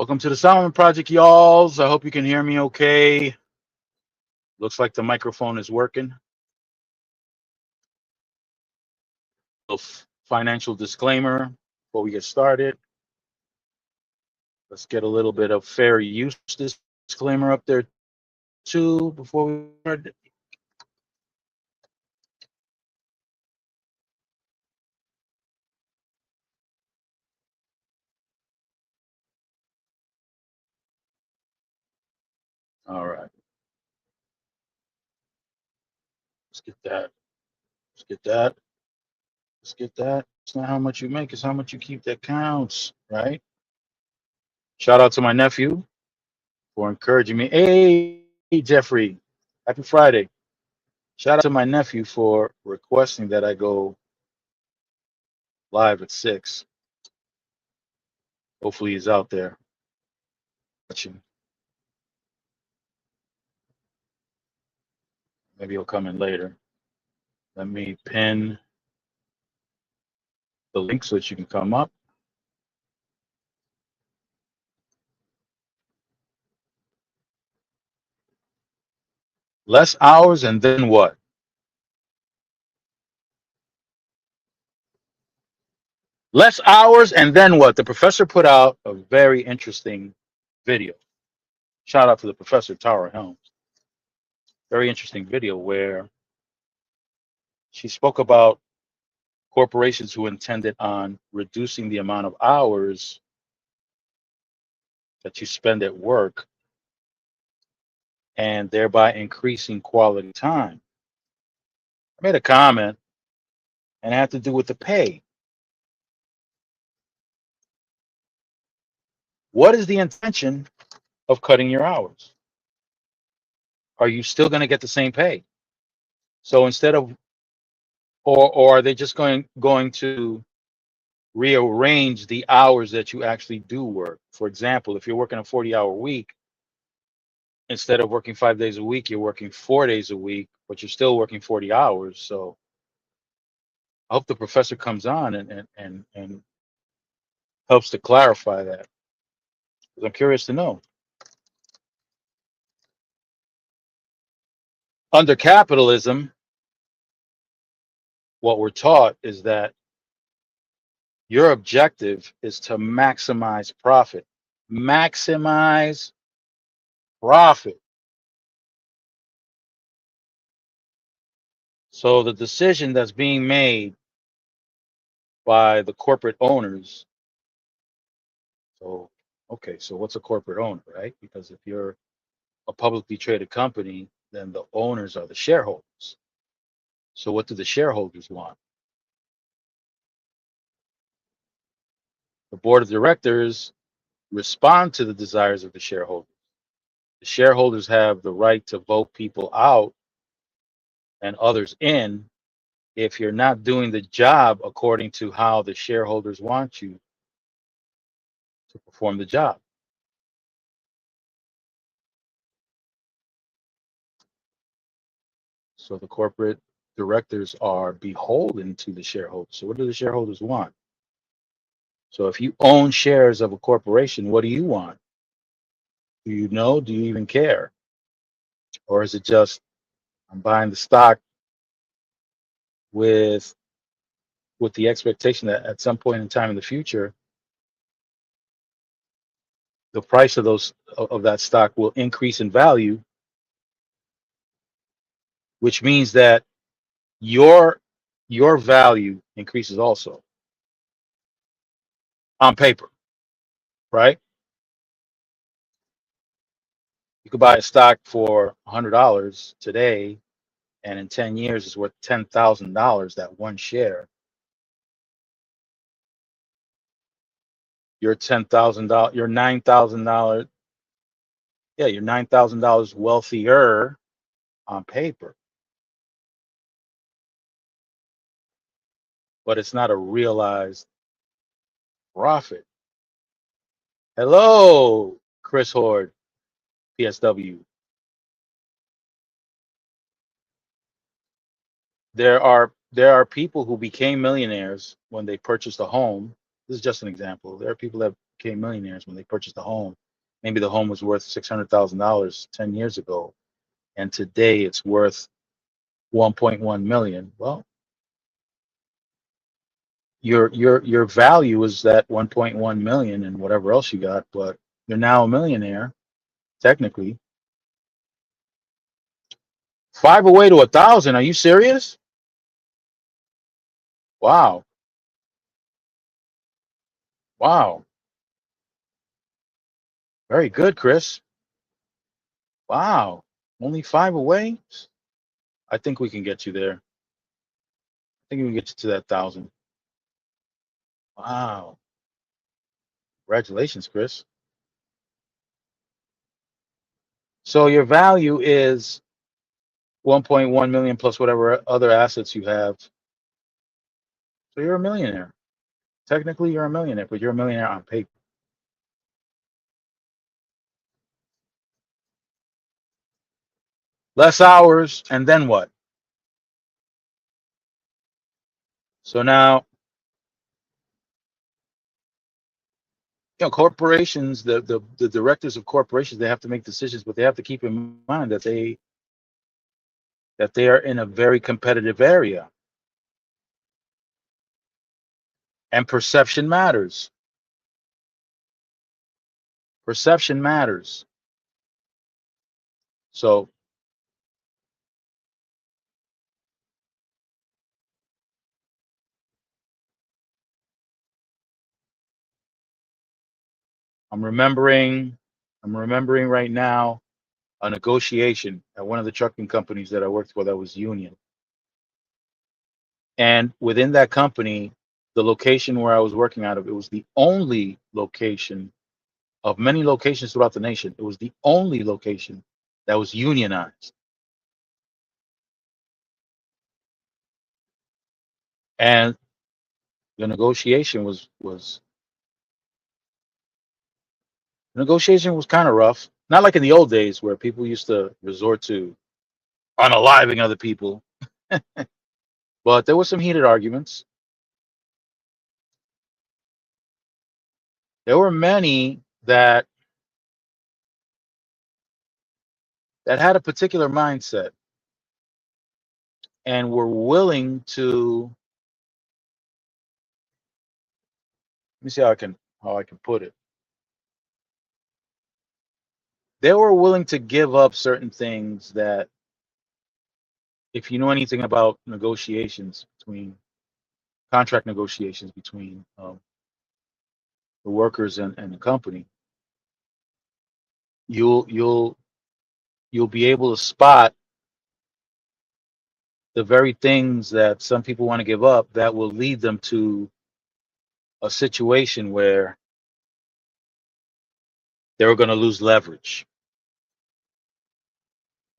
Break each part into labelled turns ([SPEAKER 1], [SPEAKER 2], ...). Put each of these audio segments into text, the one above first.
[SPEAKER 1] Welcome to the Solomon Project, y'alls. I hope you can hear me okay. Looks like the microphone is working. Financial disclaimer before we get started. Let's get a little bit of fair use disclaimer up there too before we start. All right. Let's get that. Let's get that. Let's get that. It's not how much you make, it's how much you keep that counts, right? Shout out to my nephew for encouraging me. Hey, Jeffrey. Happy Friday. Shout out to my nephew for requesting that I go live at 6. Hopefully he's out there watching. Maybe he'll come in later. Let me pin the link so that you can come up. Less hours and then what? Less hours and then what? The professor put out a very interesting video. Shout out to the professor, Tara Helms. Very interesting video where she spoke about corporations who intended on reducing the amount of hours that you spend at work and thereby increasing quality time. I made a comment and it had to do with the pay. What is the intention of cutting your hours? Are you still going to get the same pay? So instead of, or are they just going to rearrange the hours that you actually do work? For example, if you're working a 40-hour week, instead of working 5 days a week, you're working 4 days a week, but you're still working 40 hours. So I hope the professor comes on and helps to clarify that. 'Cause I'm curious to know. Under capitalism, what we're taught is that your objective is to maximize profit. Maximize profit. So the decision that's being made by the corporate owners. So, okay, so what's a corporate owner, right? Because if you're a publicly traded company, then the owners are the shareholders. So what do the shareholders want? The board of directors respond to the desires of the shareholders. The shareholders have the right to vote people out and others in if you're not doing the job according to how the shareholders want you to perform the job. So the corporate directors are beholden to the shareholders. So what do the shareholders want? So if you own shares of a corporation, what do you want? Do you know? Do you even care? Or is it just I'm buying the stock with the expectation that at some point in time in the future, the price of that stock will increase in value, which means that your value increases also on paper, right? You could buy a stock for $100 today, and in 10 years it's worth $10,000. That one share, you're $10,000, you're $9,000. Yeah, you're $9,000 wealthier on paper, but it's not a realized profit. Hello, Chris Horde, PSW. There are people who became millionaires when they purchased a home. This is just an example. There are people that became millionaires when they purchased a home. Maybe the home was worth $600,000 10 years ago, and today it's worth 1.1 million. Well, your value is that 1.1 million and whatever else you got, but you're now a millionaire technically. Five away to 1,000. Are you serious? Wow. Wow. Very good, Chris. Wow. Only five away? I think we can get you there. I think we can get you to that 1,000. Wow. Congratulations, Chris. So your value is 1.1 million plus whatever other assets you have. So you're a millionaire. Technically, you're a millionaire, but you're a millionaire on paper. Less hours, and then what? So now, corporations, the directors of corporations, they have to make decisions, but they have to keep in mind that they are in a very competitive area, and perception matters. Perception matters. So I'm remembering, I'm remembering right now a negotiation at one of the trucking companies that I worked for that was union. And within that company, the location where I was working out of, it was the only location of many locations throughout the nation. It was the only location that was unionized. And the negotiation was kind of rough. Not like in the old days where people used to resort to unaliving other people, but there were some heated arguments. There were many that had a particular mindset and were willing to, let me see how I can put it. They were willing to give up certain things that, if you know anything about negotiations between contract negotiations between the workers and the company, you'll you'll you'll be able to spot the very things that some people want to give up that will lead them to a situation where they're going to lose leverage.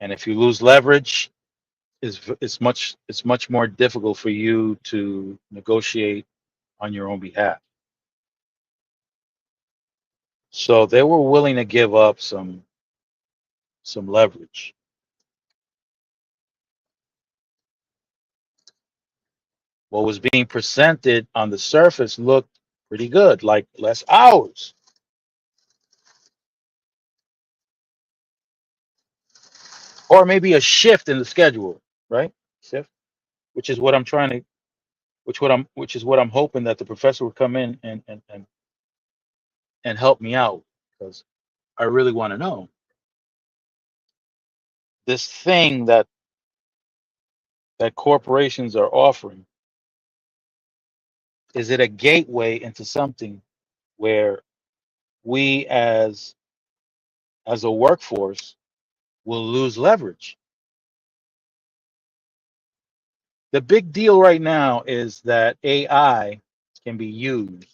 [SPEAKER 1] And if you lose leverage, it's much more difficult for you to negotiate on your own behalf. So they were willing to give up some leverage. What was being presented on the surface looked pretty good, like less hours, or maybe a shift in the schedule, right? Shift, which is what I'm trying to, which is what I'm hoping that the professor would come in and help me out, because I really want to know this thing that corporations are offering. Is it a gateway into something where we as a workforce will lose leverage? The big deal right now is that AI can be used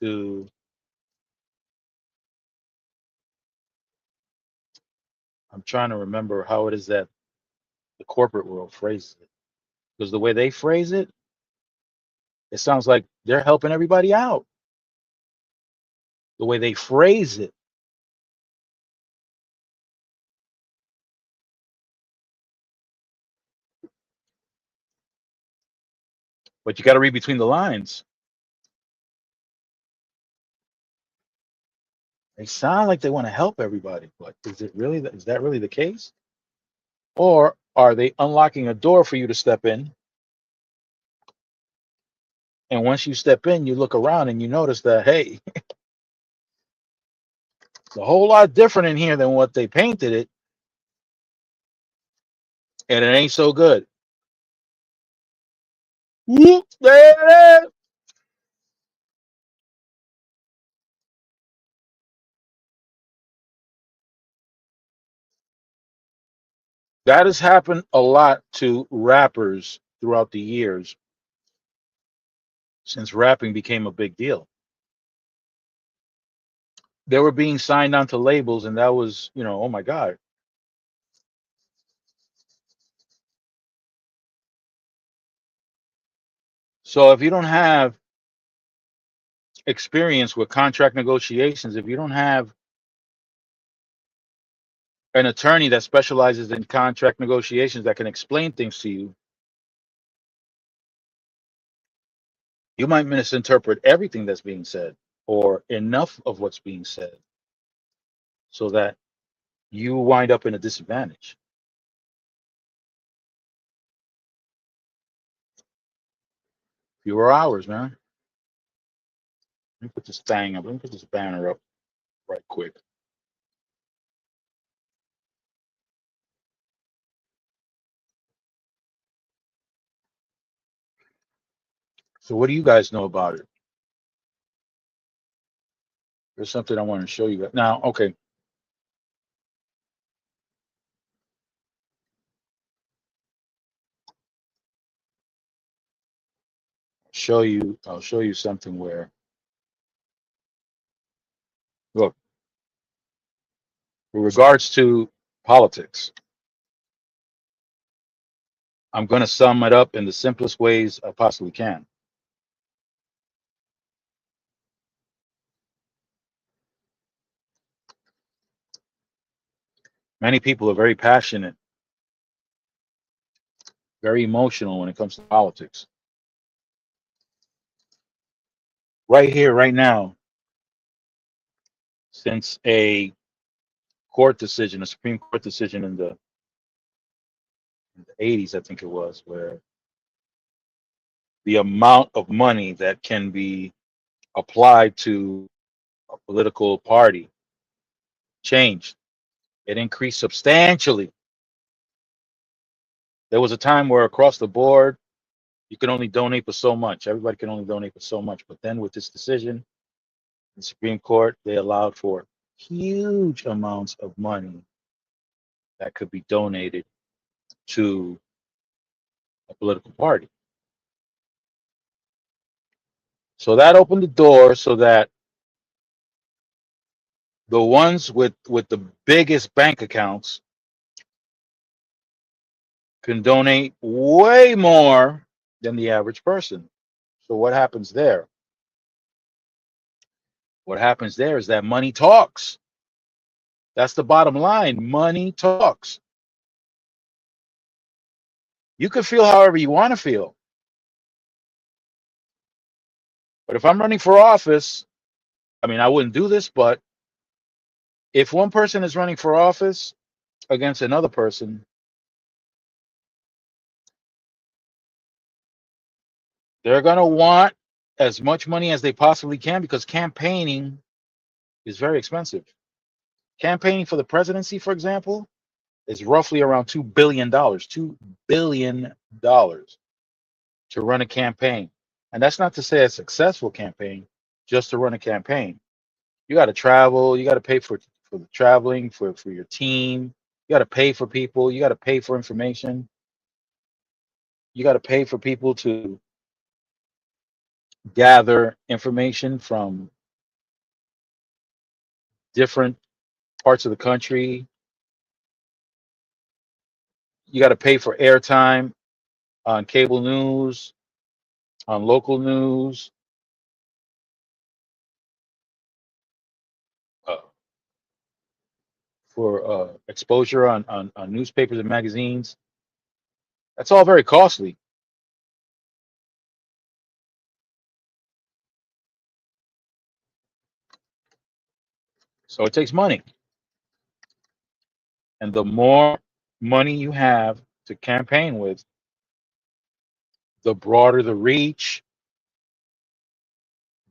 [SPEAKER 1] to, I'm trying to remember how it is that the corporate world phrases it. Because the way they phrase it, it sounds like they're helping everybody out. The way they phrase it. But you got to read between the lines. They sound like they want to help everybody, but is that really the case? Or are they unlocking a door for you to step in? And once you step in, you look around and you notice that, hey, it's a whole lot different in here than what they painted it, and it ain't so good. Whoop, there it is. That has happened a lot to rappers throughout the years since rapping became a big deal. They were being signed onto labels, and that was, oh my God. So if you don't have experience with contract negotiations, if you don't have an attorney that specializes in contract negotiations that can explain things to you, you might misinterpret everything that's being said or enough of what's being said so that you wind up in a disadvantage. Fewer hours, man. Let me put this thing up. Let me put this banner up right quick. So what do you guys know about it? There's something I want to show you guys. Now, okay. I'll show you something where, look, with regards to politics, I'm going to sum it up in the simplest ways I possibly can. Many people are very passionate, very emotional when it comes to politics. Right here, right now, since a Supreme Court decision in the 80s, I think it was, where the amount of money that can be applied to a political party changed. It increased substantially. There was a time where across the board, you could only donate for so much. Everybody can only donate for so much. But then with this decision, the Supreme Court, they allowed for huge amounts of money that could be donated to a political party. So that opened the door so that the ones with the biggest bank accounts can donate way more than the average person. So what happens there? What happens there is that money talks. That's the bottom line. Money talks. You can feel however you want to feel. But if I'm running for office, I mean, I wouldn't do this, but if one person is running for office against another person, they're going to want as much money as they possibly can because campaigning is very expensive. Campaigning for the presidency, for example, is roughly around $2 billion. $2 billion to run a campaign. And that's not to say a successful campaign, just to run a campaign. You got to travel, you got to pay for the traveling, for your team, you got to pay for people, you got to pay for information, you got to pay for people to gather information from different parts of the country. You got to pay for airtime on cable news, on local news, uh, for exposure on newspapers and magazines. That's all very costly. So it takes money. And the more money you have to campaign with, the broader the reach,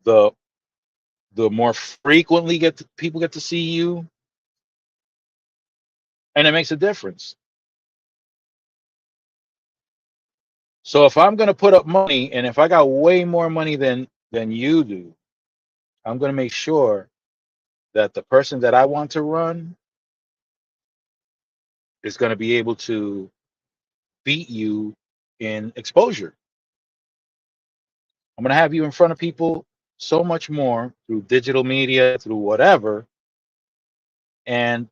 [SPEAKER 1] the the more frequently people get to see you, and it makes a difference. So if I'm going to put up money, and if I got way more money than you do, I'm going to make sure that the person that I want to run is going to be able to beat you in exposure. I'm going to have you in front of people so much more through digital media, through whatever, and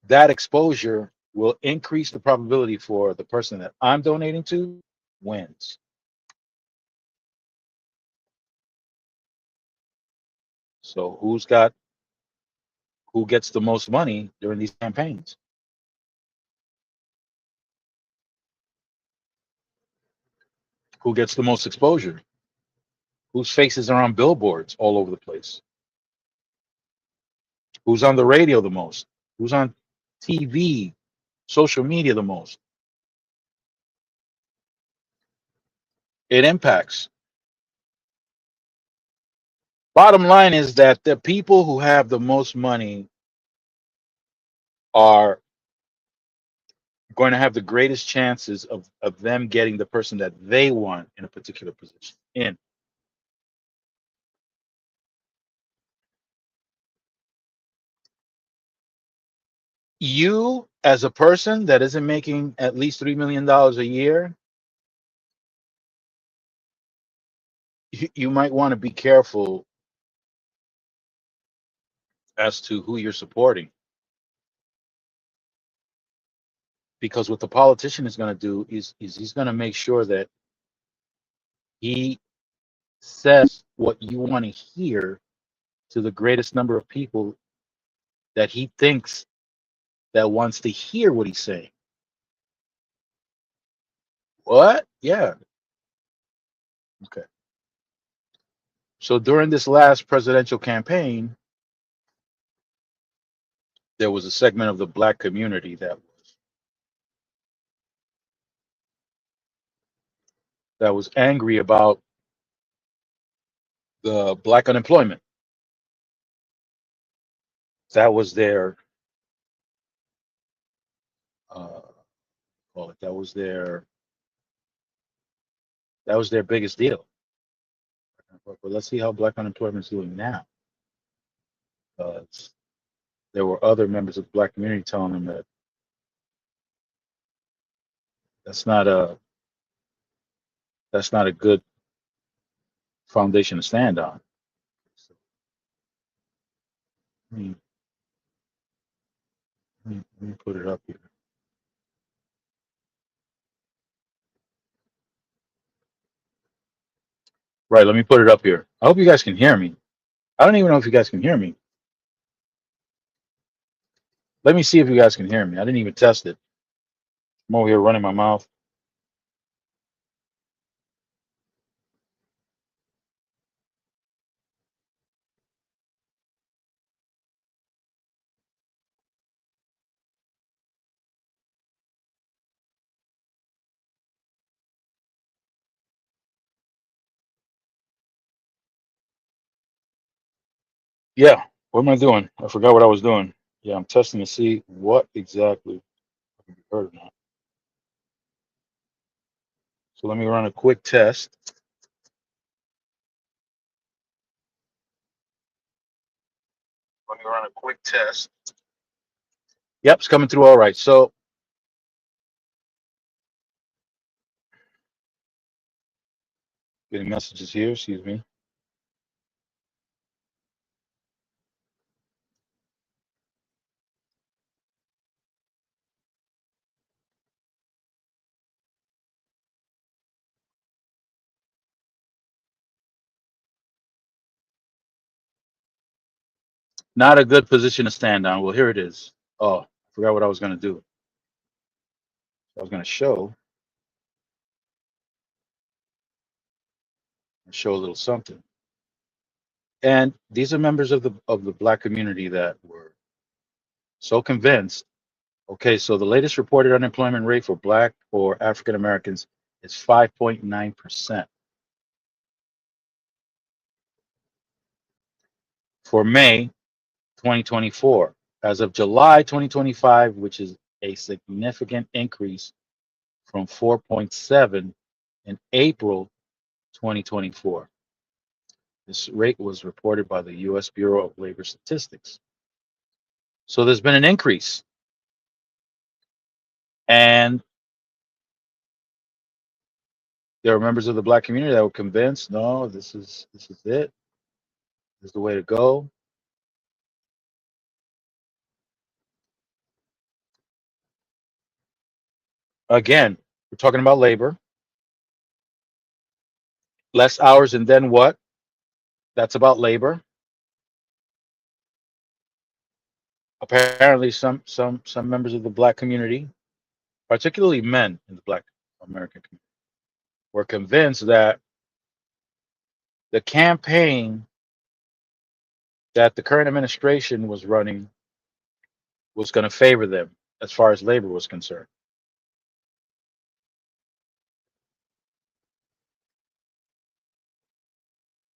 [SPEAKER 1] that exposure will increase the probability for the person that I'm donating to wins. So who gets the most money during these campaigns? Who gets the most exposure? Whose faces are on billboards all over the place? Who's on the radio the most? Who's on TV, social media the most? It impacts. Bottom line is that the people who have the most money are going to have the greatest chances of them getting the person that they want in a particular position. In you, as a person that isn't making at least $3 million a year, you might want to be careful as to who you're supporting, because what the politician is going to do is he's going to make sure that he says what you want to hear to the greatest number of people that he thinks that wants to hear what he's saying. What? Yeah. Okay. So during this last presidential campaign, there was a segment of the black community that was angry about the black unemployment. That was their uh, call it. That was their biggest deal. But let's see how black unemployment is doing now. Because there were other members of the black community telling them that that's not a that's not a good foundation to stand on. So, let me put it up here. Right, let me put it up here. I hope you guys can hear me. I don't even know if you guys can hear me. Let me see if you guys can hear me. I didn't even test it. I'm over here running my mouth. Yeah, what am I doing? I forgot what I was doing. Yeah, I'm testing to see what exactly can be heard or not. So let me run a quick test. Let me run a quick test. Yep, it's coming through all right. So getting messages here, excuse me. Not a good position to stand on. Well, here it is. Oh, I forgot what I was going to do. I was going to show a little something. And these are members of the black community that were so convinced. Okay, so the latest reported unemployment rate for black or African Americans is 5.9% for May 2024. As of July 2025, which is a significant increase from 4.7 in April 2024. This rate was reported by the US Bureau of Labor Statistics. So there's been an increase. And there are members of the black community that were convinced, no, this is it. This is the way to go. Again, we're talking about labor, less hours, and then what? That's about labor. Apparently, some members of the black community, particularly men in the black American community, were convinced that the campaign that the current administration was running was going to favor them as far as labor was concerned.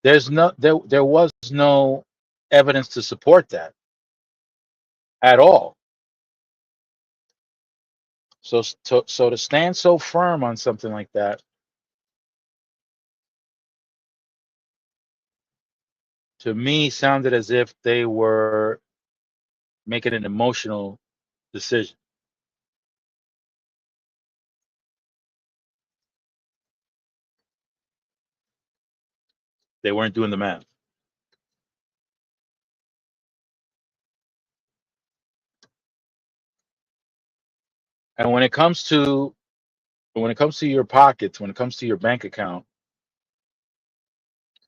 [SPEAKER 1] There was no evidence to support that at all. So to stand so firm on something like that, to me, sounded as if they were making an emotional decision. They weren't doing the math. And when it comes to your pockets, when it comes to your bank account,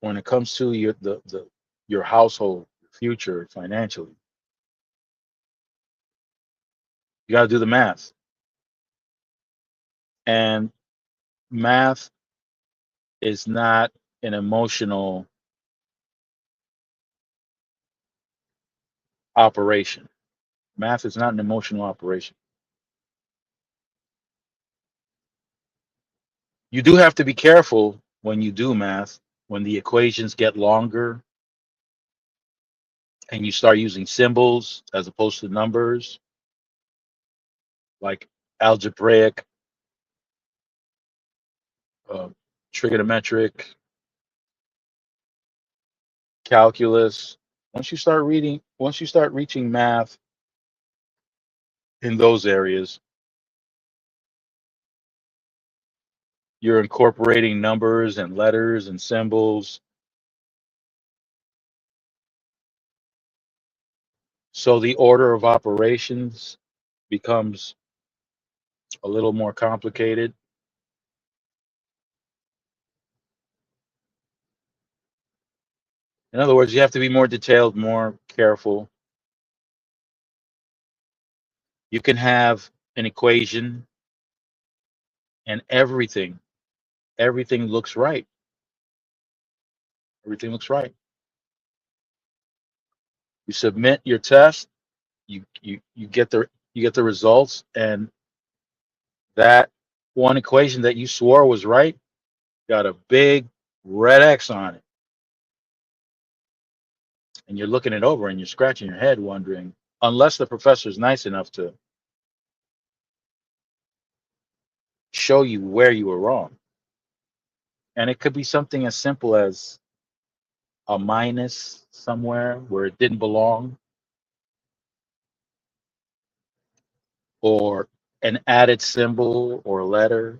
[SPEAKER 1] when it comes to your household future financially, you got to do the math. And math is not an emotional operation. Math is not an emotional operation. You do have to be careful when you do math, when the equations get longer and you start using symbols as opposed to numbers, like algebraic, uh, trigonometric, calculus. Once you start reaching math in those areas, you're incorporating numbers and letters and symbols. So the order of operations becomes a little more complicated. In other words, you have to be more detailed, more careful. You can have an equation and everything looks right. Everything looks right. You submit your test, you get the results, and that one equation that you swore was right got a big red X on it. And you're looking it over and you're scratching your head wondering, unless the professor is nice enough to show you where you were wrong. And it could be something as simple as a minus somewhere where it didn't belong, or an added symbol or letter,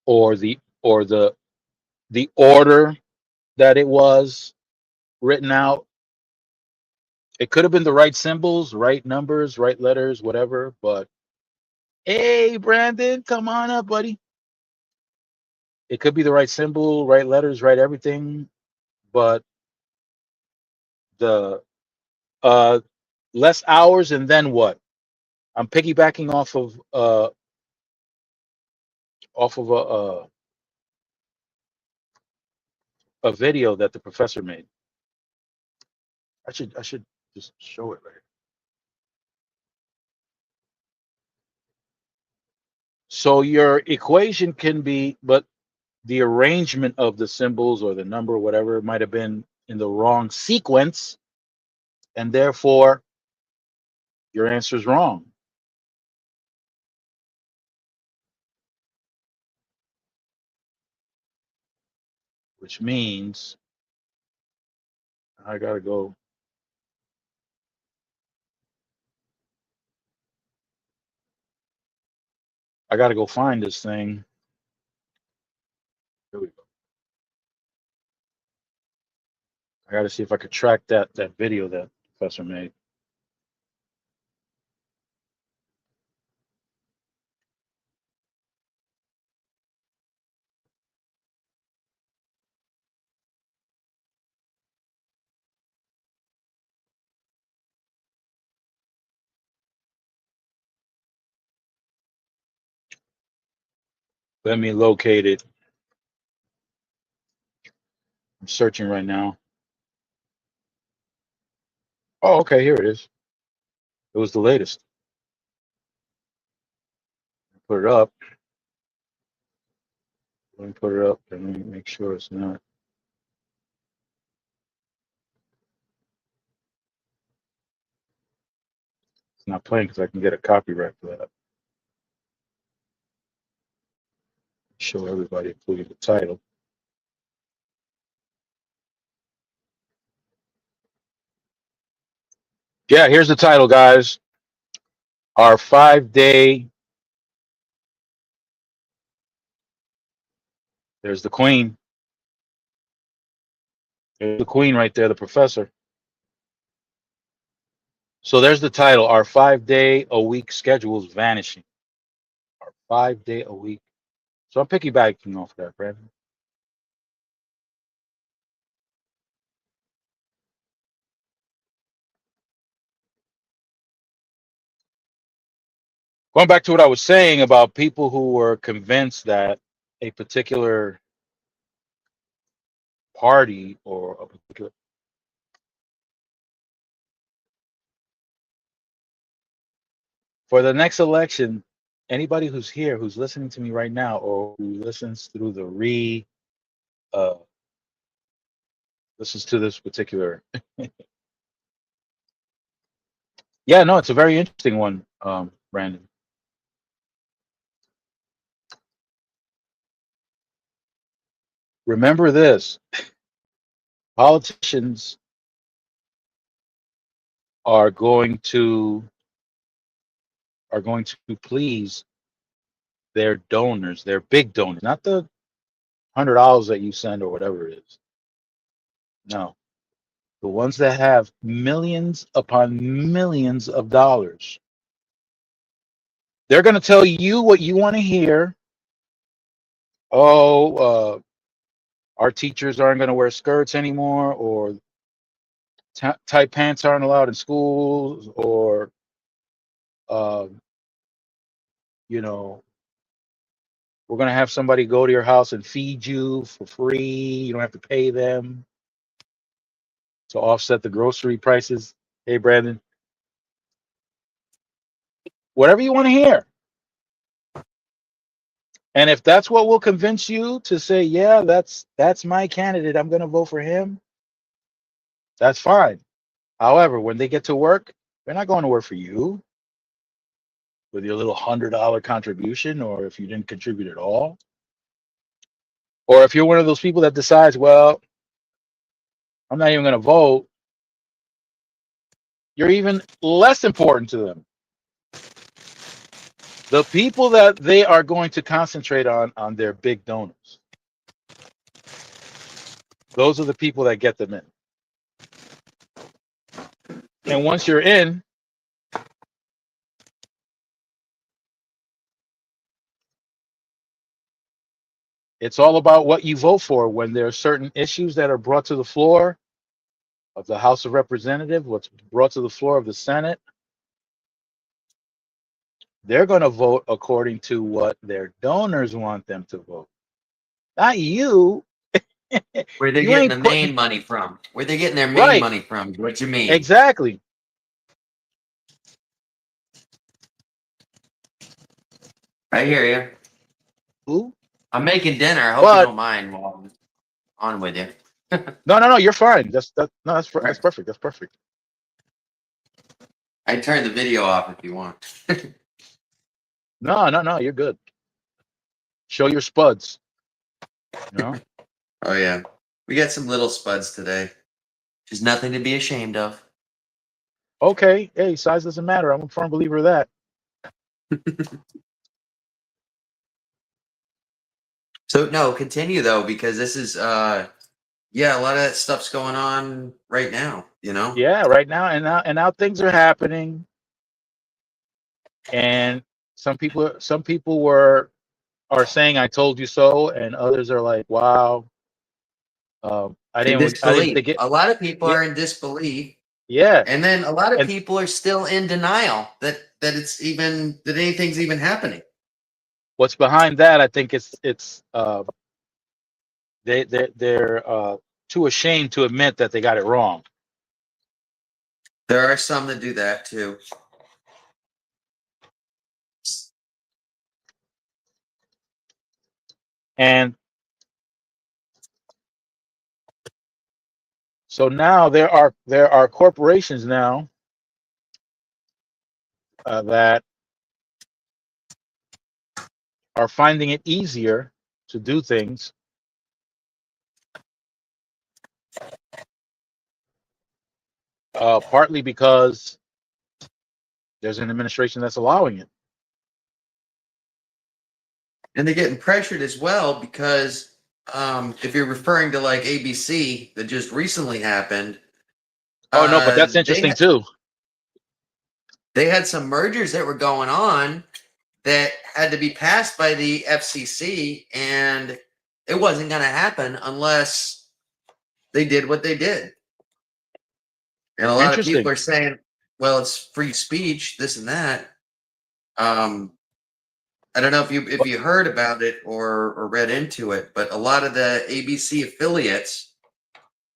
[SPEAKER 1] or the order that it was written out. It could have been the right symbols, right numbers, right letters, whatever. But hey, Brandon, come on up, buddy. It could be the right symbol, right letters, right everything, but the uh less hours and then what? I'm piggybacking off of a a video that the professor made. I should just show it right here. So your equation can be, but the arrangement of the symbols or the number or whatever might have been in the wrong sequence, and therefore your answer is wrong. Which means I gotta go. I gotta go find this thing. Here we go. I gotta see if I could track that video that professor made. Let me locate it. I'm searching right now. Oh, okay, here it is. It was the latest. Put it up. Let me put it up and let me make sure it's not playing because I can get a copyright for that. Show everybody, including the title. Yeah, here's the title, guys. Our 5-day. There's the queen. There's the queen right there, the professor. So there's the title. Our 5-day-a-week schedule is vanishing. Our 5-day-a-week. So I'm piggybacking off that, Brandon. Going back to what I was saying about people who were convinced that a particular party or a particular for the next election, anybody who's here who's listening to me right now or who listens through the uh listens to this particular yeah, no, it's a very interesting one, Brandon. Remember this: politicians are going to please their donors, their big donors, not the $100 that you send or whatever it is. No, the ones that have millions upon millions of dollars. They're going to tell you what you want to hear. Oh, our teachers aren't going to wear skirts anymore, or tight pants aren't allowed in schools, or um, you know, we're going to have somebody go to your house and feed you for free. You don't have to pay them to offset the grocery prices. Hey, Brandon, whatever you want to hear. And if that's what will convince you to say, yeah, that's my candidate, I'm going to vote for him, that's fine. However, when they get to work, they're not going to work for you with your little $100 contribution, or if you didn't contribute at all. Or if you're one of those people that decides, well, I'm not even going to vote, you're even less important to them. The people that they are going to concentrate on their big donors. Those are the people that get them in. And once you're in, it's all about what you vote for. When there are certain issues that are brought to the floor of the House of Representatives, what's brought to the floor of the Senate, they're going to vote according to what their donors want them to vote. Not you.
[SPEAKER 2] Where they're
[SPEAKER 1] You
[SPEAKER 2] getting the
[SPEAKER 1] ain't putting
[SPEAKER 2] main money from? Where they getting their main
[SPEAKER 1] right.
[SPEAKER 2] money from? What you mean?
[SPEAKER 1] Exactly.
[SPEAKER 2] I hear you.
[SPEAKER 1] Ooh.
[SPEAKER 2] I'm making dinner. I hope you
[SPEAKER 1] But
[SPEAKER 2] don't mind while I'm on with you.
[SPEAKER 1] no, you're fine. No,
[SPEAKER 2] All right.
[SPEAKER 1] that's perfect. That's perfect.
[SPEAKER 2] I turn the video off if you want.
[SPEAKER 1] No, you're good. Show your spuds. You know.
[SPEAKER 2] Oh yeah, we got some little spuds today. There's nothing to be ashamed of.
[SPEAKER 1] Okay. Hey, size doesn't matter. I'm a firm believer of that.
[SPEAKER 2] So no, continue though, because this is yeah, a lot of that stuff's going on right now, you know?
[SPEAKER 1] Yeah. Right now, and now things are happening, and some people are saying "I told you so," and others are like, "Wow,
[SPEAKER 2] In
[SPEAKER 1] I didn't
[SPEAKER 2] disbelief.
[SPEAKER 1] think it."
[SPEAKER 2] A lot of people
[SPEAKER 1] Yeah,
[SPEAKER 2] are in disbelief,
[SPEAKER 1] yeah,
[SPEAKER 2] and then a lot of
[SPEAKER 1] and
[SPEAKER 2] people are still in denial that it's even that anything's even happening.
[SPEAKER 1] what's behind that? I think it's they're too ashamed to admit that they got it wrong.
[SPEAKER 2] There are some that do that too.
[SPEAKER 1] And so now there are corporations now that are finding it easier to do things, partly because there's an administration that's allowing it.
[SPEAKER 2] And they're getting pressured as well because if you're referring to like ABC that just recently happened,
[SPEAKER 1] Oh no, but that's
[SPEAKER 2] they
[SPEAKER 1] interesting too.
[SPEAKER 2] they had some mergers that were going on that had to be passed by the FCC, and it wasn't going to happen unless they did what they did. And a lot of people
[SPEAKER 1] Interesting.
[SPEAKER 2] are saying, "Well, it's free speech, this and that." Um, I don't know if
[SPEAKER 1] But
[SPEAKER 2] you heard about it or read into it, but a lot of the ABC affiliates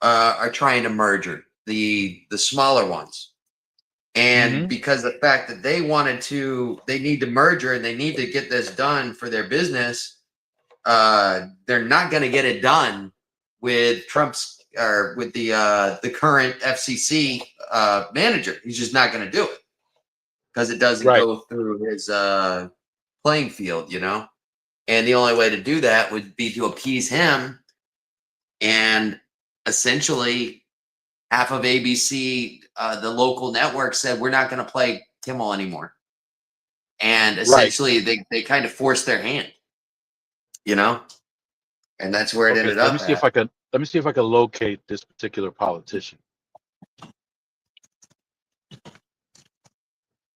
[SPEAKER 2] are trying to merger the smaller ones. And
[SPEAKER 1] hmm
[SPEAKER 2] because the fact that they need to merger and they need to get this done for their business, they're not going to get it done with Trump's or with the current FCC manager. He's just not going to do it because it doesn't
[SPEAKER 1] right,
[SPEAKER 2] go through his playing field, you know. And the only way to do that would be to appease him, and essentially half of ABC, the local network, said we're not going to play Kimmel anymore, and
[SPEAKER 1] right.
[SPEAKER 2] essentially they kind of forced their hand, you know, and that's where it
[SPEAKER 1] Okay,
[SPEAKER 2] ended up at.
[SPEAKER 1] let me see if I can locate this particular politician.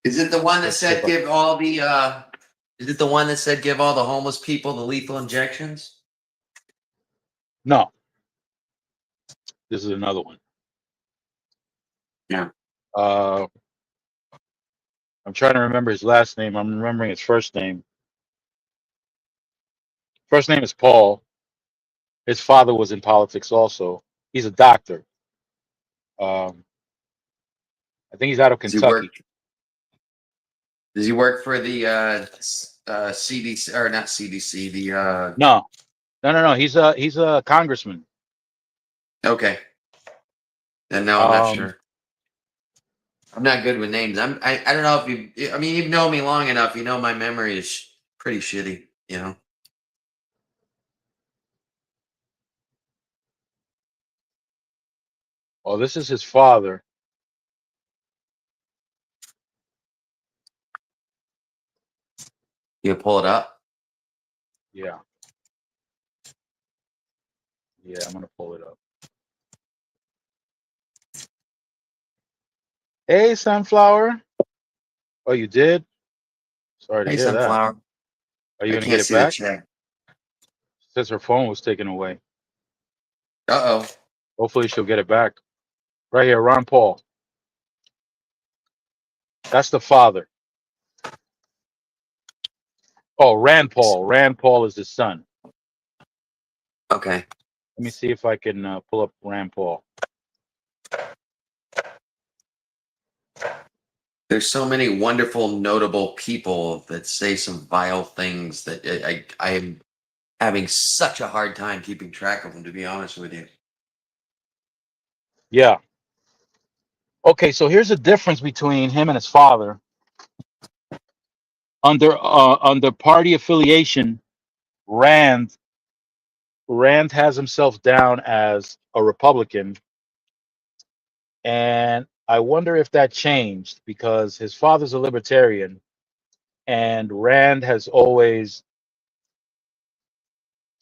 [SPEAKER 2] Is it the one that
[SPEAKER 1] Let's see if
[SPEAKER 2] said
[SPEAKER 1] I
[SPEAKER 2] give all the? Is it the one that said give all the homeless people the lethal injections?
[SPEAKER 1] no, this is another one.
[SPEAKER 2] Yeah.
[SPEAKER 1] Uh, I'm trying to remember his last name. I'm remembering his first name. First name is Paul. His father was in politics also. He's a doctor. Um, I think he's out of
[SPEAKER 2] Does he work?
[SPEAKER 1] Kentucky.
[SPEAKER 2] Does he work for the CDC or not CDC? The
[SPEAKER 1] No. He's a congressman.
[SPEAKER 2] okay. And no, I'm not
[SPEAKER 1] Um,
[SPEAKER 2] sure. I'm not good with names. I don't know if you. I mean, you've known me long enough. You know, my memory is pretty shitty. You know.
[SPEAKER 1] oh, this is his father.
[SPEAKER 2] You pull it up.
[SPEAKER 1] Yeah, yeah. I'm gonna pull it up. Hey, Sunflower. Oh, you did? Sorry to
[SPEAKER 2] Hey,
[SPEAKER 1] hear that.
[SPEAKER 2] sunflower.
[SPEAKER 1] Are you
[SPEAKER 2] I
[SPEAKER 1] gonna get
[SPEAKER 2] can't
[SPEAKER 1] it
[SPEAKER 2] see the
[SPEAKER 1] back?
[SPEAKER 2] chat.
[SPEAKER 1] Since her phone was taken away.
[SPEAKER 2] Uh oh.
[SPEAKER 1] Hopefully she'll get it back. Right here, Ron Paul. That's the father. Oh, Rand Paul. Rand Paul is his son.
[SPEAKER 2] Okay.
[SPEAKER 1] Let me see if I can pull up Rand Paul.
[SPEAKER 2] There's so many wonderful, notable people that say some vile things that I am having such a hard time keeping track of them, to be honest with you.
[SPEAKER 1] Yeah. Okay, so here's the difference between him and his father. Under party affiliation, Rand has himself down as a Republican, and I wonder if that changed because his father's a libertarian, and Rand has always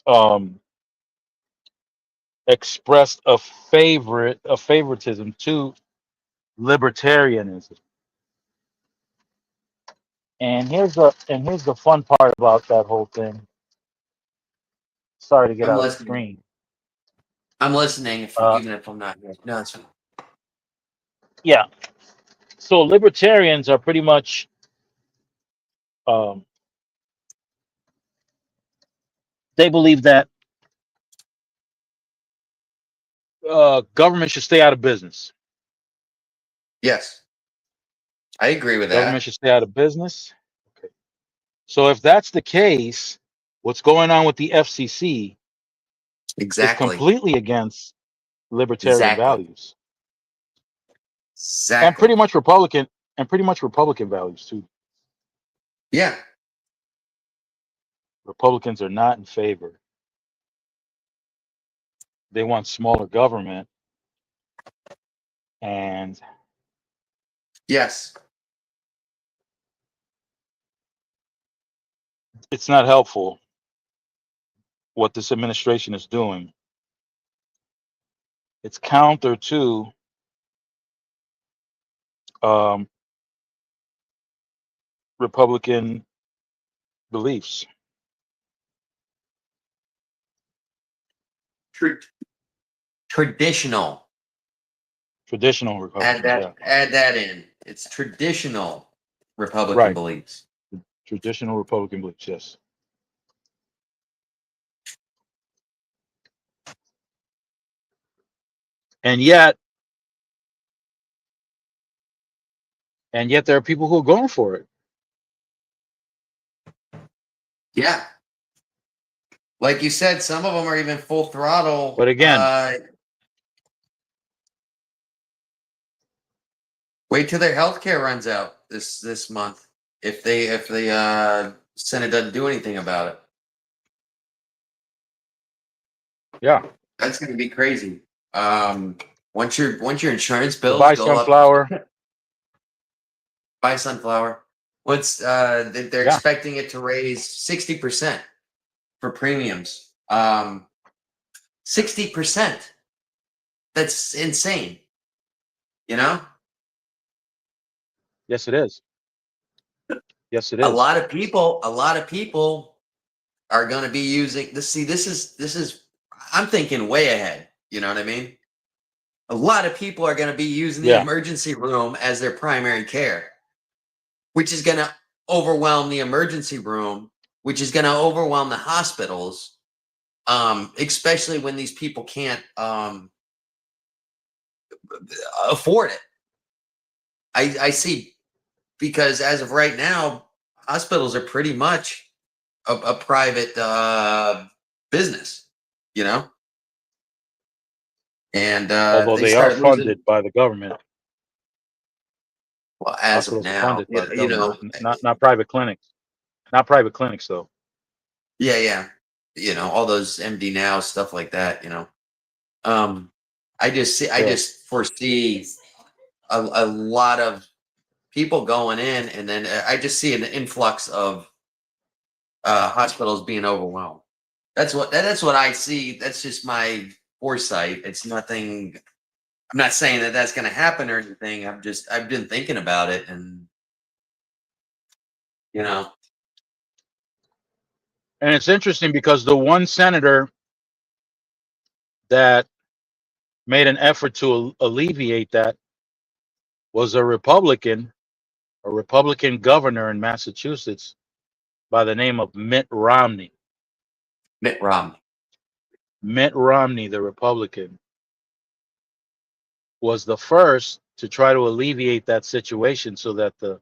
[SPEAKER 1] um, expressed a favoritism to libertarianism. And here's the fun part about that whole thing. Sorry to get
[SPEAKER 2] I'm
[SPEAKER 1] out of the
[SPEAKER 2] listening.
[SPEAKER 1] screen.
[SPEAKER 2] I'm listening,
[SPEAKER 1] Uh,
[SPEAKER 2] even if I'm not here. No, it's fine.
[SPEAKER 1] yeah. So libertarians are pretty much um, they believe that government should stay out of business.
[SPEAKER 2] Yes, I agree with
[SPEAKER 1] Government
[SPEAKER 2] that.
[SPEAKER 1] should stay out of business. Okay. So if that's the case, what's going on with the FCC is
[SPEAKER 2] Exactly.
[SPEAKER 1] completely against libertarian
[SPEAKER 2] Exactly.
[SPEAKER 1] values and
[SPEAKER 2] Exactly.
[SPEAKER 1] pretty much Republican values too.
[SPEAKER 2] Yeah.
[SPEAKER 1] Republicans are not in favor. They want smaller government, and
[SPEAKER 2] Yes.
[SPEAKER 1] it's not helpful what this administration is doing. It's counter to um, Republican beliefs,
[SPEAKER 2] Tra- Traditional.
[SPEAKER 1] traditional Republicans. Yeah,
[SPEAKER 2] Add that in. It's traditional Republican
[SPEAKER 1] right.
[SPEAKER 2] beliefs.
[SPEAKER 1] Traditional Republican beliefs. Yes, and yet, there are people who are going for it.
[SPEAKER 2] Yeah. Like you said, some of them are even full throttle.
[SPEAKER 1] But again,
[SPEAKER 2] Wait till their health care runs out this month. If the Senate doesn't do anything about it.
[SPEAKER 1] yeah,
[SPEAKER 2] That's gonna be crazy. Once your insurance
[SPEAKER 1] to
[SPEAKER 2] bills
[SPEAKER 1] buy
[SPEAKER 2] go up,
[SPEAKER 1] sunflower.
[SPEAKER 2] buy sunflower. They're
[SPEAKER 1] Yeah,
[SPEAKER 2] expecting it to raise 60% for premiums. 60%. That's insane. You know?
[SPEAKER 1] yes, it is. Yes, it
[SPEAKER 2] A
[SPEAKER 1] is.
[SPEAKER 2] lot of people are gonna be using this. See, this is I'm thinking way ahead. You know what I mean? A lot of people are gonna be using the
[SPEAKER 1] Yeah,
[SPEAKER 2] emergency room as their primary care, which is going to overwhelm the emergency room, which is going to overwhelm the hospitals, especially when these people can't afford it. I see, because as of right now, hospitals are pretty much a private business, you know, and
[SPEAKER 1] although
[SPEAKER 2] they
[SPEAKER 1] they are
[SPEAKER 2] start losing.
[SPEAKER 1] funded by the government.
[SPEAKER 2] Well, as of
[SPEAKER 1] Hospitals are
[SPEAKER 2] now,
[SPEAKER 1] funded by the
[SPEAKER 2] you
[SPEAKER 1] government,
[SPEAKER 2] know,
[SPEAKER 1] not private clinics. Not private clinics though.
[SPEAKER 2] yeah, yeah, all those MD now stuff like that, I
[SPEAKER 1] Yeah,
[SPEAKER 2] just foresee a lot of people going in, and then I just see an influx of hospitals being overwhelmed. That's what I see. That's just my foresight. It's nothing. I'm not saying that that's going to happen or anything. I've been thinking about it, and you know,
[SPEAKER 1] and it's interesting because the one senator that made an effort to alleviate that was a Republican governor in Massachusetts by the name of Mitt Romney.
[SPEAKER 2] Mitt Romney.
[SPEAKER 1] Mitt Romney, the Republican, was the first to try to alleviate that situation so that the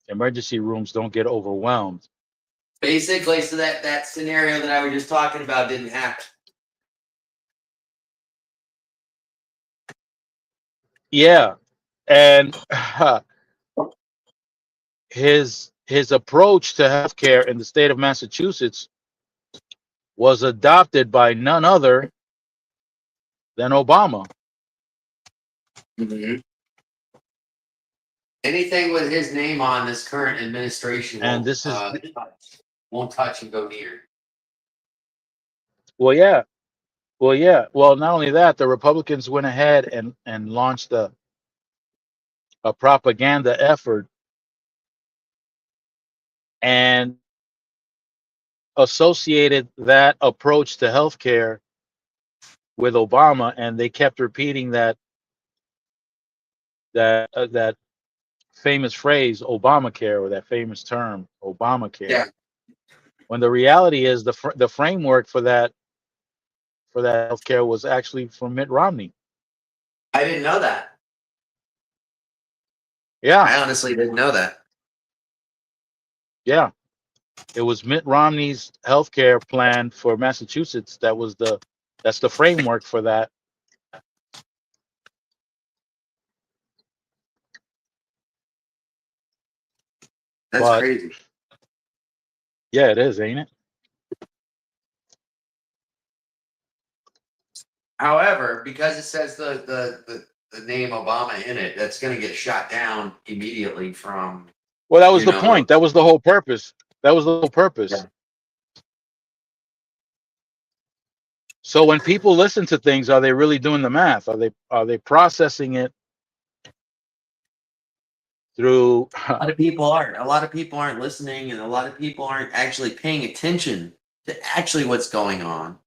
[SPEAKER 1] emergency rooms don't get overwhelmed.
[SPEAKER 2] Basically, so that scenario that I was just talking about didn't happen.
[SPEAKER 1] Yeah, and his approach to healthcare in the state of Massachusetts was adopted by none other than Obama.
[SPEAKER 2] Mm-hmm. Anything with his name on this current administration
[SPEAKER 1] And this is
[SPEAKER 2] won't touch and go near.
[SPEAKER 1] well, yeah, well, yeah. Well, not only that, the Republicans went ahead and launched a propaganda effort and associated that approach to healthcare with Obama, and they kept repeating that famous phrase Obamacare, or that famous term Obamacare.
[SPEAKER 2] Yeah.
[SPEAKER 1] When the reality is the framework for that healthcare was actually from Mitt Romney.
[SPEAKER 2] I didn't know that.
[SPEAKER 1] Yeah,
[SPEAKER 2] I honestly didn't know that.
[SPEAKER 1] yeah. It was Mitt Romney's healthcare plan for Massachusetts that's the framework for that.
[SPEAKER 2] That's
[SPEAKER 1] But
[SPEAKER 2] crazy.
[SPEAKER 1] yeah, it is, ain't it?
[SPEAKER 2] However, because it says the name Obama in it, that's going to get shot down immediately from.
[SPEAKER 1] Well, that was the point. That was the whole purpose. That was the whole purpose.
[SPEAKER 2] Yeah.
[SPEAKER 1] So when people listen to things, are they really doing the math? Are they processing it through?
[SPEAKER 2] A lot of people aren't. A lot of people aren't listening, and a lot of people aren't actually paying attention to actually what's going on,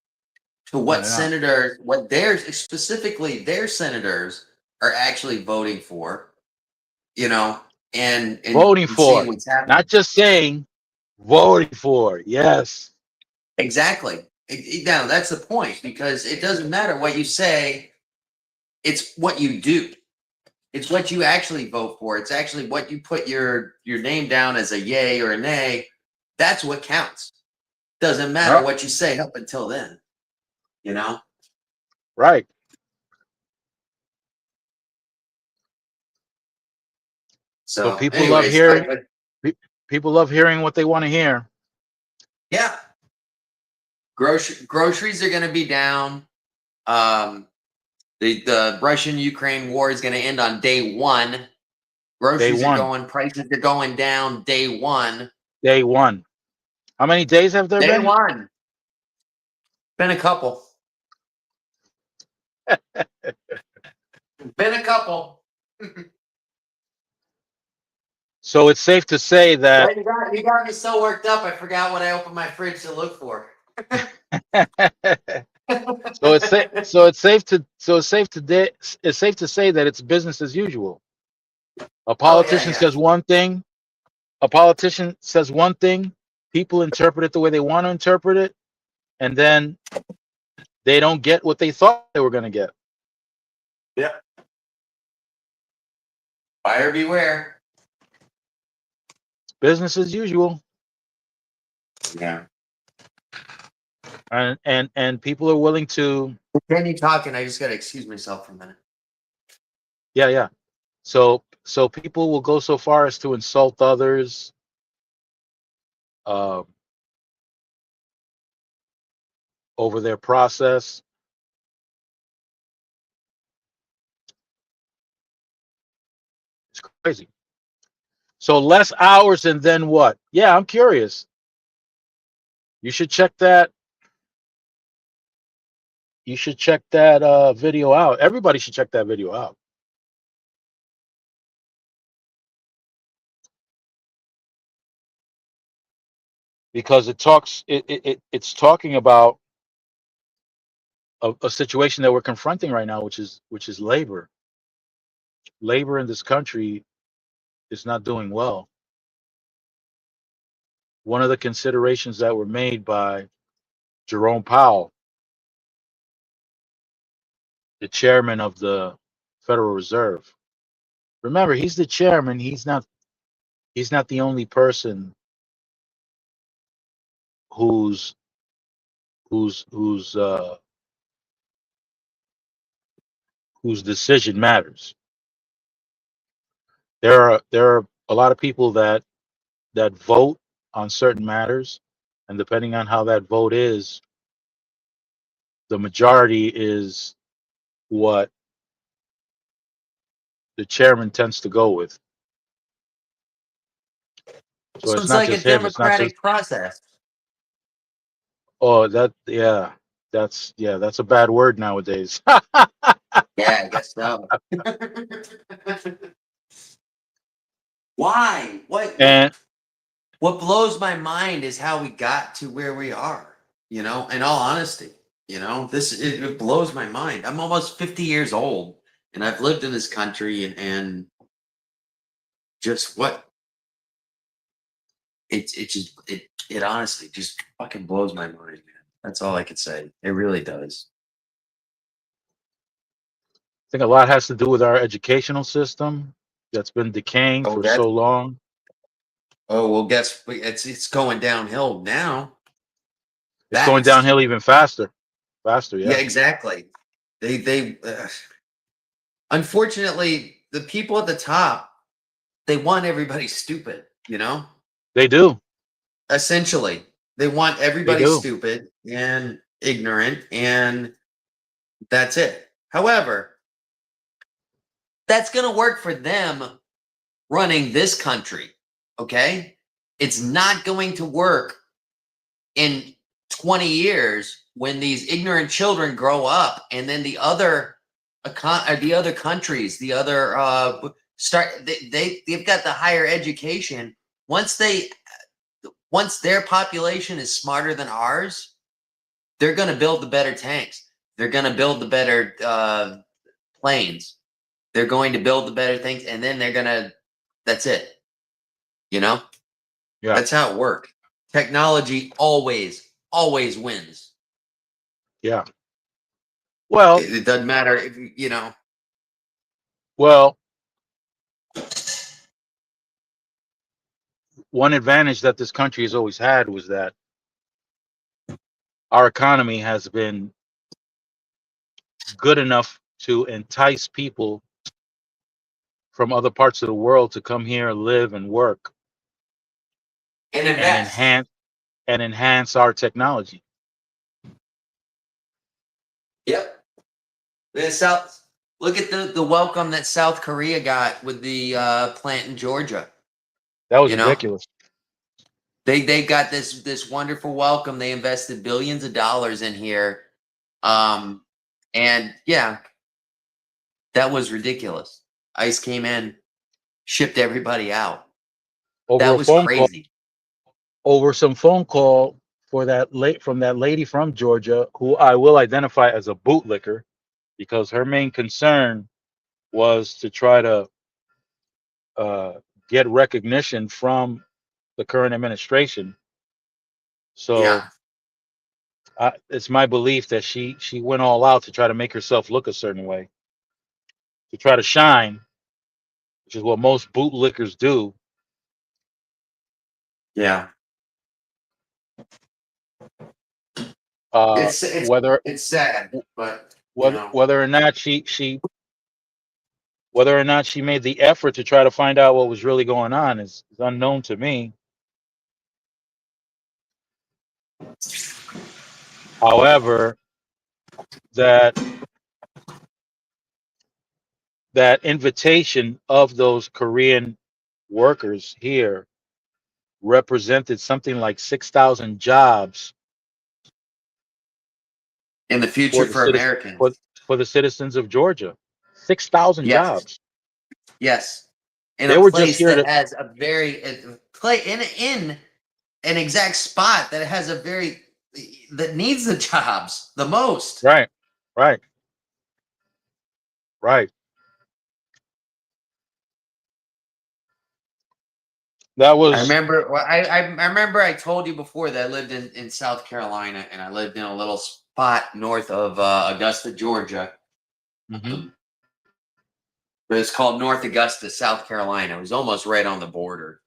[SPEAKER 2] to what senators, what specifically their senators are actually voting for, and
[SPEAKER 1] voting for,
[SPEAKER 2] seeing what's happening.
[SPEAKER 1] not just saying, voting for. Yes,
[SPEAKER 2] exactly. Now that's the point, because it doesn't matter what you say; it's what you do. It's what you actually vote for. It's actually what you put your name down as a yay or a nay. That's what counts. Doesn't matter what you say up until then.
[SPEAKER 1] Right.
[SPEAKER 2] So
[SPEAKER 1] people
[SPEAKER 2] anyways,
[SPEAKER 1] love hearing. People love hearing what they want to hear.
[SPEAKER 2] Yeah. Groceries are going to be down. The Russian-Ukraine war is going to end on day one. Prices are going down day one.
[SPEAKER 1] Day one. How many days have there been?
[SPEAKER 2] Day one. Been a couple. Been a couple.
[SPEAKER 1] So it's safe to say that
[SPEAKER 2] you got me so worked up, I forgot what I opened my fridge to look for.
[SPEAKER 1] so it's safe to say that it's business as usual. A politician says one thing, people interpret it the way they want to interpret it, and then they don't get what they thought they were going to get.
[SPEAKER 2] Yeah. Buyer beware.
[SPEAKER 1] Business as usual.
[SPEAKER 2] Yeah.
[SPEAKER 1] And people are willing to
[SPEAKER 2] continue talking. I just got to excuse myself for a minute.
[SPEAKER 1] Yeah. So people will go so far as to insult others, over their process. It's crazy. So less hours and then what? Yeah, I'm curious. You should check that. You should check that video out. Everybody should check that video out. Because it's talking about a situation that we're confronting right now, which is labor. Labor in this country is not doing well. One of the considerations that were made by Jerome Powell the chairman of the Federal Reserve. Remember, he's the chairman. He's not the only person who's whose whose uh, whose decision matters. There are a lot of people that vote on certain matters, and depending on how that vote is, the majority is what the chairman tends to go with. So
[SPEAKER 2] So
[SPEAKER 1] it's
[SPEAKER 2] it's
[SPEAKER 1] not
[SPEAKER 2] like a
[SPEAKER 1] just him. It's not just,
[SPEAKER 2] democratic process.
[SPEAKER 1] oh, that, yeah, that's a bad word nowadays.
[SPEAKER 2] Yeah, I guess so. Why?
[SPEAKER 1] And
[SPEAKER 2] What blows my mind is how we got to where we are. In all honesty, it blows my mind. I'm almost 50 years old, and I've lived in this country, and just what it honestly just fucking blows my mind, man. That's all I could say. It really does.
[SPEAKER 1] I think a lot has to do with our educational system that's been decaying
[SPEAKER 2] Oh,
[SPEAKER 1] for so long.
[SPEAKER 2] well, guess it's going downhill now.
[SPEAKER 1] It's going
[SPEAKER 2] Fast.
[SPEAKER 1] downhill even faster. Faster,
[SPEAKER 2] Yeah,
[SPEAKER 1] yeah.
[SPEAKER 2] exactly. They unfortunately, the people at the top, they want everybody stupid,
[SPEAKER 1] They do.
[SPEAKER 2] essentially. They want
[SPEAKER 1] They
[SPEAKER 2] everybody
[SPEAKER 1] do.
[SPEAKER 2] stupid and ignorant, and that's it. However, that's going to work for them running this country. Okay. It's not going to work in 20 years when these ignorant children grow up, and then the other countries, the other they've got the higher education. Once their population is smarter than ours, they're going to build the better tanks. They're going to build the better planes. They're going to build the better things, and then that's it. You know,
[SPEAKER 1] Yeah.
[SPEAKER 2] that's how it works. Technology always wins.
[SPEAKER 1] Yeah. Well,
[SPEAKER 2] It doesn't matter if.
[SPEAKER 1] well, one advantage that this country has always had was that our economy has been good enough to entice people from other parts of the world to come here, live, and work,
[SPEAKER 2] And
[SPEAKER 1] and
[SPEAKER 2] invest.
[SPEAKER 1] enhance our technology.
[SPEAKER 2] Yep. The South. Look at the welcome that South Korea got with the plant in Georgia.
[SPEAKER 1] That was
[SPEAKER 2] You know,
[SPEAKER 1] ridiculous.
[SPEAKER 2] they got this wonderful welcome. They invested billions of dollars in here, and yeah, that was ridiculous. ICE came in, shipped everybody out.
[SPEAKER 1] Over
[SPEAKER 2] That
[SPEAKER 1] a
[SPEAKER 2] was
[SPEAKER 1] phone call,
[SPEAKER 2] crazy.
[SPEAKER 1] over some phone call for that lady from Georgia, who I will identify as a bootlicker, because her main concern was to try to uh, get recognition from the current administration.
[SPEAKER 2] Yeah,
[SPEAKER 1] So it's my belief that she went all out to try to make herself look a certain way, to try to shine, which is what most bootlickers do.
[SPEAKER 2] yeah.
[SPEAKER 1] Uh,
[SPEAKER 2] It's
[SPEAKER 1] whether
[SPEAKER 2] it's sad, but
[SPEAKER 1] whether or not she whether or not she made the effort to try to find out what was really going on is unknown to me. However, that that invitation of those Korean workers here represented something like 6,000 jobs
[SPEAKER 2] in the
[SPEAKER 1] for
[SPEAKER 2] future
[SPEAKER 1] the
[SPEAKER 2] for
[SPEAKER 1] citizens
[SPEAKER 2] Americans.
[SPEAKER 1] for the citizens of Georgia. 6,000
[SPEAKER 2] Yes,
[SPEAKER 1] jobs.
[SPEAKER 2] yes. In
[SPEAKER 1] They
[SPEAKER 2] a
[SPEAKER 1] were just
[SPEAKER 2] place
[SPEAKER 1] here
[SPEAKER 2] that
[SPEAKER 1] to,
[SPEAKER 2] has a very play in an exact spot that has a very that needs the jobs the most.
[SPEAKER 1] right, right, right. That
[SPEAKER 2] I
[SPEAKER 1] was
[SPEAKER 2] remember. Well, I remember I told you before that I lived in South Carolina, and I lived in a little spot north of Augusta, Georgia,
[SPEAKER 1] Mm-hmm.
[SPEAKER 2] But it's called North Augusta, South Carolina. It was almost right on the border.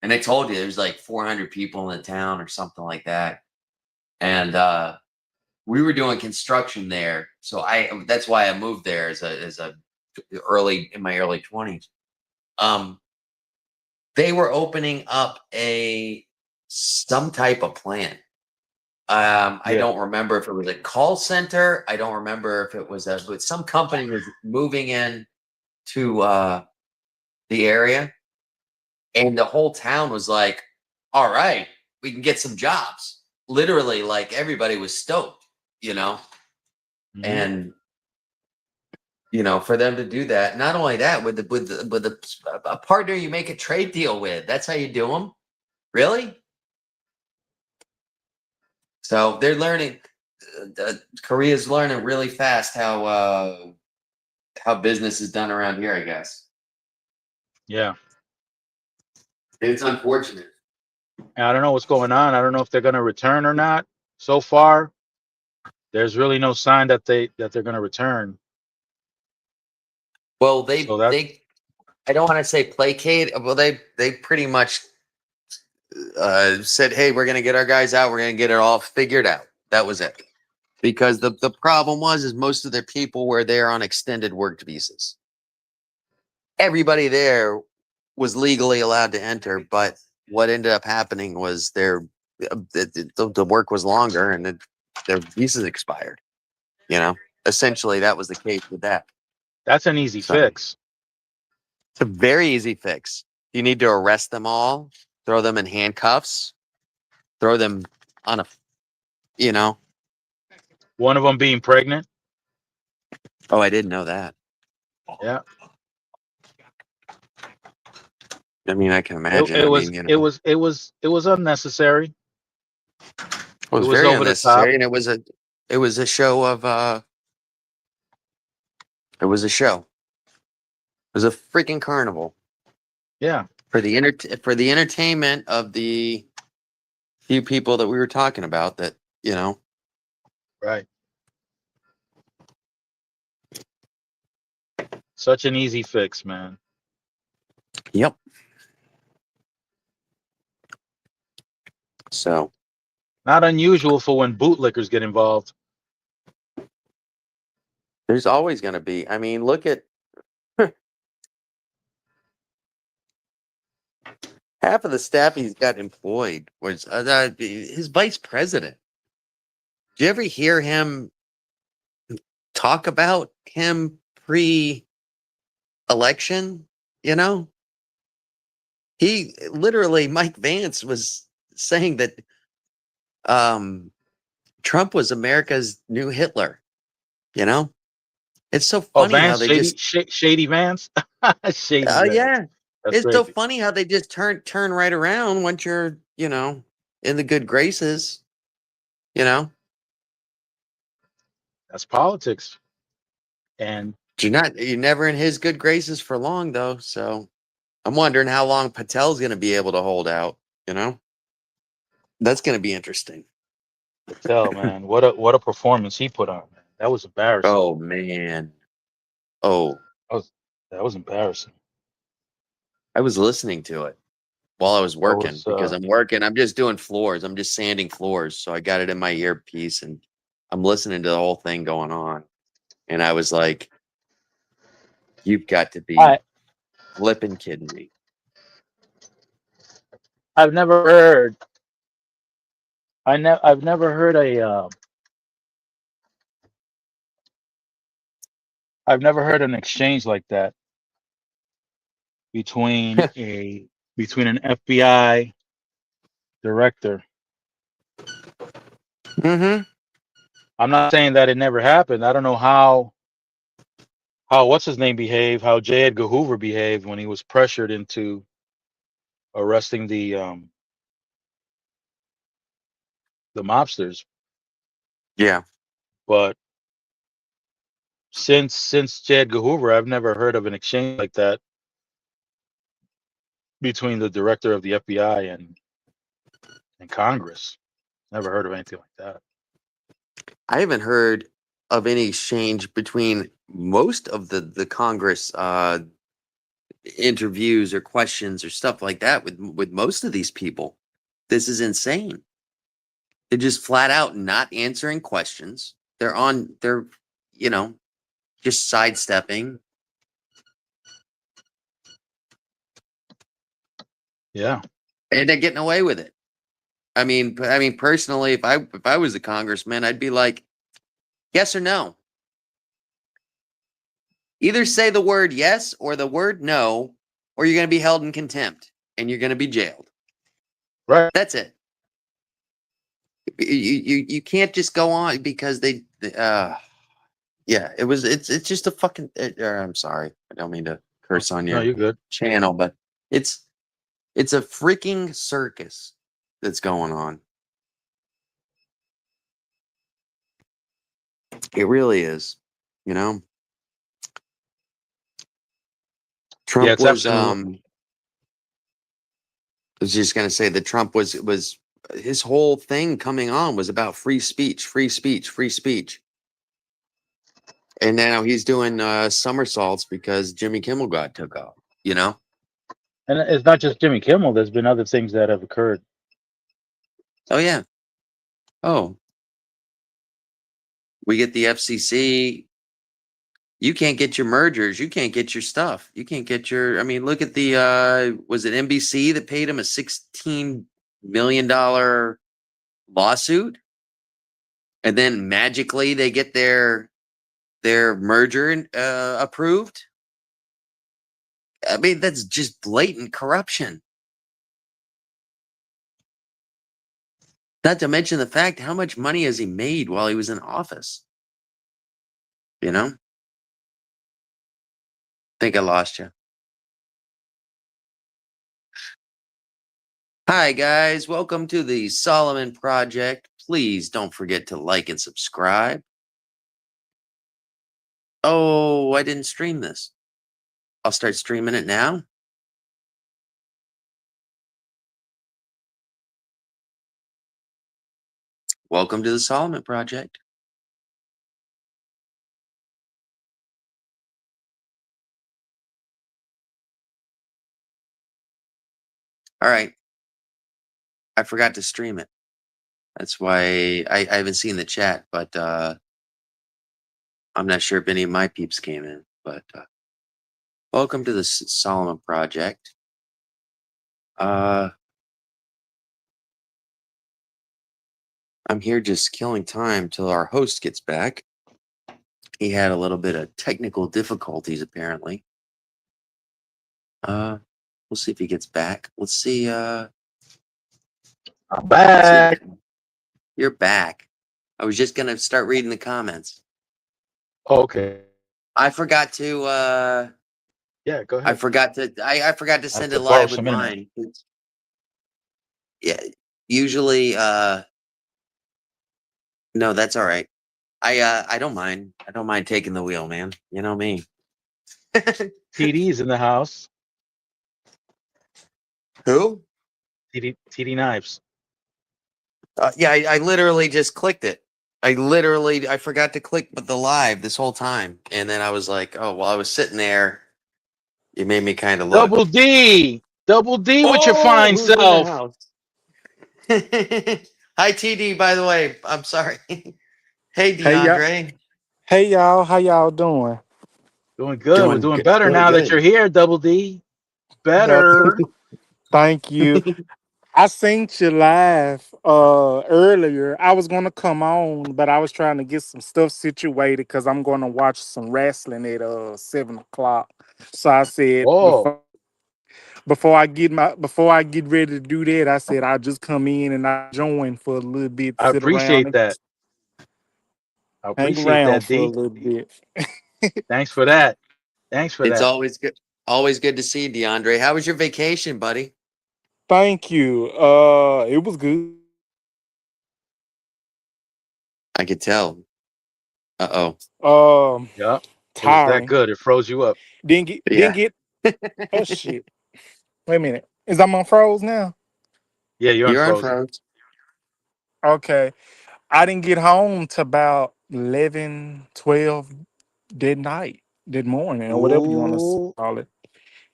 [SPEAKER 2] And I told you there's like 400 people in the town or something like that. And we were doing construction there. So that's why I moved there as a early in my early 20s. They were opening up some type of plant. I
[SPEAKER 1] Yeah.
[SPEAKER 2] don't remember if it was a call center. I don't remember if it was but some company was moving in to the area, and the whole town was like, all right, we can get some jobs. Literally, like everybody was stoked, you know,
[SPEAKER 1] Mm-hmm.
[SPEAKER 2] and for them to do that. Not only that, with a partner you make a trade deal with. That's how you do them. Really? So they're learning. Korea's learning really fast how business is done around here. I guess
[SPEAKER 1] Yeah.
[SPEAKER 2] it's unfortunate.
[SPEAKER 1] And I don't know what's going on. I don't know if they're going to return or not. So far, there's really no sign that they're going to return.
[SPEAKER 2] Well,
[SPEAKER 1] So that
[SPEAKER 2] I don't want to say placate. Well, they pretty much said, "Hey, we're going to get our guys out. We're going to get it all figured out." That was it. Because the problem is most of their people were there on extended work visas. Everybody there was legally allowed to enter, but what ended up happening was the work was longer and their visas expired. Essentially that was the case with that.
[SPEAKER 1] that's an easy
[SPEAKER 2] So
[SPEAKER 1] fix.
[SPEAKER 2] it's a very easy fix. You need to arrest them all, throw them in handcuffs, throw them on a, you know.
[SPEAKER 1] One of them being pregnant.
[SPEAKER 2] Oh, I didn't know that.
[SPEAKER 1] Yeah.
[SPEAKER 2] I mean, I can
[SPEAKER 1] It,
[SPEAKER 2] imagine.
[SPEAKER 1] it
[SPEAKER 2] I
[SPEAKER 1] was
[SPEAKER 2] mean,
[SPEAKER 1] it was it was it was unnecessary.
[SPEAKER 2] it
[SPEAKER 1] It
[SPEAKER 2] was
[SPEAKER 1] was
[SPEAKER 2] very
[SPEAKER 1] over the top.
[SPEAKER 2] unnecessary, and it was a show of it was a show. It was a freaking carnival
[SPEAKER 1] Yeah.
[SPEAKER 2] for the entertainment of the few people that we were talking about. That.
[SPEAKER 1] Right. Such an easy fix, man.
[SPEAKER 2] Yep. So
[SPEAKER 1] Not unusual for when bootlickers get involved.
[SPEAKER 2] there's always going to be. I mean, look at half of the staff he's got employed was his vice president. Do you ever hear him talk about him pre-election? You know, he literally Mike Vance was saying that um, Trump was America's new Hitler. You know, it's so
[SPEAKER 1] Oh,
[SPEAKER 2] funny how
[SPEAKER 1] Vance,
[SPEAKER 2] they just
[SPEAKER 1] Shady Vance, Shady
[SPEAKER 2] oh
[SPEAKER 1] Vance.
[SPEAKER 2] yeah,
[SPEAKER 1] That's
[SPEAKER 2] it's so
[SPEAKER 1] crazy.
[SPEAKER 2] funny how they just turn right around once you're in the good graces. You know,
[SPEAKER 1] That's politics. And
[SPEAKER 2] you're never in his good graces for long though. So I'm wondering how long Patel's going to be able to hold out. You know, that's going to be interesting.
[SPEAKER 1] Patel, man, what a performance he put on. Man. That was embarrassing.
[SPEAKER 2] Oh man. Oh,
[SPEAKER 1] That was that was embarrassing.
[SPEAKER 2] I was listening to it while I was
[SPEAKER 1] That
[SPEAKER 2] working
[SPEAKER 1] was
[SPEAKER 2] because I'm working. I'm just doing floors. I'm just sanding floors. So I got it in my earpiece and I'm listening to the whole thing going on. And I was like, you've got to be
[SPEAKER 1] I
[SPEAKER 2] flipping kidding me.
[SPEAKER 1] I've never heard I've never heard I've never heard an exchange like that between a between an FBI director.
[SPEAKER 2] Mm-hmm.
[SPEAKER 1] I'm not saying that it never happened. I don't know how what's his name behaved, how J. Edgar Hoover behaved when he was pressured into arresting the mobsters.
[SPEAKER 2] Yeah.
[SPEAKER 1] But since J. Edgar Hoover, I've never heard of an exchange like that between the director of the FBI and Congress. Never heard of anything like that.
[SPEAKER 2] I haven't heard. of any exchange between most of the Congress interviews or questions or stuff like that with most of these people. This is insane. They're just flat out not answering questions. They're you know just sidestepping.
[SPEAKER 1] Yeah.
[SPEAKER 2] And they're getting away with it. I mean, personally, if I was a congressman, I'd be like, yes or no. Either say the word yes or the word no, or you're going to be held in contempt and you're going to be jailed.
[SPEAKER 1] Right.
[SPEAKER 2] That's it. You can't just go on because yeah, it's just a fucking. I'm sorry, I don't mean to curse on
[SPEAKER 1] No,
[SPEAKER 2] your
[SPEAKER 1] you're good.
[SPEAKER 2] channel, but it's a freaking circus that's going on. It really is. You know,
[SPEAKER 1] Yeah,
[SPEAKER 2] Trump
[SPEAKER 1] it's
[SPEAKER 2] was
[SPEAKER 1] absolutely.
[SPEAKER 2] I was just gonna say that Trump was his whole thing coming on was about free speech, free speech, free speech. And now he's doing somersaults because Jimmy Kimmel got took off, you know?
[SPEAKER 1] And it's not just Jimmy Kimmel. There's been other things that have occurred.
[SPEAKER 2] Oh yeah. Oh, we get the FCC. You can't get your mergers. You can't get your stuff. You can't get your. I mean, look at the. Was it NBC that paid him a $16 million lawsuit, and then magically they get their merger approved? I mean, that's just blatant corruption. Not to mention the fact how much money has he made while he was in office. You know? Think I lost you. Hi, guys. Welcome to the Solomon Project. Please don't forget to like and subscribe. Oh, I didn't stream this. I'll start streaming it now. Welcome to the Solomon Project. All right. I forgot to stream it. That's why I haven't seen the chat, but I'm not sure if any of my peeps came in. But welcome to the Solomon Project. I'm here just killing time till our host gets back. He had a little bit of technical difficulties, apparently. We'll see if he gets back. Let's see.
[SPEAKER 1] I'm
[SPEAKER 2] Let's see
[SPEAKER 1] back.
[SPEAKER 2] you're back. I was just gonna start reading the comments.
[SPEAKER 1] Oh, okay.
[SPEAKER 2] I forgot to.
[SPEAKER 1] Yeah, go
[SPEAKER 2] I
[SPEAKER 1] ahead.
[SPEAKER 2] forgot to. I forgot to
[SPEAKER 1] I have
[SPEAKER 2] send
[SPEAKER 1] to
[SPEAKER 2] it
[SPEAKER 1] borrow
[SPEAKER 2] live with
[SPEAKER 1] some internet.
[SPEAKER 2] mine. Yeah. Usually. No, that's all right. I don't mind. I don't mind taking the wheel, man. You know me.
[SPEAKER 1] TD's in the house.
[SPEAKER 2] Who?
[SPEAKER 1] TD Knives.
[SPEAKER 2] Yeah, I literally just clicked it. I forgot to click the live this whole time, and then I was like, oh, while I was sitting there, it made me kind of look.
[SPEAKER 1] Double D. Double D with your
[SPEAKER 2] Oh,
[SPEAKER 1] fine
[SPEAKER 2] who's in the
[SPEAKER 1] self.
[SPEAKER 2] house? Hi, TD. By the way, I'm sorry. Hey,
[SPEAKER 3] Hey y'all,
[SPEAKER 2] DeAndre.
[SPEAKER 3] hey y'all, how y'all doing?
[SPEAKER 1] Doing good. We're doing better
[SPEAKER 2] Doing
[SPEAKER 1] now that you're
[SPEAKER 2] good.
[SPEAKER 1] here, Double D.
[SPEAKER 3] Uh,
[SPEAKER 1] Better.
[SPEAKER 3] Thank you. I seen you live earlier. I was gonna come on, but I was trying to get some stuff situated because I'm gonna watch some wrestling at 7 o'clock. So I said
[SPEAKER 1] Oh,
[SPEAKER 3] before I get ready to do that, I said I'll just come in and I join for a little bit,
[SPEAKER 1] I
[SPEAKER 3] sit around
[SPEAKER 1] appreciate
[SPEAKER 3] and
[SPEAKER 1] that. I
[SPEAKER 3] hang
[SPEAKER 1] appreciate
[SPEAKER 3] around
[SPEAKER 1] that,
[SPEAKER 3] for a
[SPEAKER 1] D.
[SPEAKER 3] little bit.
[SPEAKER 1] Thanks for that. Thanks for
[SPEAKER 2] It's
[SPEAKER 1] that.
[SPEAKER 2] always good. Always good to see you, DeAndre. How was your vacation, buddy?
[SPEAKER 3] Thank you. It was good.
[SPEAKER 2] I could tell. Uh
[SPEAKER 3] Um,
[SPEAKER 1] Yeah. It was that
[SPEAKER 3] Tiring.
[SPEAKER 1] good. It froze you up.
[SPEAKER 3] Didn't
[SPEAKER 2] Yeah.
[SPEAKER 3] get. Oh shit! Wait a minute. Is I'm on froze now?
[SPEAKER 1] Yeah, you're
[SPEAKER 2] You're
[SPEAKER 1] unfrozen.
[SPEAKER 2] unfroze.
[SPEAKER 3] Okay. I didn't get home to about 11, 12 that night, that morning, or whatever you want to
[SPEAKER 2] Ooh.
[SPEAKER 3] call it.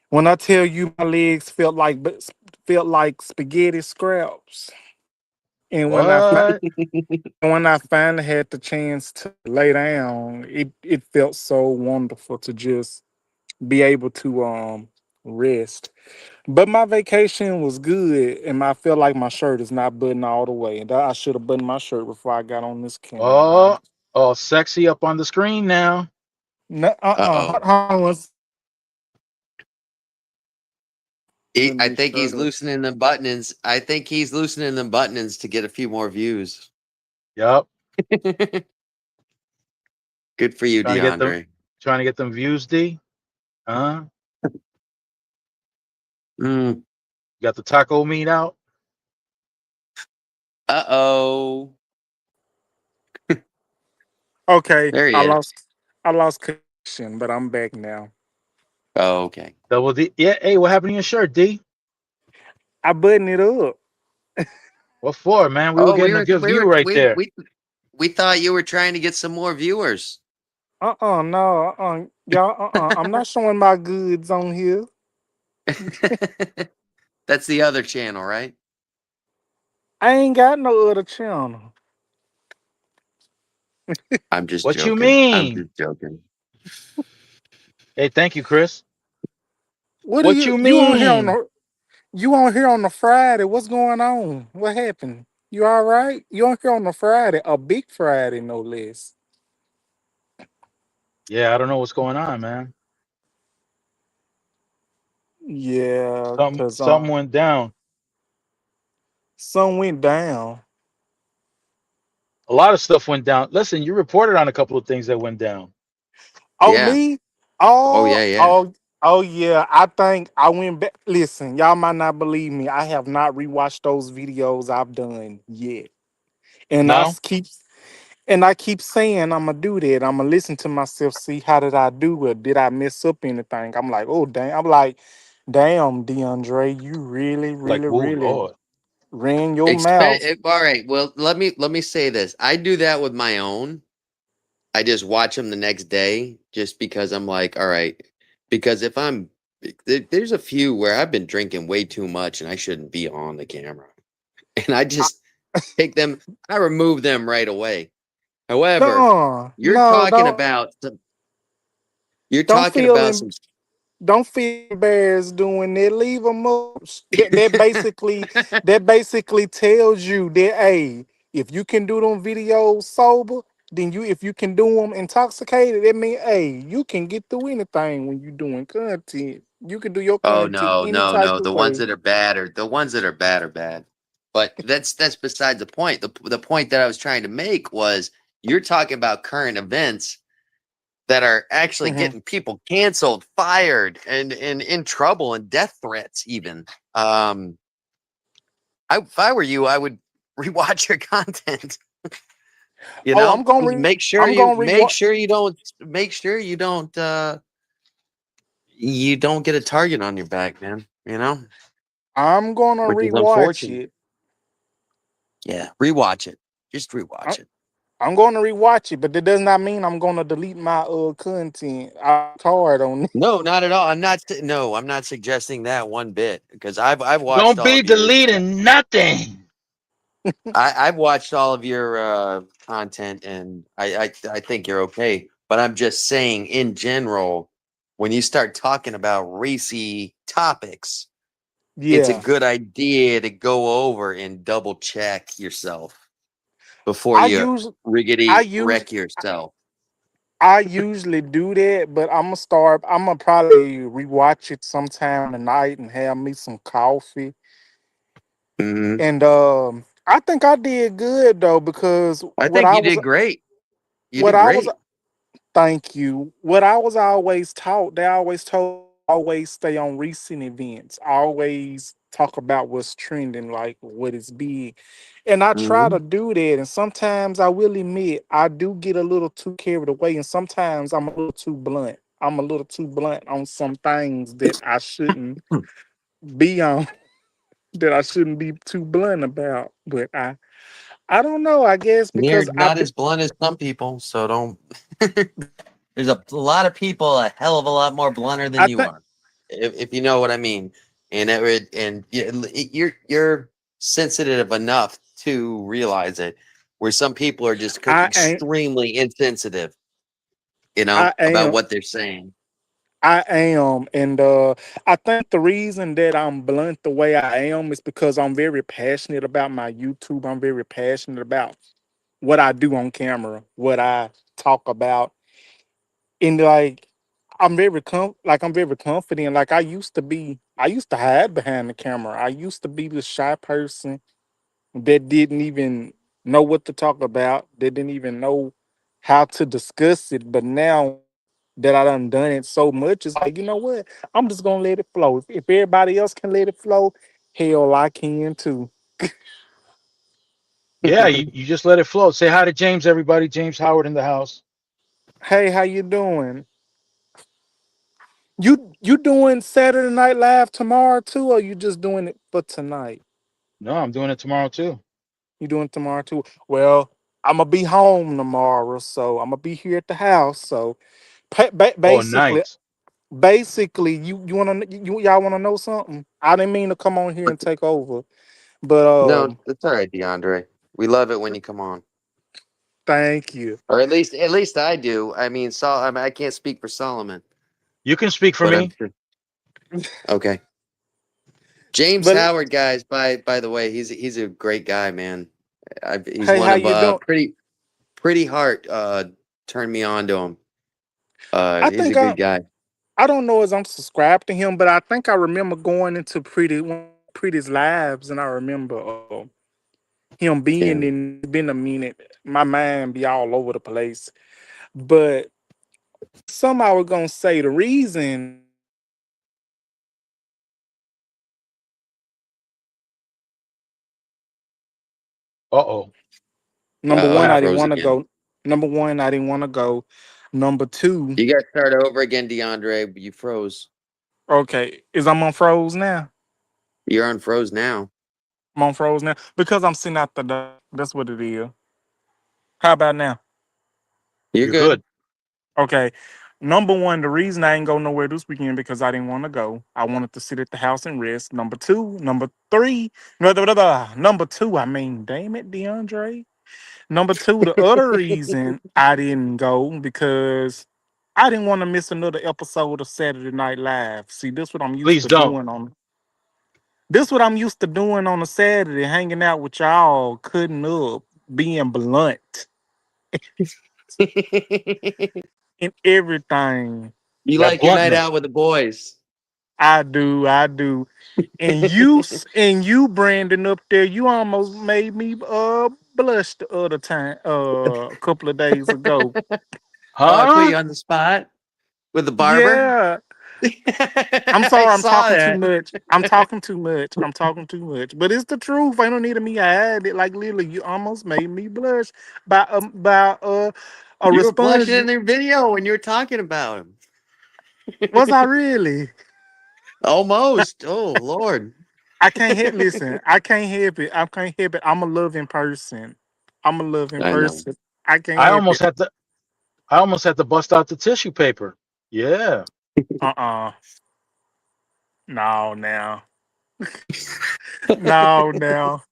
[SPEAKER 3] When I tell you my legs felt like spaghetti scraps, and
[SPEAKER 1] What?
[SPEAKER 3] when I finally had the chance to lay down, it felt so wonderful to just be able to rest. But my vacation was good, and I feel like my shirt is not buttoned all the way. And I should have buttoned my shirt before I got on this camera, man.
[SPEAKER 1] Oh, oh, sexy up on the screen now.
[SPEAKER 3] No,
[SPEAKER 2] Uh-oh.
[SPEAKER 3] hold on. Let
[SPEAKER 2] I
[SPEAKER 3] me
[SPEAKER 2] think
[SPEAKER 3] shut
[SPEAKER 2] he's
[SPEAKER 3] up.
[SPEAKER 2] loosening the buttons. I think he's loosening the buttons to get a few more views.
[SPEAKER 1] Yep.
[SPEAKER 2] Good for you,
[SPEAKER 1] Trying to get them
[SPEAKER 2] DeAndre.
[SPEAKER 1] trying to get them views, D. Huh?
[SPEAKER 2] Mm.
[SPEAKER 1] You got the taco meat out?
[SPEAKER 2] Uh-oh.
[SPEAKER 3] Okay,
[SPEAKER 2] There he is.
[SPEAKER 3] I lost connection, but I'm back now.
[SPEAKER 2] Oh, okay.
[SPEAKER 1] Double D. Yeah, hey, what happened to your shirt, D?
[SPEAKER 3] I buttoned it up.
[SPEAKER 1] What for, man? We were
[SPEAKER 2] Oh,
[SPEAKER 1] getting a good view right there.
[SPEAKER 2] we thought you were trying to get some more viewers.
[SPEAKER 3] No, y'all, I'm not showing my goods on here.
[SPEAKER 2] That's the other channel, right?
[SPEAKER 3] I ain't got no other channel.
[SPEAKER 2] I'm just
[SPEAKER 1] What you
[SPEAKER 2] joking. I'm
[SPEAKER 1] mean?
[SPEAKER 2] just joking.
[SPEAKER 1] Hey, thank you, Chris.
[SPEAKER 3] What are
[SPEAKER 1] What you
[SPEAKER 3] you on here on
[SPEAKER 1] mean?
[SPEAKER 3] the you on here on the Friday? What's going on? What happened? You all right? You on here on the Friday, a big Friday, no less.
[SPEAKER 1] Yeah, I don't know what's going on, man.
[SPEAKER 3] Yeah, cause
[SPEAKER 1] Something went down.
[SPEAKER 3] some went down.
[SPEAKER 1] A lot of stuff went down. Listen, you reported on a couple of things that went down.
[SPEAKER 3] Oh,
[SPEAKER 2] Yeah.
[SPEAKER 3] me?
[SPEAKER 2] Oh,
[SPEAKER 3] Oh,
[SPEAKER 2] yeah, yeah.
[SPEAKER 3] oh, oh, yeah. I think I went back. Listen, y'all might not believe me. I have not rewatched those videos I've done yet, and
[SPEAKER 1] No?
[SPEAKER 3] I keep saying I'm gonna do that. I'm gonna listen to myself, see how did I do it? Did I mess up anything? I'm like, oh damn. I'm like, damn, DeAndre, you really,
[SPEAKER 1] Like,
[SPEAKER 3] really,
[SPEAKER 1] oh
[SPEAKER 3] really
[SPEAKER 1] Lord.
[SPEAKER 3] ran your mouth.
[SPEAKER 2] All right. Well, let me say this. I do that with my own. I just watch them the next day just because I'm like, all right. Because if there's a few where I've been drinking way too much and I shouldn't be on the camera. And I
[SPEAKER 3] I,
[SPEAKER 2] just take them, I remove them right away. However,
[SPEAKER 3] no,
[SPEAKER 2] you're
[SPEAKER 3] no,
[SPEAKER 2] talking about some, you're
[SPEAKER 3] don't
[SPEAKER 2] talking
[SPEAKER 3] feel
[SPEAKER 2] about
[SPEAKER 3] em-
[SPEAKER 2] some,
[SPEAKER 3] don't feel embarrassed doing that. Leave them up. That basically tells you that hey, if you can do them videos sober, then if you can do them intoxicated, that mean hey, you can get through anything when you doing content. You can do your
[SPEAKER 2] oh
[SPEAKER 3] content
[SPEAKER 2] no,
[SPEAKER 3] any
[SPEAKER 2] no,
[SPEAKER 3] type
[SPEAKER 2] no.
[SPEAKER 3] of
[SPEAKER 2] The ones
[SPEAKER 3] way.
[SPEAKER 2] that are bad are the ones that are bad are bad. But that's beside the point. The point that I was trying to make was you're talking about current events that are actually
[SPEAKER 3] Hmm.
[SPEAKER 2] getting people canceled, fired, and in trouble and death threats even. Um if I were you, I would rewatch your content. You
[SPEAKER 3] Oh,
[SPEAKER 2] know, make sure
[SPEAKER 3] I'm
[SPEAKER 2] you
[SPEAKER 3] gonna rewatch.
[SPEAKER 2] make sure you don't get a target on your back, man. You know,
[SPEAKER 3] I'm gonna
[SPEAKER 2] which is
[SPEAKER 3] rewatch
[SPEAKER 2] unfortunate.
[SPEAKER 3] it.
[SPEAKER 2] Yeah, rewatch it. Just
[SPEAKER 3] I,
[SPEAKER 2] rewatch it.
[SPEAKER 3] I'm gonna rewatch it, but that does not mean I'm gonna delete my content. I hard on it.
[SPEAKER 2] No, not at all. No, I'm not suggesting that one bit because I've watched
[SPEAKER 1] Don't
[SPEAKER 2] all
[SPEAKER 1] be
[SPEAKER 2] of your
[SPEAKER 1] deleting nothing.
[SPEAKER 2] I've watched all of your content and I think you're okay. But I'm just saying in general, when you start talking about racy topics, it's a
[SPEAKER 3] Yeah.
[SPEAKER 2] good idea to go over and double check yourself before
[SPEAKER 3] I
[SPEAKER 2] you
[SPEAKER 3] use I
[SPEAKER 2] riggedy
[SPEAKER 3] use
[SPEAKER 2] wreck yourself.
[SPEAKER 3] I usually do that, but I'm gonna start. I'm gonna probably rewatch it sometime tonight and have me some coffee.
[SPEAKER 2] Hmm.
[SPEAKER 3] And I think I did good though because
[SPEAKER 2] I think you did great. You
[SPEAKER 3] what
[SPEAKER 2] did
[SPEAKER 3] I was
[SPEAKER 2] great.
[SPEAKER 3] thank you. What I was always taught, they always told always stay on recent events. Always talk about what's trending, like what is big. And I try
[SPEAKER 2] Hmm.
[SPEAKER 3] to do that. And sometimes I will admit I do get a little too carried away. And sometimes I'm a little too blunt. I'm a little too blunt on some things that I shouldn't be on, that I shouldn't be too blunt about. But I don't know. I guess
[SPEAKER 2] You're
[SPEAKER 3] because I've
[SPEAKER 2] not
[SPEAKER 3] been,
[SPEAKER 2] as blunt as some people, so don't. There's a lot of people a hell of a lot more blunter than
[SPEAKER 3] I
[SPEAKER 2] you
[SPEAKER 3] think
[SPEAKER 2] are, if you know what I mean. And you're sensitive enough to realize it, where some people are just
[SPEAKER 3] I ain't.
[SPEAKER 2] extremely insensitive,
[SPEAKER 3] I
[SPEAKER 2] about
[SPEAKER 3] am.
[SPEAKER 2] what they're saying.
[SPEAKER 3] I am, and I think the reason that I'm blunt the way I am is because I'm very passionate about my YouTube. I'm very passionate about what I do on camera, what I talk about, and like I'm very confident. Like I used to hide behind the camera. I used to be the shy person that didn't even know what to talk about, that didn't even know how to discuss it. But now that I done it so much, it's like, you know what? I'm just gonna let it flow. If everybody else can let it flow, hell, I can too.
[SPEAKER 1] Yeah, you just let it flow. Say hi to James, everybody. James Howard in the house.
[SPEAKER 3] Hey, how you doing? You doing Saturday Night Live tomorrow too, or you just doing it for tonight?
[SPEAKER 1] No, I'm doing it tomorrow too.
[SPEAKER 3] You doing it tomorrow too? Well, I'm gonna be home tomorrow, so I'm gonna be here at the house. So
[SPEAKER 1] Oh,
[SPEAKER 3] basically,
[SPEAKER 1] nice.
[SPEAKER 3] you wanna y'all wanna know something? I didn't mean to come on here and take over, but
[SPEAKER 2] No, it's all right, DeAndre. We love it when you come on,
[SPEAKER 3] thank you.
[SPEAKER 2] or at least I do. I mean, I can't speak for Solomon,
[SPEAKER 1] You can speak for
[SPEAKER 2] but I'm
[SPEAKER 1] me.
[SPEAKER 2] sure. Okay. James
[SPEAKER 3] But
[SPEAKER 2] Howard, guys. By the way, he's a great guy, man. He's
[SPEAKER 3] hey,
[SPEAKER 2] one
[SPEAKER 3] how
[SPEAKER 2] of
[SPEAKER 3] you doing?
[SPEAKER 2] pretty heart turned me on to him.
[SPEAKER 3] I
[SPEAKER 2] He's a
[SPEAKER 3] think
[SPEAKER 2] good guy.
[SPEAKER 3] I don't know as I'm subscribed to him, but I think I remember going into Pretty's lives, and I remember him being
[SPEAKER 2] Yeah.
[SPEAKER 3] in. It's been a minute. My mind be all over the place, but some I was gonna say the reason.
[SPEAKER 1] Uh-oh.
[SPEAKER 3] Number
[SPEAKER 2] Oh,
[SPEAKER 3] one,
[SPEAKER 2] he
[SPEAKER 3] I didn't
[SPEAKER 2] froze
[SPEAKER 3] want to
[SPEAKER 2] again.
[SPEAKER 3] go. Number one, I didn't want to go. Number two,
[SPEAKER 2] You got to start over again, DeAndre. You froze.
[SPEAKER 3] okay, is I'm on froze now.
[SPEAKER 2] You're on froze now.
[SPEAKER 3] I'm on froze now because I'm sitting out the door. That's what it is. How about now?
[SPEAKER 2] You're
[SPEAKER 1] You're
[SPEAKER 2] good.
[SPEAKER 1] good.
[SPEAKER 3] Okay. Number one, the reason I ain't go nowhere this weekend because I didn't want to go. I wanted to sit at the house and rest. Number two, number three, number two. I mean, damn it, DeAndre. Number two, the other reason I didn't go because I didn't want to miss another episode of Saturday Night Live. See, this what I'm used
[SPEAKER 1] Please
[SPEAKER 3] to
[SPEAKER 1] don't.
[SPEAKER 3] doing on. This what I'm used to doing on a Saturday, hanging out with y'all, cutting up, being blunt in everything.
[SPEAKER 2] You
[SPEAKER 1] That
[SPEAKER 2] like your night
[SPEAKER 1] bluntness.
[SPEAKER 2] out with the boys.
[SPEAKER 3] I do. And you Brandon up there, you almost made me blush the other time a couple of days ago.
[SPEAKER 2] Oh, I put
[SPEAKER 1] Huh?
[SPEAKER 2] you on the spot with the barber.
[SPEAKER 3] Yeah. I'm
[SPEAKER 2] I
[SPEAKER 3] sorry I'm
[SPEAKER 2] saw
[SPEAKER 3] talking too
[SPEAKER 2] that.
[SPEAKER 3] much. I'm talking too much. I'm talking too much. But it's the truth. I don't need me I had it like literally you almost made me blush by a
[SPEAKER 2] You were
[SPEAKER 3] response.
[SPEAKER 2] blushing in their video when you were talking about him.
[SPEAKER 3] Was I really?
[SPEAKER 2] Almost. Oh Lord.
[SPEAKER 3] I can't help listen. I can't help it. I can't help it. I'm a loving person. I'm a loving
[SPEAKER 2] I know.
[SPEAKER 3] person. I can't
[SPEAKER 1] I
[SPEAKER 3] help
[SPEAKER 1] almost
[SPEAKER 3] it.
[SPEAKER 1] had to I almost had to bust out the tissue paper. Yeah.
[SPEAKER 3] Uh-uh. No, now. No, now.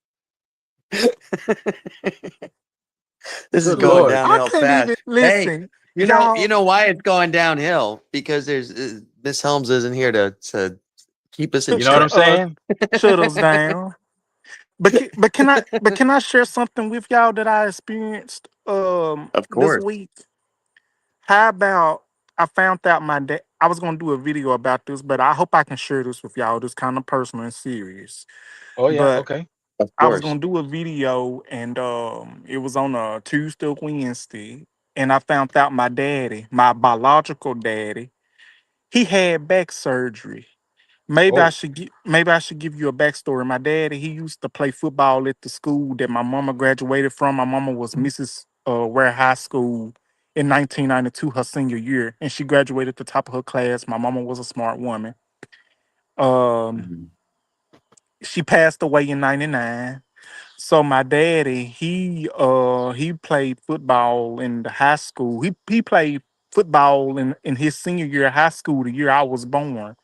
[SPEAKER 2] This is
[SPEAKER 1] Good
[SPEAKER 2] going
[SPEAKER 1] Lord.
[SPEAKER 3] I
[SPEAKER 2] downhill
[SPEAKER 3] can't even
[SPEAKER 2] fast. Hey,
[SPEAKER 3] listen.
[SPEAKER 2] you
[SPEAKER 3] Y'all,
[SPEAKER 2] know why it's going downhill? Because there's Miss Helms isn't here to keep us in
[SPEAKER 1] You know what I'm
[SPEAKER 2] check.
[SPEAKER 1] saying?
[SPEAKER 3] shut us down. But can I share something with y'all that I experienced
[SPEAKER 2] Of
[SPEAKER 3] this
[SPEAKER 2] course.
[SPEAKER 3] week? How about I found out my dad I was gonna do a video about this, but I hope I can share this with y'all. This kind of personal and serious.
[SPEAKER 1] Oh yeah,
[SPEAKER 3] But
[SPEAKER 1] okay.
[SPEAKER 2] Of
[SPEAKER 3] I was
[SPEAKER 2] course.
[SPEAKER 3] gonna do a video and it was on a Tuesday or Wednesday. And I found out my daddy, my biological daddy, he had back surgery.
[SPEAKER 1] Oh.
[SPEAKER 3] Maybe I should give you a backstory. My daddy, he used to play football at the school that my mama graduated from. My mama was Mrs. Ware High School in 1992, her senior year, and she graduated at the top of her class. My mama was a smart woman. Um,
[SPEAKER 2] Mhm.
[SPEAKER 3] she passed away in '99. So my daddy, he played football in the high school. He played football in his senior year of high school, the year I was born.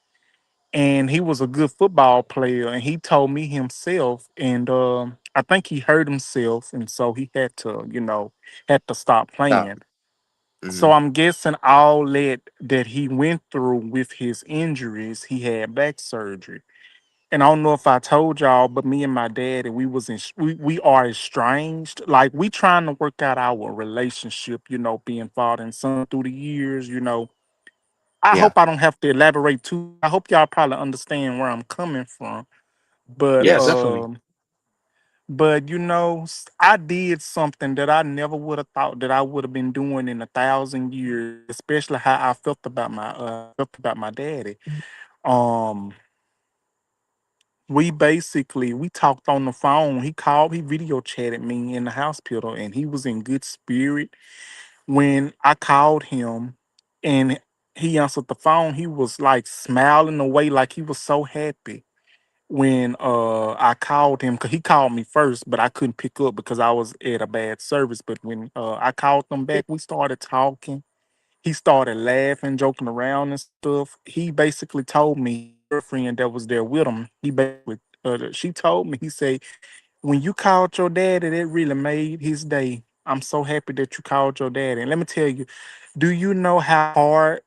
[SPEAKER 3] And he was a good football player. And he told me himself, and I think he hurt himself, and so he had to, had to stop
[SPEAKER 2] Stop.
[SPEAKER 3] playing.
[SPEAKER 2] Hmm.
[SPEAKER 3] So I'm guessing all that he went through with his injuries, he had back surgery. And I don't know if I told y'all, but me and my daddy, we are estranged. Like we trying to work out our relationship, being father and son through the years. I
[SPEAKER 2] Yeah.
[SPEAKER 3] hope I don't have to elaborate too. I hope y'all probably understand where I'm coming from. But
[SPEAKER 1] Yes,
[SPEAKER 2] Yes.
[SPEAKER 1] definitely.
[SPEAKER 3] I did something that I never would have thought that I would have been doing in 1,000 years, especially how I felt about my daddy. Um we talked on the phone. He video chatted me in the hospital, and he was in good spirit when I called him, and he answered the phone. He was like smiling away, like he was so happy when I called him, because he called me first, but I couldn't pick up because I was at a bad service. But when I called him back, we started talking. He started laughing, joking around and stuff. He basically told me his girlfriend that was there with him. She told me, he said, when you called your daddy, that really made his day. I'm so happy that you called your daddy. And let me tell you, do you know how hard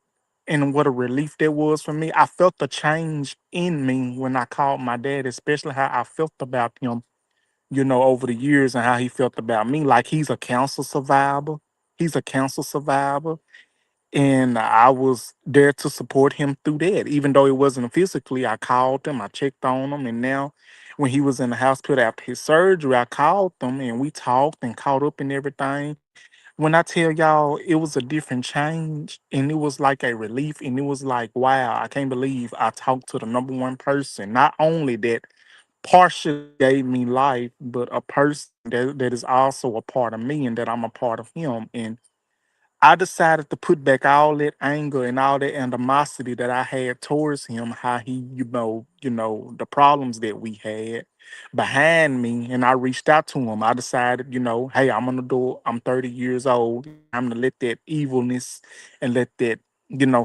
[SPEAKER 3] and what a relief that was for me? I felt the change in me when I called my dad, especially how I felt about him, over the years, and how he felt about me. Like he's a cancer survivor. He's a cancer survivor, and I was there to support him through that. Even though it wasn't physically, I called him, I checked on him, and now when he was in the hospital after his surgery, I called him and we talked and caught up and everything. When I tell y'all, it was a different change, and it was like a relief, and it was like, wow, I can't believe I talked to the number one person. Not only that partially gave me life, but a person that is also a part of me and that I'm a part of him. And I decided to put back all that anger and all that animosity that I had towards him, how he, the problems that we had behind me. And I reached out to him. I decided, hey, I'm an adult. I'm 30 years old. I'm gonna let that evilness and let that,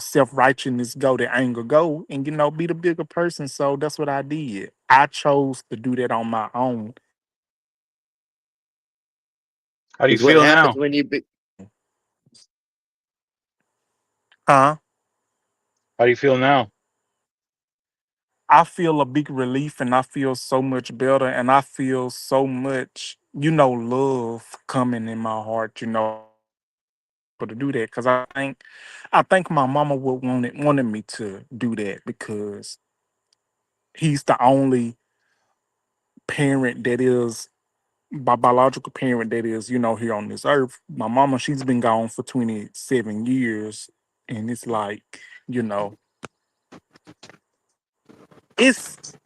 [SPEAKER 3] self-righteousness go, that anger go, and be the bigger person. So that's what I did. I chose to do that on my own.
[SPEAKER 1] How do you
[SPEAKER 2] Because what
[SPEAKER 1] feel
[SPEAKER 2] happens
[SPEAKER 1] now?
[SPEAKER 2] when
[SPEAKER 3] Huh?
[SPEAKER 1] How do you feel now?
[SPEAKER 3] I feel a big relief, and I feel so much better, and I feel so much, love coming in my heart, for to do that. Because I think my mama would wanted me to do that, because he's the only parent that is my biological parent that is, here on this earth. My mama, she's been gone for 27 years, and it's like, you know, it's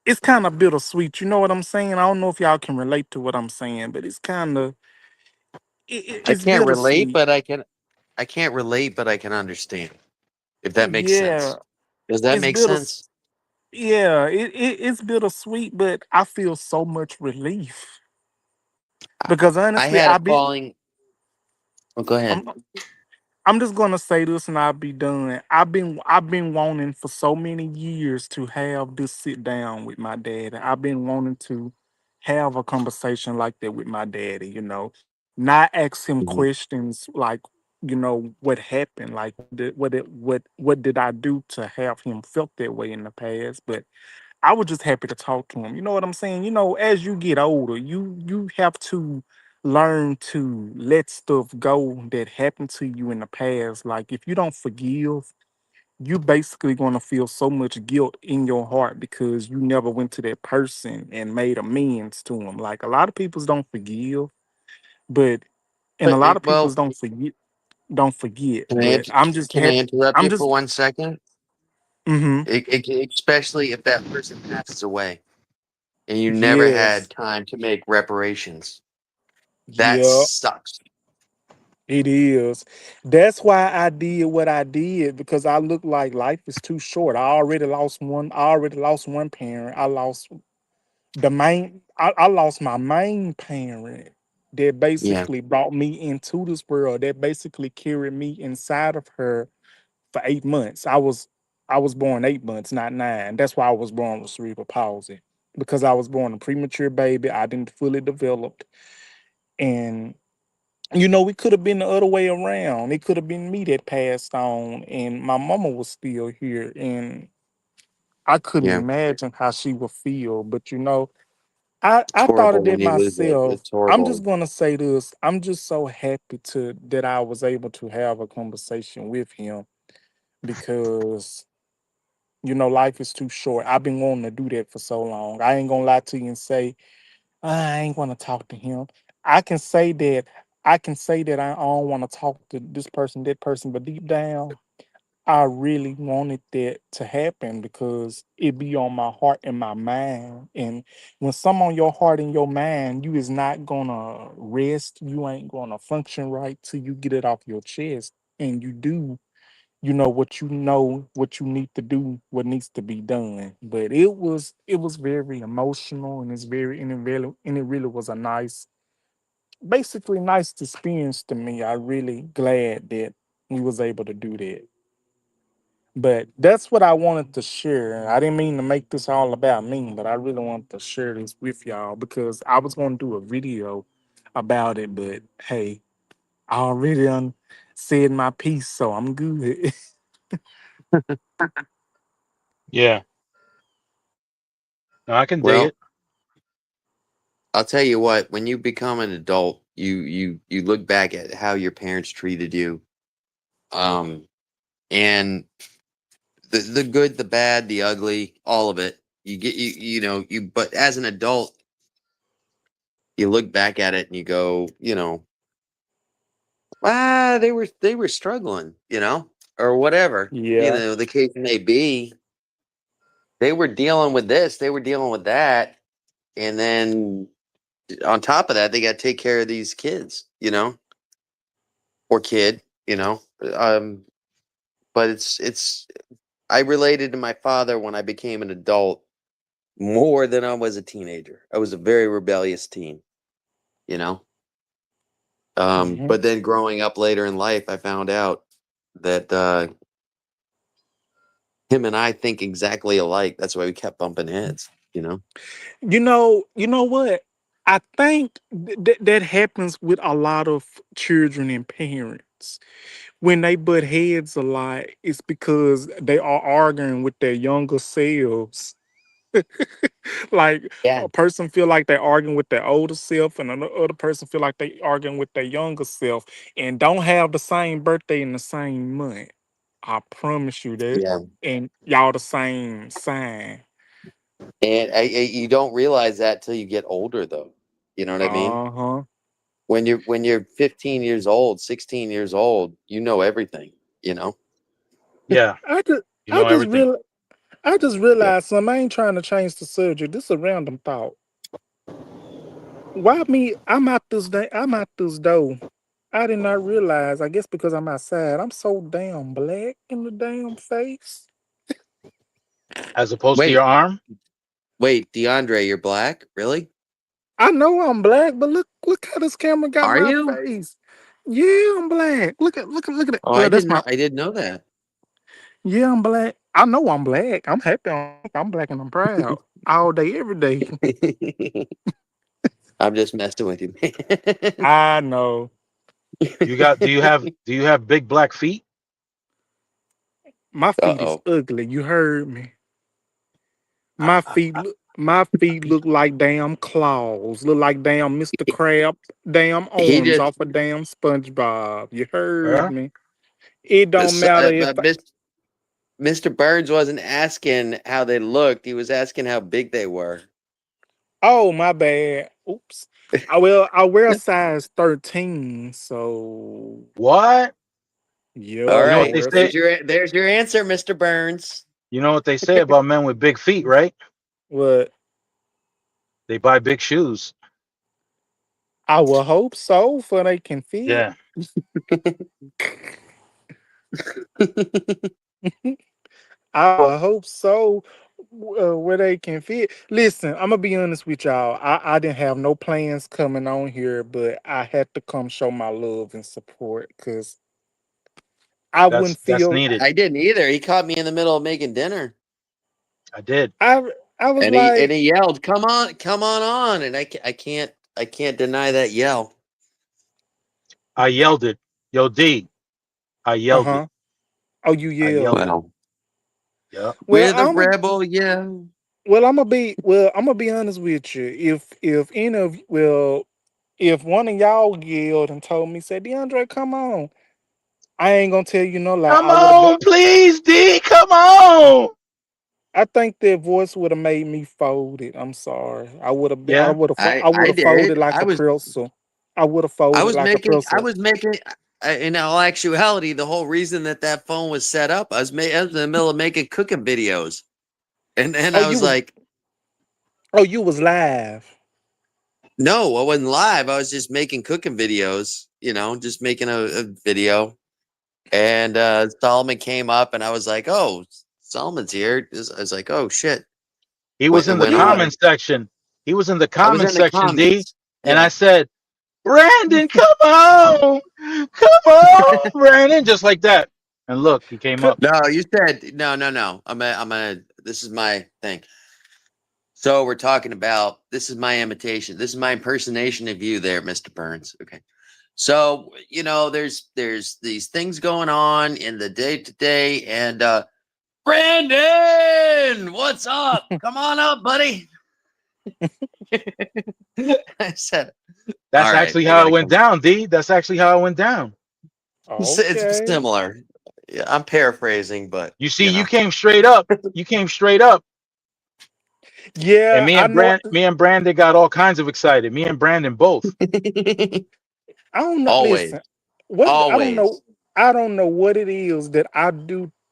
[SPEAKER 3] it's kind of bittersweet. You know what I'm saying? I don't know if y'all can relate to what I'm saying, but it's kind of
[SPEAKER 2] I
[SPEAKER 3] it's
[SPEAKER 2] can't relate,
[SPEAKER 3] bittersweet.
[SPEAKER 2] but I can't relate, but I can understand if that makes
[SPEAKER 3] Yeah,
[SPEAKER 2] sense. Does that
[SPEAKER 3] it's
[SPEAKER 2] make
[SPEAKER 3] bitter.
[SPEAKER 2] sense?
[SPEAKER 3] Yeah, it's bittersweet, but I feel so much relief
[SPEAKER 2] I,
[SPEAKER 3] because
[SPEAKER 2] I
[SPEAKER 3] honestly,
[SPEAKER 2] had a falling. Oh, go
[SPEAKER 3] I'm,
[SPEAKER 2] ahead.
[SPEAKER 3] I'm just gonna say this and I'll be done. I've been wanting for so many years to have this sit down with my daddy. I've been wanting to have a conversation like that with my daddy, not ask him
[SPEAKER 2] Mhm.
[SPEAKER 3] questions like, what happened, like what did I do to have him felt that way in the past, but I was just happy to talk to him. You know what I'm saying? As you get older, you have to learn to let stuff go that happened to you in the past. Like if you don't forgive, you basically gonna feel so much guilt in your heart because you never went to that person and made amends to him. Like a lot of people don't forgive, but and a
[SPEAKER 2] But
[SPEAKER 3] lot of people
[SPEAKER 2] well,
[SPEAKER 3] don't forget.
[SPEAKER 2] can I
[SPEAKER 3] But I'm just
[SPEAKER 2] can I
[SPEAKER 3] happy.
[SPEAKER 2] interrupt
[SPEAKER 3] I'm
[SPEAKER 2] you for
[SPEAKER 3] just
[SPEAKER 2] 1 second?
[SPEAKER 3] mm-hmm.
[SPEAKER 2] Especially if that person passes away and you never had
[SPEAKER 3] Yes.
[SPEAKER 2] time to make reparations. That
[SPEAKER 3] Yeah.
[SPEAKER 2] sucks.
[SPEAKER 3] It is. That's why I did what I did, because I look like life is too short. I already lost one. I already lost one parent. I lost I lost my main parent that
[SPEAKER 2] Yeah,
[SPEAKER 3] basically brought me into this world, that basically carried me inside of her for 8 months. I was born 8 months, not nine. That's why I was born with cerebral palsy. Because I was born a premature baby. I didn't fully developed. And we could have been the other way around. It could have been me that passed on and my mama was still here. And I couldn't
[SPEAKER 2] yeah.
[SPEAKER 3] imagine how she would feel. But
[SPEAKER 2] It's
[SPEAKER 3] I thought of
[SPEAKER 2] horrible
[SPEAKER 3] that
[SPEAKER 2] when you lose it.
[SPEAKER 3] myself.
[SPEAKER 2] It's
[SPEAKER 3] I'm just
[SPEAKER 2] horrible.
[SPEAKER 3] gonna say this. I'm just so happy to that I was able to have a conversation with him because life is too short. I've been wanting to do that for so long. I ain't gonna lie to you and say I ain't gonna talk to him. I can say that I don't want to talk to this person, that person, but deep down, I really wanted that to happen because it be on my heart and my mind. And when some on your heart and your mind, you is not gonna rest. You ain't gonna function right till you get it off your chest. And you do, what you need to do, what needs to be done. But it was very emotional and it really was a basically nice experience to me. I really glad that we was able to do that. But that's what I wanted to share. I didn't mean to make this all about me, but I really wanted to share this with y'all because I was going to do a video about it. But hey, I already said my piece, so I'm good.
[SPEAKER 1] Yeah. No, I can dig
[SPEAKER 2] Well,
[SPEAKER 1] it.
[SPEAKER 2] I'll tell you what. When you become an adult, you look back at how your parents treated you, um, and the good, the bad, the ugly, all of it. You get you know you. But as an adult, you look back at it and you go, they were struggling, or whatever,
[SPEAKER 3] Yeah.
[SPEAKER 2] the case may be. They were dealing with this, they were dealing with that, and then on top of that, they got to take care of these kids, or kid, you know. Um, but it's I related to my father when I became an adult more than I was a teenager. I was a very rebellious teen, you know.
[SPEAKER 3] Hmm.
[SPEAKER 2] But then growing up later in life, I found out that him and I think exactly alike. That's why we kept bumping heads.
[SPEAKER 3] You know what? I think that happens with a lot of children and parents. When they butt heads a lot, it's because they are arguing with their younger selves. Like
[SPEAKER 2] Yeah.
[SPEAKER 3] a person feel like they're arguing with their older self, and another person feel like they arguing with their younger self, and don't have the same birthday in the same month. I promise you that,
[SPEAKER 2] Yeah.
[SPEAKER 3] and y'all the same sign.
[SPEAKER 2] And you don't realize that till you get older, though. You know what I mean?
[SPEAKER 3] Uh huh.
[SPEAKER 2] When you're 15 years old, 16 years old, you know everything. You know.
[SPEAKER 1] Yeah.
[SPEAKER 3] I just,
[SPEAKER 1] You
[SPEAKER 3] I
[SPEAKER 1] know
[SPEAKER 3] just
[SPEAKER 1] everything.
[SPEAKER 3] real, I just
[SPEAKER 2] Yeah.
[SPEAKER 3] realized something. I ain't trying to change the subject. This is a random thought. Why me? I'm out this day. I'm out this door. I did not realize. I guess because I'm outside. I'm so damn black in the damn face.
[SPEAKER 1] As opposed to your
[SPEAKER 2] Wait,
[SPEAKER 1] arm.
[SPEAKER 2] wait, DeAndre, you're black, really?
[SPEAKER 3] I know I'm black, but look how this camera got
[SPEAKER 2] Are
[SPEAKER 3] my
[SPEAKER 2] you?
[SPEAKER 3] face. Yeah, I'm black. Look at it.
[SPEAKER 2] Oh,
[SPEAKER 3] Well, that's my.
[SPEAKER 2] I didn't know that.
[SPEAKER 3] Yeah, I'm black. I know I'm black. I'm happy. I'm black and I'm proud all day, every day.
[SPEAKER 2] I'm just messing with you, man.
[SPEAKER 3] I know.
[SPEAKER 1] You got? Do you have big black feet?
[SPEAKER 3] My
[SPEAKER 2] Uh
[SPEAKER 3] feet is
[SPEAKER 2] oh.
[SPEAKER 3] ugly. You heard me. My feet look like damn claws. Look like damn Mr. Crab, damn
[SPEAKER 2] He
[SPEAKER 3] arms
[SPEAKER 2] just
[SPEAKER 3] off of damn SpongeBob. You heard
[SPEAKER 1] Yeah.
[SPEAKER 3] me. It don't
[SPEAKER 2] this,
[SPEAKER 3] matter if
[SPEAKER 2] Mr. Burns wasn't asking how they looked. He was asking how big they were.
[SPEAKER 3] oh my bad. Oops. I wear size 13, so
[SPEAKER 1] What?
[SPEAKER 2] All
[SPEAKER 3] yep,
[SPEAKER 1] You know
[SPEAKER 3] I
[SPEAKER 1] what
[SPEAKER 2] right.
[SPEAKER 1] they
[SPEAKER 3] wear
[SPEAKER 1] say?
[SPEAKER 2] There's your answer, Mr. Burns.
[SPEAKER 1] You know what they say about men with big feet, right?
[SPEAKER 3] what
[SPEAKER 1] They buy big shoes.
[SPEAKER 3] I will hope so for they can fit.
[SPEAKER 1] Yeah.
[SPEAKER 3] I would hope so. where they can fit. Listen, I'm gonna be honest with y'all. I didn't have no plans coming on here, but I had to come show my love and support because I wouldn't
[SPEAKER 1] That's
[SPEAKER 3] feel.
[SPEAKER 1] needed.
[SPEAKER 2] I didn't either. He caught me in the middle of making dinner,
[SPEAKER 1] I did.
[SPEAKER 3] I I was
[SPEAKER 2] and he
[SPEAKER 3] like,
[SPEAKER 2] yelled, come on!" And I can't deny that yell.
[SPEAKER 1] I yelled it. Yo, D. I
[SPEAKER 3] uh
[SPEAKER 1] yelled it.
[SPEAKER 3] huh. Oh, you
[SPEAKER 1] I
[SPEAKER 3] yelled
[SPEAKER 1] yelled
[SPEAKER 3] it.
[SPEAKER 1] it.
[SPEAKER 2] Well,
[SPEAKER 1] Yeah.
[SPEAKER 3] Well,
[SPEAKER 2] we're the rebel, yeah.
[SPEAKER 3] I'm gonna be honest with you. If any of if one of y'all yelled and told me, said, DeAndre, come on, I ain't gonna tell you no lie.
[SPEAKER 1] Come
[SPEAKER 3] I would have been.
[SPEAKER 1] on, please, D. Come on.
[SPEAKER 3] I think that voice would have made me fold it. I'm sorry. I would have been.
[SPEAKER 1] Yeah.
[SPEAKER 2] I
[SPEAKER 3] I would
[SPEAKER 2] I
[SPEAKER 3] have folded
[SPEAKER 2] did.
[SPEAKER 3] like a pretzel. I would have folded like a
[SPEAKER 2] I
[SPEAKER 3] pretzel.
[SPEAKER 2] was making. In all actuality, the whole reason that phone was set up, I was in the middle of making cooking videos, and
[SPEAKER 3] Oh,
[SPEAKER 2] I
[SPEAKER 3] you
[SPEAKER 2] was
[SPEAKER 3] was.
[SPEAKER 2] like,
[SPEAKER 3] Oh, you was live.
[SPEAKER 2] no, I wasn't live. I was just making cooking videos. Just making a video. And Solomon came up, and I was like, "Oh, Solomon's here." I was like, "Oh shit!"
[SPEAKER 1] He was in the
[SPEAKER 2] Went
[SPEAKER 3] Yeah.
[SPEAKER 2] on.
[SPEAKER 1] comment section. He was in the
[SPEAKER 2] I was
[SPEAKER 1] comment
[SPEAKER 2] in the
[SPEAKER 1] section, D.
[SPEAKER 2] comments.
[SPEAKER 1] And I
[SPEAKER 2] Yeah.
[SPEAKER 1] said, Brandon, come on. Come on, Brandon. Just like that. And look, he came
[SPEAKER 3] Could-
[SPEAKER 1] up.
[SPEAKER 2] No, you said no, no, no. I'm a. This is my thing. So we're talking about. This is my imitation. This is my impersonation of you, there, Mister Burns. Okay. So there's these things going on in the day to day, and Brandon, what's up? Come on up, buddy. I said,
[SPEAKER 1] That's
[SPEAKER 2] all right,
[SPEAKER 1] actually
[SPEAKER 2] I
[SPEAKER 1] how it
[SPEAKER 2] gotta
[SPEAKER 1] went
[SPEAKER 2] come.
[SPEAKER 1] down, D. That's actually how it went down.
[SPEAKER 2] It's
[SPEAKER 3] Okay.
[SPEAKER 2] similar. Yeah, I'm paraphrasing, but
[SPEAKER 1] You see, you came straight up. You came straight up. And
[SPEAKER 3] Yeah, I know.
[SPEAKER 1] Me and Brandon got all kinds of excited. Me and Brandon both.
[SPEAKER 3] I don't know.
[SPEAKER 2] always,
[SPEAKER 3] Listen, what I don't know.
[SPEAKER 2] always.
[SPEAKER 3] I don't know what it is that I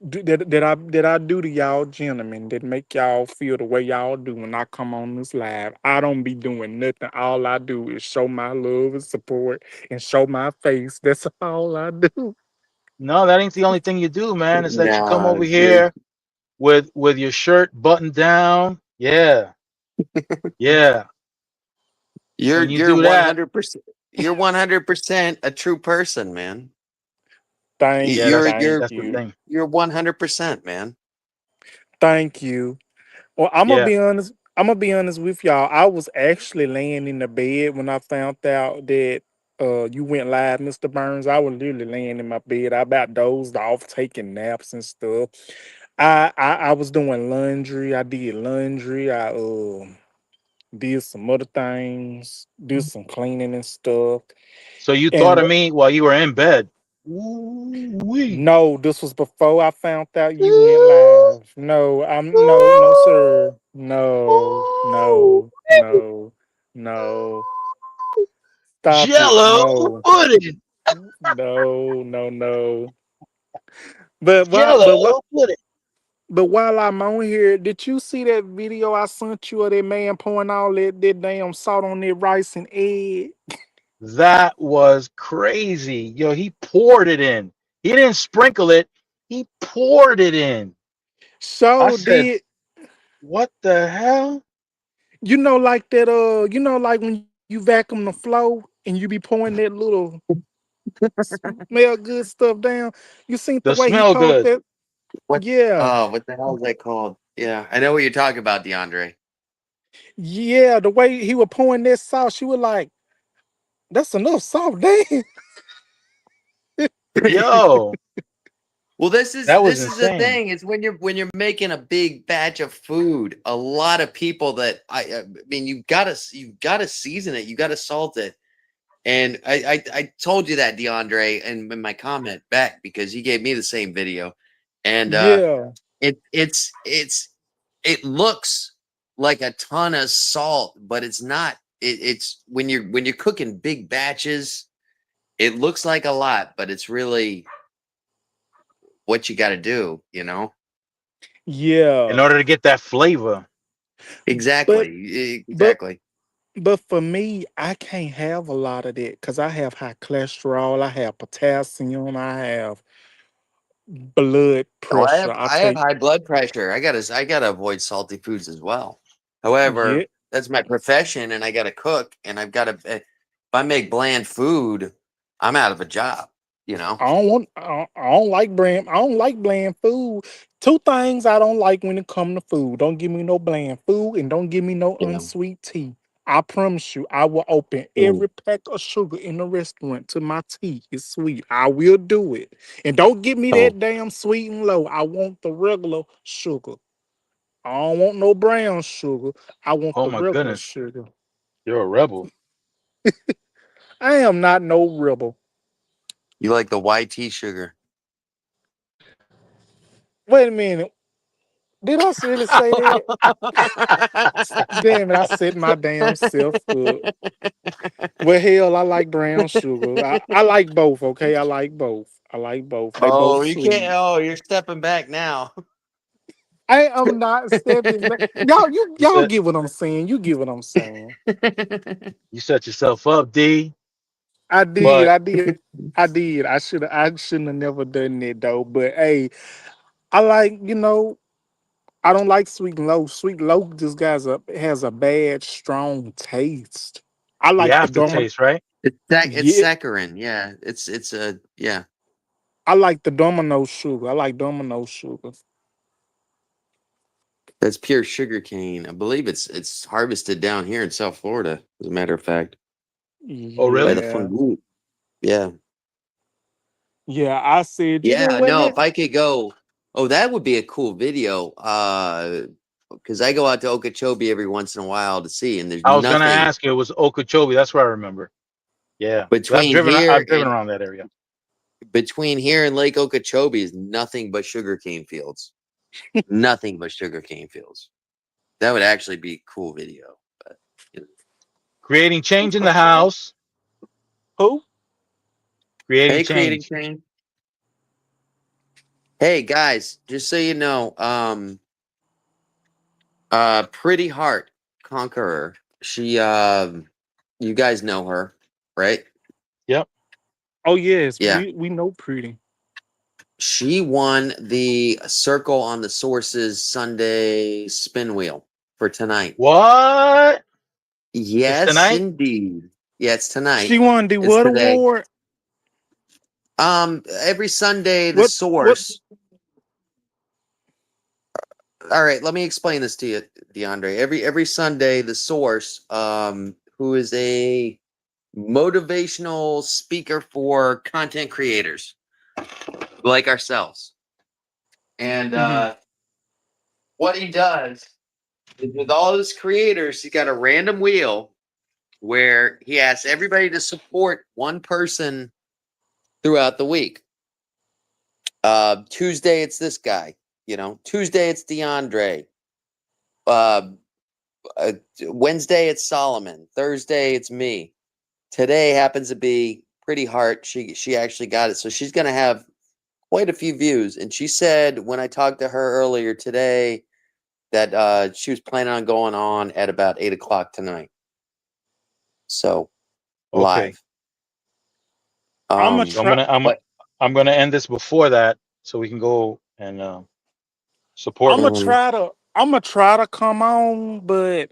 [SPEAKER 3] that I do to y'all gentlemen that make y'all feel the way y'all do when I come on this live. I don't be doing nothing. All I do is show my love and support and show my face. That's all I do.
[SPEAKER 1] No, that ain't the only thing you do, man. Is that you come
[SPEAKER 2] No,
[SPEAKER 1] over here with your shirt buttoned down. Yeah. Yeah.
[SPEAKER 2] you're
[SPEAKER 1] When you
[SPEAKER 2] you're
[SPEAKER 1] do that,
[SPEAKER 2] 100%. You're 100% a true person, man.
[SPEAKER 3] Thank
[SPEAKER 1] yeah,
[SPEAKER 3] you,
[SPEAKER 2] You're
[SPEAKER 1] that's the
[SPEAKER 3] you,
[SPEAKER 1] thing.
[SPEAKER 2] you're 100%, man.
[SPEAKER 3] thank you. Well,
[SPEAKER 1] Yeah.
[SPEAKER 3] I'm gonna be honest with y'all. I was actually laying in the bed when I found out that you went live, Mr. Burns. I was literally laying in my bed. I about dozed off, taking naps and stuff. I was doing laundry. I did laundry. I did some other things, did some cleaning and stuff.
[SPEAKER 1] So you thought
[SPEAKER 3] And
[SPEAKER 1] of me while you were in bed. Ooh-wee.
[SPEAKER 3] no, this was before I found out you went
[SPEAKER 1] Ooh,
[SPEAKER 3] live. No, I'm no,
[SPEAKER 1] ooh,
[SPEAKER 3] sir. No,
[SPEAKER 1] ooh.
[SPEAKER 3] no, no, no. Stop it.
[SPEAKER 1] Jello
[SPEAKER 3] No,
[SPEAKER 1] pudding.
[SPEAKER 3] no. But what?
[SPEAKER 1] Jello pudding.
[SPEAKER 3] But while I'm on here, did you see that video I sent you of that man pouring all that damn salt on that rice and egg?
[SPEAKER 1] That was crazy. Yo, he poured it in. He didn't sprinkle it. He poured it in. I
[SPEAKER 3] So
[SPEAKER 1] said,
[SPEAKER 3] did
[SPEAKER 1] what the hell?
[SPEAKER 3] like that? Like when you vacuum the floor and you be pouring that little smell good stuff down. You seen the
[SPEAKER 1] The
[SPEAKER 3] way he
[SPEAKER 1] smell
[SPEAKER 3] poured
[SPEAKER 1] good.
[SPEAKER 3] that?
[SPEAKER 2] What?
[SPEAKER 3] Yeah,
[SPEAKER 2] Oh, what the hell is that called? Yeah, I know what you're talking about, DeAndre.
[SPEAKER 3] yeah. The way he was pouring that salt, she was like, "That's enough salt, damn."
[SPEAKER 1] Yo,
[SPEAKER 2] Well, this is
[SPEAKER 1] that was
[SPEAKER 2] this is the
[SPEAKER 1] insane.
[SPEAKER 2] thing. It's when you're making a big batch of food. A lot of people that I mean, you gotta season it. You gotta salt it. And I told you that, DeAndre, and in my comment back because he gave me the same video, and
[SPEAKER 3] Yeah,
[SPEAKER 2] it looks like a ton of salt, but it's not. It's when you're cooking big batches, it looks like a lot, but it's really what you got to do.
[SPEAKER 1] In
[SPEAKER 3] yeah.
[SPEAKER 1] order to get that flavor.
[SPEAKER 2] Exactly,
[SPEAKER 3] But but
[SPEAKER 2] exactly.
[SPEAKER 3] but for me, I can't have a lot of that because I have high cholesterol. I have potassium. I have blood
[SPEAKER 2] Oh,
[SPEAKER 3] pressure. I
[SPEAKER 2] I have
[SPEAKER 3] take
[SPEAKER 2] high blood pressure. I gotta avoid salty foods as well.
[SPEAKER 3] yeah.
[SPEAKER 2] However, that's my profession, and I gotta cook, and I've got to. If I make bland food, I'm out of a job. You know.
[SPEAKER 3] I don't like bland. I don't like bland food. Two things I don't like when it come to food. Don't give me no bland food, and don't give me no
[SPEAKER 2] You know.
[SPEAKER 3] unsweet tea. I promise you, I will open
[SPEAKER 2] Mm.
[SPEAKER 3] every pack of sugar in the restaurant till my tea is sweet. I will do it. And don't give me
[SPEAKER 2] Oh,
[SPEAKER 3] that damn sweet and low. I want the regular sugar. I don't want no brown sugar. I want
[SPEAKER 1] Oh
[SPEAKER 3] the
[SPEAKER 1] my
[SPEAKER 3] regular
[SPEAKER 1] goodness,
[SPEAKER 3] sugar.
[SPEAKER 1] you're a rebel.
[SPEAKER 3] I am not no rebel.
[SPEAKER 2] you like the YT sugar?
[SPEAKER 3] Wait a minute. Did I really say that? Damn it, I set my damn self up. Well, hell, I like brown sugar. I like both, okay? I like both. I like both. They both
[SPEAKER 2] Oh, you can't.
[SPEAKER 3] sweet.
[SPEAKER 2] Oh, you're stepping back now.
[SPEAKER 3] I am not stepping back.
[SPEAKER 1] You
[SPEAKER 3] Y'all
[SPEAKER 1] set
[SPEAKER 3] get what I'm saying. You get what I'm saying.
[SPEAKER 1] you set yourself up, D.
[SPEAKER 3] I did,
[SPEAKER 1] But
[SPEAKER 3] I did, I did. I shouldn't have never done that though. But hey, I like, I don't like sweet and low. Sweet and low just has a bad, strong taste. I
[SPEAKER 1] the
[SPEAKER 3] like the Dorman.
[SPEAKER 1] aftertaste, right?
[SPEAKER 2] It's
[SPEAKER 3] Yeah,
[SPEAKER 2] saccharin. Yeah, it's a yeah.
[SPEAKER 3] I like the Domino sugar. I like Domino sugar.
[SPEAKER 2] That's pure sugar cane. I believe it's harvested down here in South Florida. As a matter of fact,
[SPEAKER 1] Oh,
[SPEAKER 2] by
[SPEAKER 1] really?
[SPEAKER 2] the
[SPEAKER 3] Yeah.
[SPEAKER 2] fungus. Yeah,
[SPEAKER 3] Yeah, I said, you know
[SPEAKER 2] yeah.
[SPEAKER 3] what?
[SPEAKER 2] No, if I could go, oh, that would be a cool video. Because I go out to Okeechobee every once in a while to see, and there's
[SPEAKER 1] I was gonna
[SPEAKER 2] nothing
[SPEAKER 1] ask you. It was Okeechobee. That's what I remember. Yeah, 'cause
[SPEAKER 2] between here
[SPEAKER 1] I've driven
[SPEAKER 2] and
[SPEAKER 1] around that area.
[SPEAKER 2] Lake Okeechobee is nothing but sugarcane fields. Nothing but sugarcane fields. That would actually be a cool video. But, you know.
[SPEAKER 1] Creating change in the
[SPEAKER 3] Okay.
[SPEAKER 1] house.
[SPEAKER 3] Who?
[SPEAKER 1] Creating
[SPEAKER 2] Hey, creating
[SPEAKER 1] change.
[SPEAKER 2] change. Hey guys, just so you know, Pretty Heart Conqueror. She you guys know her, right?
[SPEAKER 1] Yep.
[SPEAKER 3] Oh yes,
[SPEAKER 2] Yeah.
[SPEAKER 3] we know pretty.
[SPEAKER 2] She won the Circle on the Sources Sunday spin wheel for tonight.
[SPEAKER 1] What? It's
[SPEAKER 2] Yes,
[SPEAKER 1] tonight.
[SPEAKER 2] indeed. Yeah, it's tonight.
[SPEAKER 3] She won the
[SPEAKER 2] It's
[SPEAKER 3] what
[SPEAKER 2] today.
[SPEAKER 3] award?
[SPEAKER 2] Every Sunday, the
[SPEAKER 3] What?
[SPEAKER 2] source. All right, let me explain this to you, DeAndre. Every Sunday, the source, who is a motivational speaker for content creators like ourselves. And
[SPEAKER 3] Hmm.
[SPEAKER 2] what he does is with all his creators, he's got a random wheel where he asks everybody to support one person throughout the week. Tuesday, it's this guy. Tuesday, it's DeAndre. Uh, Wednesday, it's Solomon. Thursday, it's me. Today happens to be Pretty Heart. She actually got it, so she's gonna have quite a few views. And she said when I talked to her earlier today that she was planning on going on at about 8 o'clock tonight. So
[SPEAKER 1] Okay.
[SPEAKER 2] live.
[SPEAKER 3] I'm gonna
[SPEAKER 1] So I'm
[SPEAKER 3] try.
[SPEAKER 1] gonna I'm
[SPEAKER 2] But
[SPEAKER 1] I'm gonna end this before that so we can go and support
[SPEAKER 3] I'm
[SPEAKER 1] her.
[SPEAKER 3] gonna
[SPEAKER 2] um,
[SPEAKER 3] try to. I'm gonna try to come on, but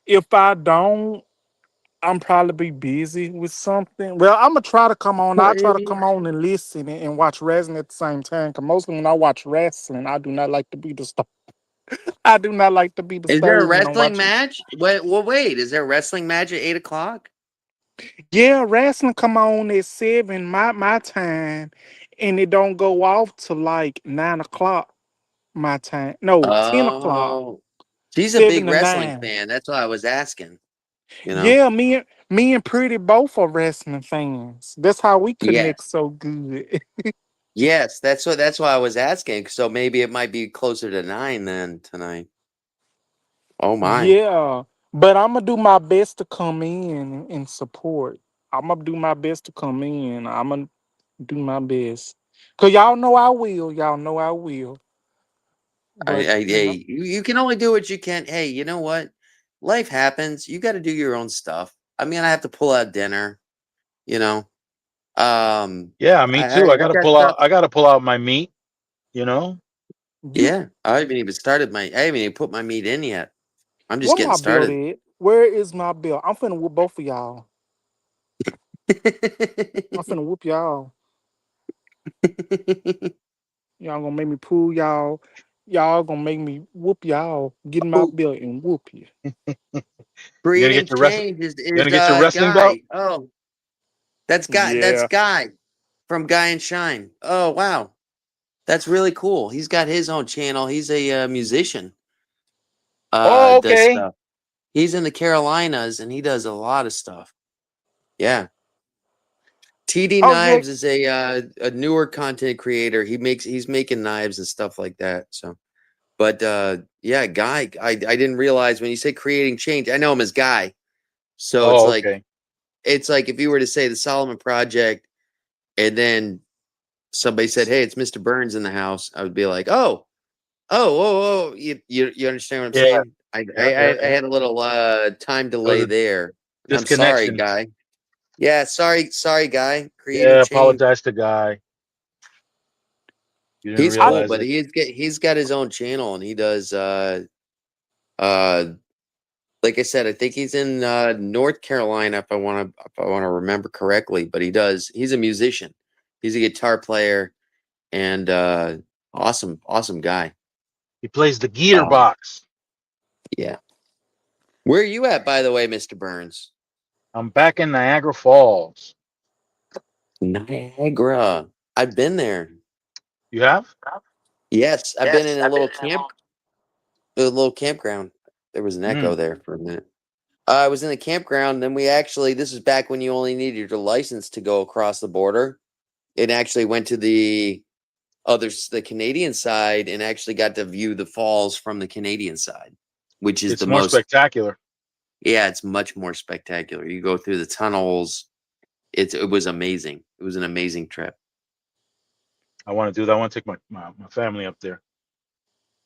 [SPEAKER 3] if I don't, I'm probably be busy with something. Well, I'm gonna try to come on. I try to come on and listen and watch wrestling at the same time. Cause mostly when I watch wrestling, I do not like to be disturbed. I do not like to be
[SPEAKER 2] is there a
[SPEAKER 3] disturbed when I'm
[SPEAKER 2] wrestling
[SPEAKER 3] watching.
[SPEAKER 2] match? Wait, well, wait. Is there a wrestling match at 8 o'clock?
[SPEAKER 3] Yeah, wrestling come on at 7 my time, and it don't go off till like 9 o'clock my time. No, 10 o'clock,
[SPEAKER 2] Oh, she's a big
[SPEAKER 3] 7 to
[SPEAKER 2] wrestling
[SPEAKER 3] 9.
[SPEAKER 2] fan. That's why I was asking. You know.
[SPEAKER 3] Yeah, me and Pretty both are wrestling fans. That's how we connect
[SPEAKER 2] Yes.
[SPEAKER 3] so good.
[SPEAKER 2] Yes, that's why I was asking. So maybe it might be closer to 9 then tonight. Oh my.
[SPEAKER 3] Yeah, but I'm gonna do my best to come in and support. I'm gonna do my best to come in. I'm gonna do my best. Cause y'all know I will. Y'all know I will. But
[SPEAKER 2] Hey, you can only do what you can. Hey, you know what? Life happens. You got to do your own stuff. I mean, I have to pull out dinner, you know.
[SPEAKER 1] Yeah, me too.
[SPEAKER 2] I got stuff.
[SPEAKER 1] I gotta pull out my meat. You know,
[SPEAKER 3] You,
[SPEAKER 2] Yeah, I haven't even I haven't even put my meat in yet. I'm just
[SPEAKER 3] where
[SPEAKER 2] getting
[SPEAKER 3] my belt
[SPEAKER 2] started.
[SPEAKER 3] at? Where is my belt? I'm finna whoop both of y'all. I'm finna whoop y'all. Y'all gonna make me pull y'all. Y'all gonna make me whoop y'all. Get in my
[SPEAKER 2] Oh,
[SPEAKER 3] belt and whoop you.
[SPEAKER 1] you're gonna
[SPEAKER 2] creating
[SPEAKER 1] get your wrestling.
[SPEAKER 2] change
[SPEAKER 1] You're
[SPEAKER 2] is
[SPEAKER 1] gonna get your wrestling belt.
[SPEAKER 2] Guy. Oh, that's
[SPEAKER 3] Yeah.
[SPEAKER 2] Guy from Guy and Shine. Oh wow, that's really cool. He's got his own channel. He's a musician.
[SPEAKER 1] Oh,
[SPEAKER 2] Does
[SPEAKER 1] okay.
[SPEAKER 2] stuff. He's in the Carolinas and he does a lot of stuff. Yeah. TD
[SPEAKER 3] Oh yeah.
[SPEAKER 2] Knives is a newer content creator. He's making knives and stuff like that. So, but yeah, Guy. I didn't realize when you say creating change. I know him as Guy. So
[SPEAKER 1] Oh, okay.
[SPEAKER 2] it's like if you were to say the Solomon Project, and then somebody said, "Hey, it's Mr. Burns in the house," I would be like, "Oh, you understand what I'm
[SPEAKER 1] Yeah,
[SPEAKER 2] saying?" I
[SPEAKER 1] yeah.
[SPEAKER 2] had a little time
[SPEAKER 1] There was
[SPEAKER 2] delay
[SPEAKER 1] a
[SPEAKER 2] there. I'm sorry,
[SPEAKER 1] disconnection.
[SPEAKER 2] Guy. Yeah, sorry, Guy. Creating
[SPEAKER 1] Yeah,
[SPEAKER 2] change.
[SPEAKER 1] apologize to Guy. You didn't
[SPEAKER 2] He's
[SPEAKER 3] I
[SPEAKER 2] cool,
[SPEAKER 1] realize
[SPEAKER 2] but
[SPEAKER 1] it.
[SPEAKER 2] he's got his own channel and he does uh like I said, I think he's in North Carolina if I wanna remember correctly, but he's a musician. He's a guitar player and awesome guy.
[SPEAKER 1] He plays the gear
[SPEAKER 2] Um
[SPEAKER 1] box.
[SPEAKER 2] yeah. Where are you at, by the way, Mr. Burns?
[SPEAKER 1] I'm back in Niagara Falls.
[SPEAKER 2] Niagara. I've been there.
[SPEAKER 1] You have?
[SPEAKER 2] Yes, I've been in a little campground. There was an echo
[SPEAKER 1] Mm,
[SPEAKER 2] there for a minute. I was in the campground, then this is back when you only needed your license to go across the border. It actually went to the Canadian side and actually got to view the falls from the Canadian side, which is
[SPEAKER 1] it's
[SPEAKER 2] the
[SPEAKER 1] more
[SPEAKER 2] most,
[SPEAKER 1] spectacular.
[SPEAKER 2] yeah, it's much more spectacular. You go through the tunnels. It was amazing. It was an amazing trip.
[SPEAKER 1] I want to do that. I want to take my family up there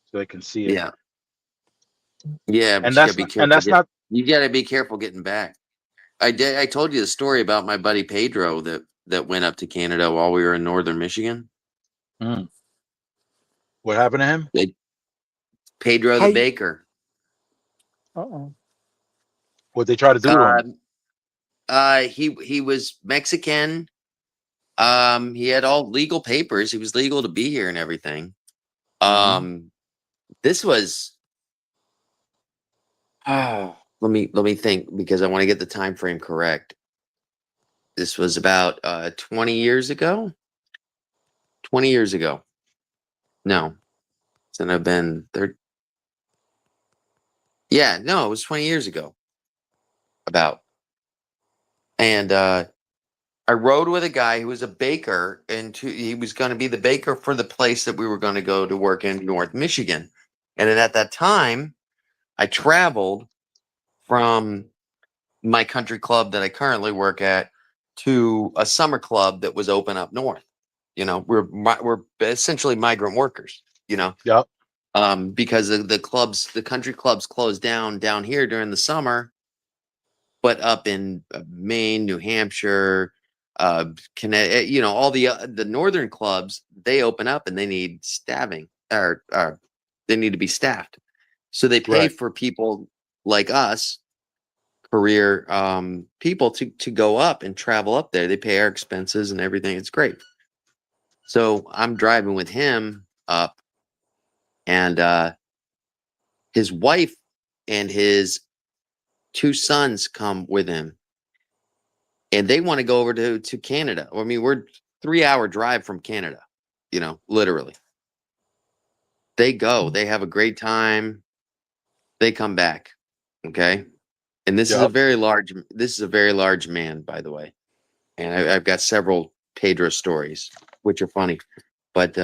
[SPEAKER 1] so they can see it.
[SPEAKER 2] Yeah. Yeah, but
[SPEAKER 1] And
[SPEAKER 2] you gotta
[SPEAKER 1] that's
[SPEAKER 2] be
[SPEAKER 1] not, and
[SPEAKER 2] careful
[SPEAKER 1] that's not.
[SPEAKER 2] you gotta be careful getting back. I told you the story about my buddy Pedro that went up to Canada while we were in northern Michigan.
[SPEAKER 1] Mm, what happened to him?
[SPEAKER 2] They Pedro the
[SPEAKER 3] hey.
[SPEAKER 2] baker.
[SPEAKER 3] Uh-oh.
[SPEAKER 1] What they try to do to
[SPEAKER 2] Uh,
[SPEAKER 1] him?
[SPEAKER 2] he was Mexican. He had all legal papers. He was legal to be here and everything.
[SPEAKER 1] Hmm.
[SPEAKER 2] This was let me think because I want to get the time frame correct. This was about 20 years ago. 20 years ago. No, since I've been there. Yeah, no, it was 20 years ago. About and I rode with a guy who was a baker, and he was going to be the baker for the place that we were going to go to work in North Michigan. And then at that time, I traveled from my country club that I currently work at to a summer club that was open up north. We're essentially migrant workers.
[SPEAKER 1] Yep.
[SPEAKER 2] Because the country clubs closed down here during the summer, but up in Maine, New Hampshire, Connecticut, all the northern clubs, they open up and they need staffing or they need to be staffed. So they pay
[SPEAKER 1] Right.
[SPEAKER 2] for people like us, career people to go up and travel up there. They pay our expenses and everything. It's great. So I'm driving with him up and his wife and his two sons come with him and they want to go over to Canada. I mean, we're 3 hour drive from Canada, literally. They go, they have a great time, they come back. Okay. And
[SPEAKER 1] Yep.
[SPEAKER 2] this is a very large man, by the way. And I've got several Pedro stories, which are funny. But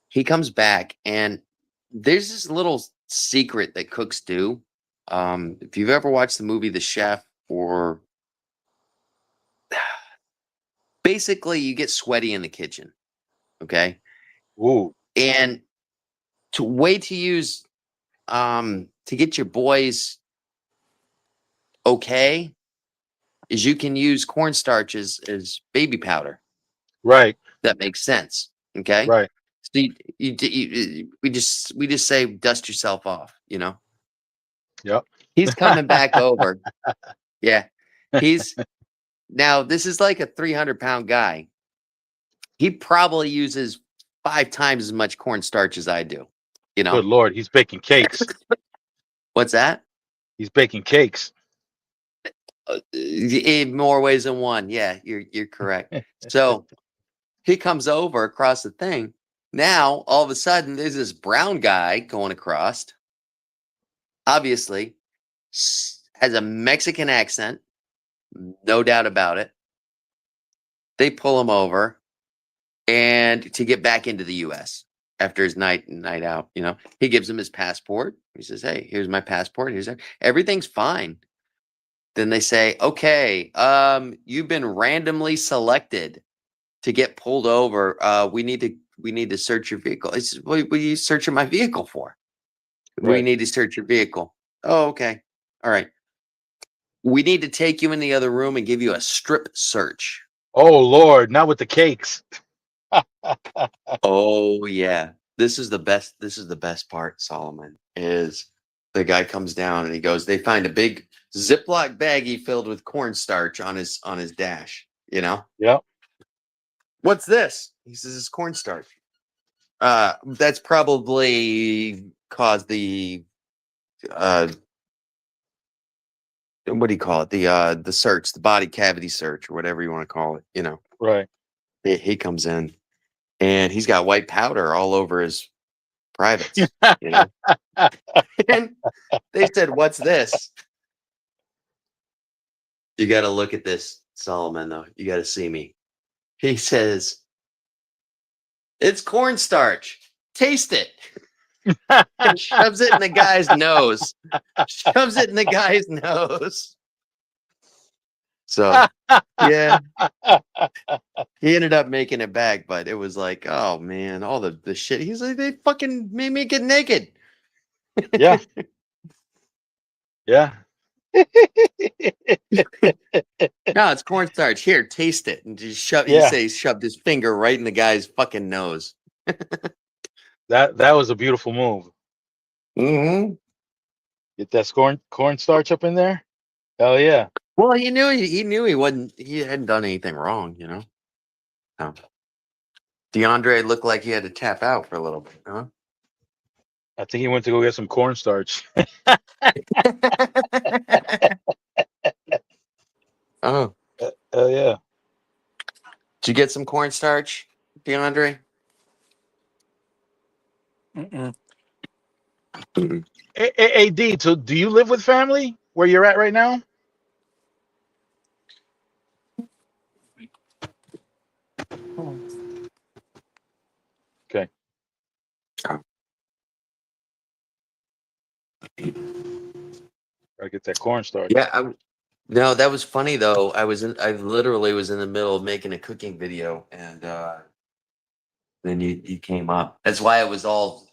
[SPEAKER 2] he comes back and there's this little secret that cooks do. If you've ever watched the movie The Chef, or basically you get sweaty in the kitchen. Okay.
[SPEAKER 1] Ooh.
[SPEAKER 2] And to use to get your boys okay is you can use cornstarch as baby powder.
[SPEAKER 1] Right.
[SPEAKER 2] That makes sense. Okay.
[SPEAKER 1] Right.
[SPEAKER 2] So we just say dust yourself off.
[SPEAKER 1] Yep.
[SPEAKER 2] He's coming back over. Yeah. Now this is like a 300-pound guy. He probably uses 5 times as much cornstarch as I do.
[SPEAKER 1] Good Lord, he's baking cakes.
[SPEAKER 2] What's that?
[SPEAKER 1] He's baking cakes.
[SPEAKER 2] In more ways than one. Yeah, you're correct. So he comes over across the thing. Now, all of a sudden, there's this brown guy going across. Obviously, has a Mexican accent, no doubt about it. They pull him over, and to get back into the U.S. after his night out, he gives him his passport. He says, "Hey, here's my passport. Everything's fine." Then they say, "Okay, you've been randomly selected to get pulled over. We need to search your vehicle." He says, "What are you searching my vehicle for?" "We
[SPEAKER 1] Right.
[SPEAKER 2] need to search your vehicle." "Oh, okay. All right. We need to take you in the other room and give you a strip search."
[SPEAKER 1] Oh Lord, not with the cakes.
[SPEAKER 2] Oh yeah. This is the best part, Solomon, is the guy comes down and he goes, they find a big Ziploc baggie filled with cornstarch on his dash,
[SPEAKER 1] Yep.
[SPEAKER 2] "What's this?" He says, "It's cornstarch." That's probably caused the what do you call it? The search, the body cavity search, or whatever you want to call it.
[SPEAKER 1] Right.
[SPEAKER 2] He comes in and he's got white powder all over his privates, And they said, "What's this?" You got to look at this, Solomon, though. You got to see me. He says, "It's cornstarch. Taste it." And shoves it in the guy's nose. Shoves it in the guy's nose. So, yeah, he ended up making it back, but it was like, oh man, all the shit. He's like, they fucking made me get naked.
[SPEAKER 1] Yeah. Yeah.
[SPEAKER 2] No, it's cornstarch. Here, taste it. And just shove. He
[SPEAKER 1] Yeah.
[SPEAKER 2] says he shoved his finger right in the guy's fucking nose.
[SPEAKER 1] That was a beautiful move.
[SPEAKER 2] Mm-hmm.
[SPEAKER 1] Get that cornstarch up in there. Hell yeah.
[SPEAKER 2] Well, he knew he hadn't done anything wrong, No. DeAndre looked like he had to tap out for a little bit, huh?
[SPEAKER 1] I think he went to go get some cornstarch.
[SPEAKER 2] Oh,
[SPEAKER 1] Hell yeah.
[SPEAKER 2] did you get some cornstarch, DeAndre?
[SPEAKER 3] Mm-mm.
[SPEAKER 1] Hey, D, so do you live with family where you're at right now? Okay. Gotta get that cornstarch.
[SPEAKER 2] Yeah, no, that was funny though. I literally was in the middle of making a cooking video, and then you came up. That's why it was all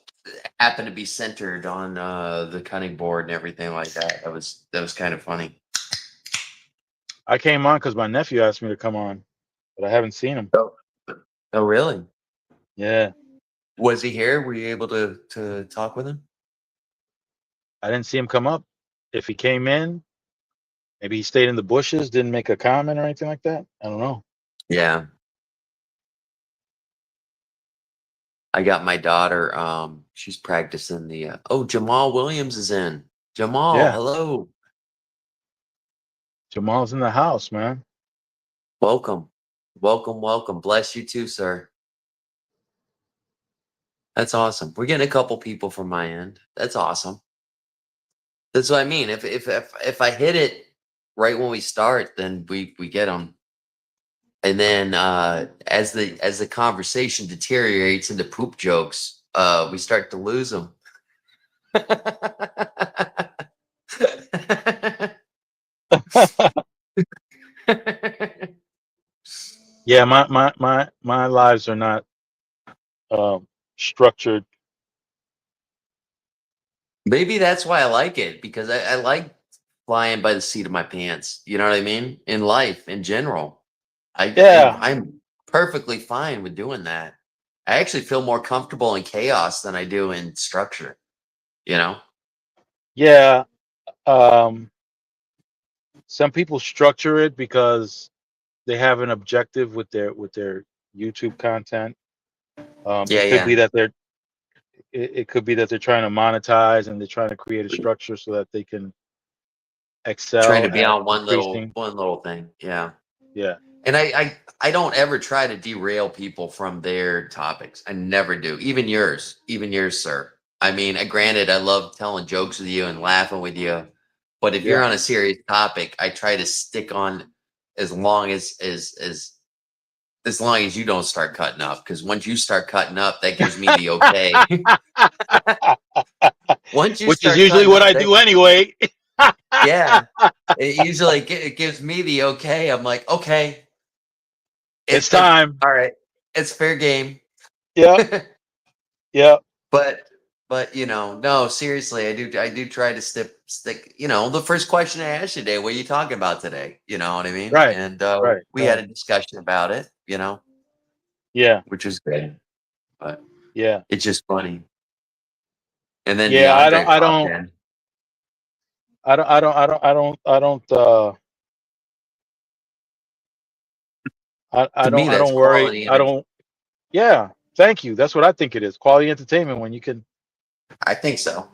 [SPEAKER 2] happened to be centered on the cutting board and everything like that. That was kind of funny.
[SPEAKER 1] I came on because my nephew asked me to come on, but I haven't seen him.
[SPEAKER 2] Oh, really?
[SPEAKER 1] Yeah.
[SPEAKER 2] Was he here? Were you able to talk with him?
[SPEAKER 1] I didn't see him come up. If he came in, maybe he stayed in the bushes, didn't make a comment or anything like that. I don't know.
[SPEAKER 2] Yeah. I got my daughter. She's practicing the. Jamal Williams is in. Jamal,
[SPEAKER 1] Yeah.
[SPEAKER 2] hello.
[SPEAKER 1] Jamal's in the house, man.
[SPEAKER 2] Welcome, welcome, welcome. Bless you too, sir. That's awesome. We're getting a couple people from my end. That's awesome. That's what I mean. If I hit it right when we start, then we get them. And then as the conversation deteriorates into poop jokes, we start to lose them.
[SPEAKER 1] Yeah, my lives are not structured.
[SPEAKER 2] Maybe that's why I like it, because I like flying by the seat of my pants. You know what I mean? In life, in general,
[SPEAKER 1] Yeah.
[SPEAKER 2] I'm perfectly fine with doing that. I actually feel more comfortable in chaos than I do in structure. You know?
[SPEAKER 1] Yeah. Um, some people structure it because they have an objective with their YouTube content.
[SPEAKER 2] Yeah,
[SPEAKER 1] It could
[SPEAKER 2] yeah.
[SPEAKER 1] be that it could be that they're trying to monetize and they're trying to create a structure so that they can
[SPEAKER 2] Trying
[SPEAKER 1] excel
[SPEAKER 2] to be
[SPEAKER 1] at
[SPEAKER 2] on
[SPEAKER 1] increasing.
[SPEAKER 2] one little thing. Yeah.
[SPEAKER 1] Yeah.
[SPEAKER 2] And I don't ever try to derail people from their topics. I never do. Even yours, sir. I mean, granted, I love telling jokes with you and laughing with you, but if you're
[SPEAKER 1] Yeah.
[SPEAKER 2] on a serious topic, I try to stick on as long as long as you don't start cutting up. Because once you start cutting up, that gives me the okay. Once you
[SPEAKER 1] Which is
[SPEAKER 2] start
[SPEAKER 1] usually
[SPEAKER 2] cutting
[SPEAKER 1] what
[SPEAKER 2] up,
[SPEAKER 1] I
[SPEAKER 2] that
[SPEAKER 1] do anyway.
[SPEAKER 2] yeah, it usually it gives me the okay. I'm like, okay,
[SPEAKER 1] It's
[SPEAKER 2] it's
[SPEAKER 1] time.
[SPEAKER 2] all right. It's fair game.
[SPEAKER 1] Yeah. Yeah.
[SPEAKER 2] but no, seriously, I do try to stick. The first question I asked you today, what are you talking about today? You know what I mean?
[SPEAKER 1] Right.
[SPEAKER 2] And
[SPEAKER 1] Right.
[SPEAKER 2] we had
[SPEAKER 1] Right.
[SPEAKER 2] a discussion about it,
[SPEAKER 1] Yeah.
[SPEAKER 2] which was great. But
[SPEAKER 1] Yeah.
[SPEAKER 2] it's just funny. And then
[SPEAKER 1] Yeah. I don't.
[SPEAKER 2] DeAndre
[SPEAKER 1] I
[SPEAKER 2] popped
[SPEAKER 1] don't.
[SPEAKER 2] in.
[SPEAKER 1] I don't. I don't. I don't. I don't. I don't. I
[SPEAKER 2] To me,
[SPEAKER 1] don't. I
[SPEAKER 2] that's
[SPEAKER 1] don't worry.
[SPEAKER 2] quality
[SPEAKER 1] I
[SPEAKER 2] and
[SPEAKER 1] don't. Yeah. Thank you. That's what I think it is. Quality entertainment when you can
[SPEAKER 2] I think so.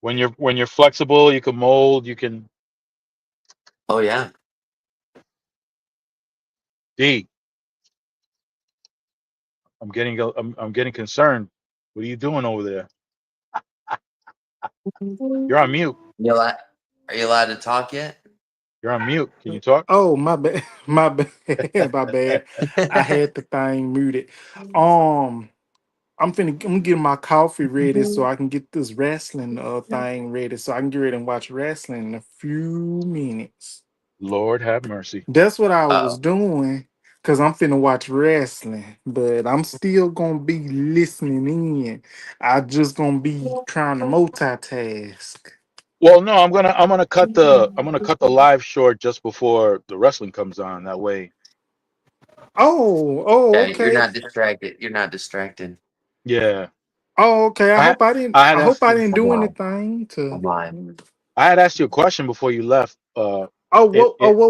[SPEAKER 1] when you're flexible, you can mold, you can
[SPEAKER 2] Oh yeah.
[SPEAKER 1] D. I'm getting concerned. What are you doing over there? You're on mute.
[SPEAKER 2] You allowed, are you allowed to talk yet?
[SPEAKER 1] You're on mute. Can you talk?
[SPEAKER 3] Oh, my bad. My bad. My bad. I had the thing muted. Um, I'm getting my coffee ready so I can get this wrestling thing ready so I can get ready and watch wrestling in a few minutes.
[SPEAKER 1] Lord have mercy.
[SPEAKER 3] That's what I was
[SPEAKER 2] Oh,
[SPEAKER 3] doing because I'm finna watch wrestling, but I'm still gonna be listening in. I just gonna be trying to multitask.
[SPEAKER 1] Well, no, I'm gonna cut the live short just before the wrestling comes on. That way,
[SPEAKER 3] Oh,
[SPEAKER 2] okay. You're
[SPEAKER 3] okay.
[SPEAKER 2] not distracted. You're not distracted.
[SPEAKER 1] yeah.
[SPEAKER 3] Oh, okay.
[SPEAKER 1] I I had
[SPEAKER 3] I hope
[SPEAKER 1] asked
[SPEAKER 3] I
[SPEAKER 1] you
[SPEAKER 3] didn't
[SPEAKER 2] I'm
[SPEAKER 3] do
[SPEAKER 2] lying.
[SPEAKER 3] anything
[SPEAKER 2] I'm
[SPEAKER 3] to.
[SPEAKER 2] lying.
[SPEAKER 1] I had asked you a question before you left.
[SPEAKER 3] What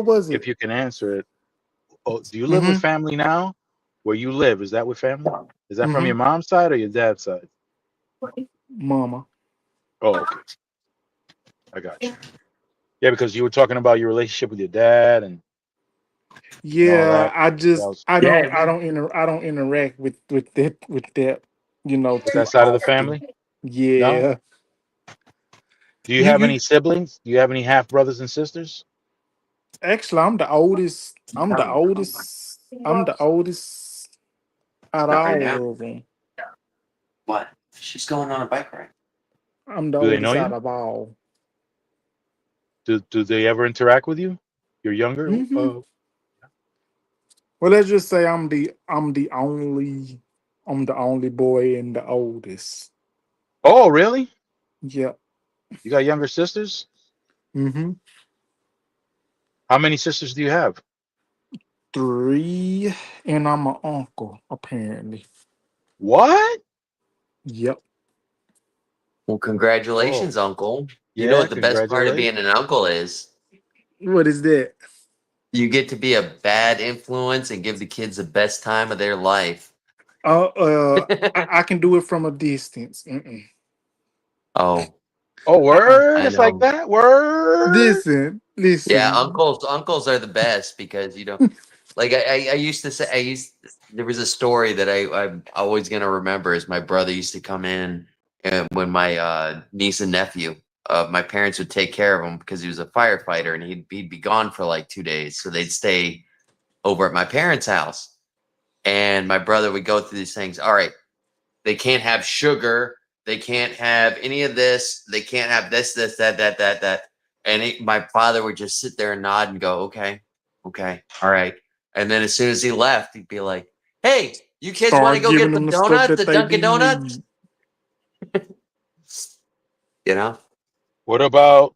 [SPEAKER 3] was
[SPEAKER 1] If
[SPEAKER 3] it?
[SPEAKER 1] you can answer it. Oh, do you live with
[SPEAKER 3] Mm-hmm.
[SPEAKER 1] family now? Where you live, is that with family? Is that from
[SPEAKER 3] Mm-hmm.
[SPEAKER 1] your mom's side or your dad's side?
[SPEAKER 3] Mama.
[SPEAKER 1] Oh, okay. I got you. Yeah, because you were talking about your relationship with your dad and all
[SPEAKER 3] Yeah,
[SPEAKER 1] that. So
[SPEAKER 2] Yeah,
[SPEAKER 3] I don't interact with that,
[SPEAKER 1] with
[SPEAKER 3] too
[SPEAKER 1] that side of the
[SPEAKER 3] often.
[SPEAKER 1] family? No?
[SPEAKER 3] Yeah.
[SPEAKER 1] Do you have any
[SPEAKER 3] You
[SPEAKER 1] siblings? Do you have any half brothers and sisters?
[SPEAKER 3] actually I'm the oldest. I'm the oldest out of
[SPEAKER 2] not right now.
[SPEAKER 3] all of them.
[SPEAKER 2] What? She's going on a bike ride.
[SPEAKER 3] I'm the
[SPEAKER 1] Do they know
[SPEAKER 3] oldest out
[SPEAKER 1] you?
[SPEAKER 3] of all.
[SPEAKER 1] Do they ever interact with you? You're younger?
[SPEAKER 3] Hmm. Well, let's just say I'm the only boy and the oldest.
[SPEAKER 1] Oh, really?
[SPEAKER 3] Yep.
[SPEAKER 1] You got younger sisters?
[SPEAKER 3] Mm-hmm.
[SPEAKER 1] How many sisters do you have?
[SPEAKER 3] 3, and I'm an uncle, apparently.
[SPEAKER 1] What?
[SPEAKER 3] Yep.
[SPEAKER 2] Well,
[SPEAKER 1] Oh,
[SPEAKER 2] congratulations, Uncle. You know
[SPEAKER 1] yeah,
[SPEAKER 2] what the best part of being
[SPEAKER 1] congratulations.
[SPEAKER 2] an uncle is?
[SPEAKER 3] What is that?
[SPEAKER 2] You get to be a bad influence and give the kids the best time of their life.
[SPEAKER 3] I can do it from a distance. Mm-mm.
[SPEAKER 2] Oh,
[SPEAKER 1] Oh,
[SPEAKER 3] Uh-uh.
[SPEAKER 1] word?
[SPEAKER 2] I
[SPEAKER 1] It's like
[SPEAKER 2] know.
[SPEAKER 1] that? Word?
[SPEAKER 2] Yeah,
[SPEAKER 3] Listen.
[SPEAKER 2] uncles are the best because like I used to say there was a story that I'm always gonna remember is my brother used to come in and when my niece and nephew my parents would take care of him because he was a firefighter and he'd be gone for like 2 days, so they'd stay over at my parents' house and my brother would go through these things. All right, they can't have sugar. They can't have any of this. They can't have this, that. And my father would just sit there and nod and go, okay, okay, all right. And then as soon as he left, he'd be like, hey, you kids want to
[SPEAKER 3] Start
[SPEAKER 2] go
[SPEAKER 3] giving
[SPEAKER 2] get the
[SPEAKER 3] them the stuff
[SPEAKER 2] donuts,
[SPEAKER 3] that
[SPEAKER 2] the
[SPEAKER 3] they
[SPEAKER 2] Dunkin' Donuts?
[SPEAKER 3] need.
[SPEAKER 2] You know?
[SPEAKER 1] What about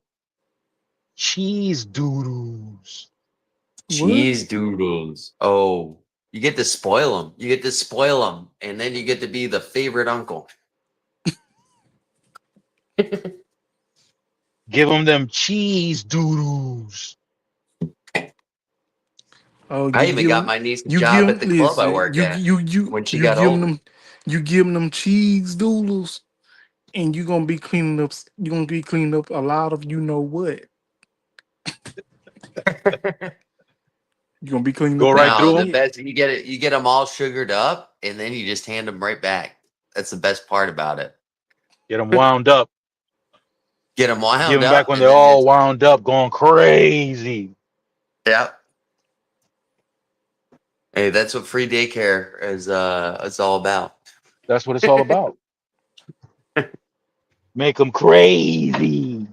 [SPEAKER 1] cheese doodles?
[SPEAKER 3] What?
[SPEAKER 2] Cheese doodles. Oh. You get to spoil them. You get to spoil them, and then you get to be the favorite uncle.
[SPEAKER 1] Give them cheese doodles.
[SPEAKER 3] Oh,
[SPEAKER 2] I even got my niece a
[SPEAKER 3] you
[SPEAKER 2] job
[SPEAKER 3] give
[SPEAKER 2] at the club I
[SPEAKER 3] listen,
[SPEAKER 2] work at when she
[SPEAKER 3] you
[SPEAKER 2] got
[SPEAKER 3] give
[SPEAKER 2] older.
[SPEAKER 3] them, you give them cheese doodles, and you gonna be cleaning up. You gonna be cleaning up a lot of you know what. You gonna be cleaning
[SPEAKER 1] Go
[SPEAKER 3] up
[SPEAKER 1] right
[SPEAKER 3] that
[SPEAKER 2] No,
[SPEAKER 1] through
[SPEAKER 2] the
[SPEAKER 1] them.
[SPEAKER 3] shit.
[SPEAKER 2] best you get it. You get them all sugared up, and then you just hand them right back. That's the best part about it.
[SPEAKER 1] Get them wound up.
[SPEAKER 2] Get them
[SPEAKER 1] Give
[SPEAKER 2] wound
[SPEAKER 1] them back
[SPEAKER 2] up,
[SPEAKER 1] when
[SPEAKER 2] and
[SPEAKER 1] they're
[SPEAKER 2] then
[SPEAKER 1] all
[SPEAKER 2] just
[SPEAKER 1] wound up, going crazy.
[SPEAKER 2] yeah. Hey, that's what free daycare is. It's all about.
[SPEAKER 1] That's what it's all about. Make them crazy.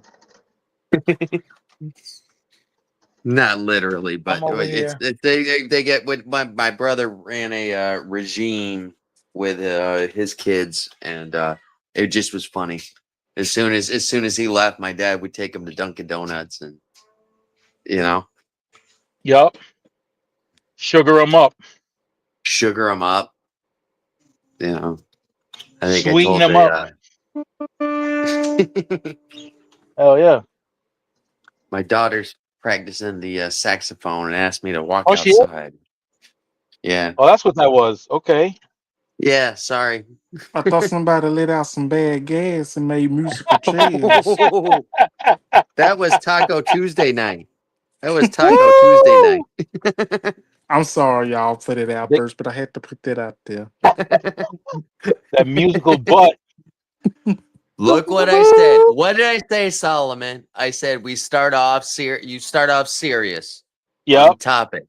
[SPEAKER 2] Not literally,
[SPEAKER 1] I'm
[SPEAKER 2] but
[SPEAKER 1] over here.
[SPEAKER 2] they get when my brother ran a regime with his kids, and it just was funny. As soon as he left, my dad would take him to Dunkin' Donuts, and you know,
[SPEAKER 1] Yup. Sugar them up.
[SPEAKER 2] sugar them up. You know, I think I
[SPEAKER 1] Sweeten
[SPEAKER 2] told
[SPEAKER 1] them up.
[SPEAKER 2] the
[SPEAKER 1] Hell yeah.
[SPEAKER 2] my daughter's practicing the saxophone and asked me to walk
[SPEAKER 1] Oh, she is?
[SPEAKER 2] outside. Yeah,
[SPEAKER 1] Oh, that's what that was. Okay.
[SPEAKER 2] yeah. Sorry.
[SPEAKER 3] I thought somebody let out some bad gas and made musical chairs.
[SPEAKER 2] That was Taco Tuesday night. That was Taco Tuesday
[SPEAKER 1] Woo!
[SPEAKER 2] night.
[SPEAKER 3] I'm sorry, y'all put it out
[SPEAKER 1] They,
[SPEAKER 3] first, but I had to put that out there.
[SPEAKER 1] that musical butt.
[SPEAKER 2] Look what I said. What did I say, Solomon? I said we start off you start off serious on the
[SPEAKER 1] Yup.
[SPEAKER 2] topic.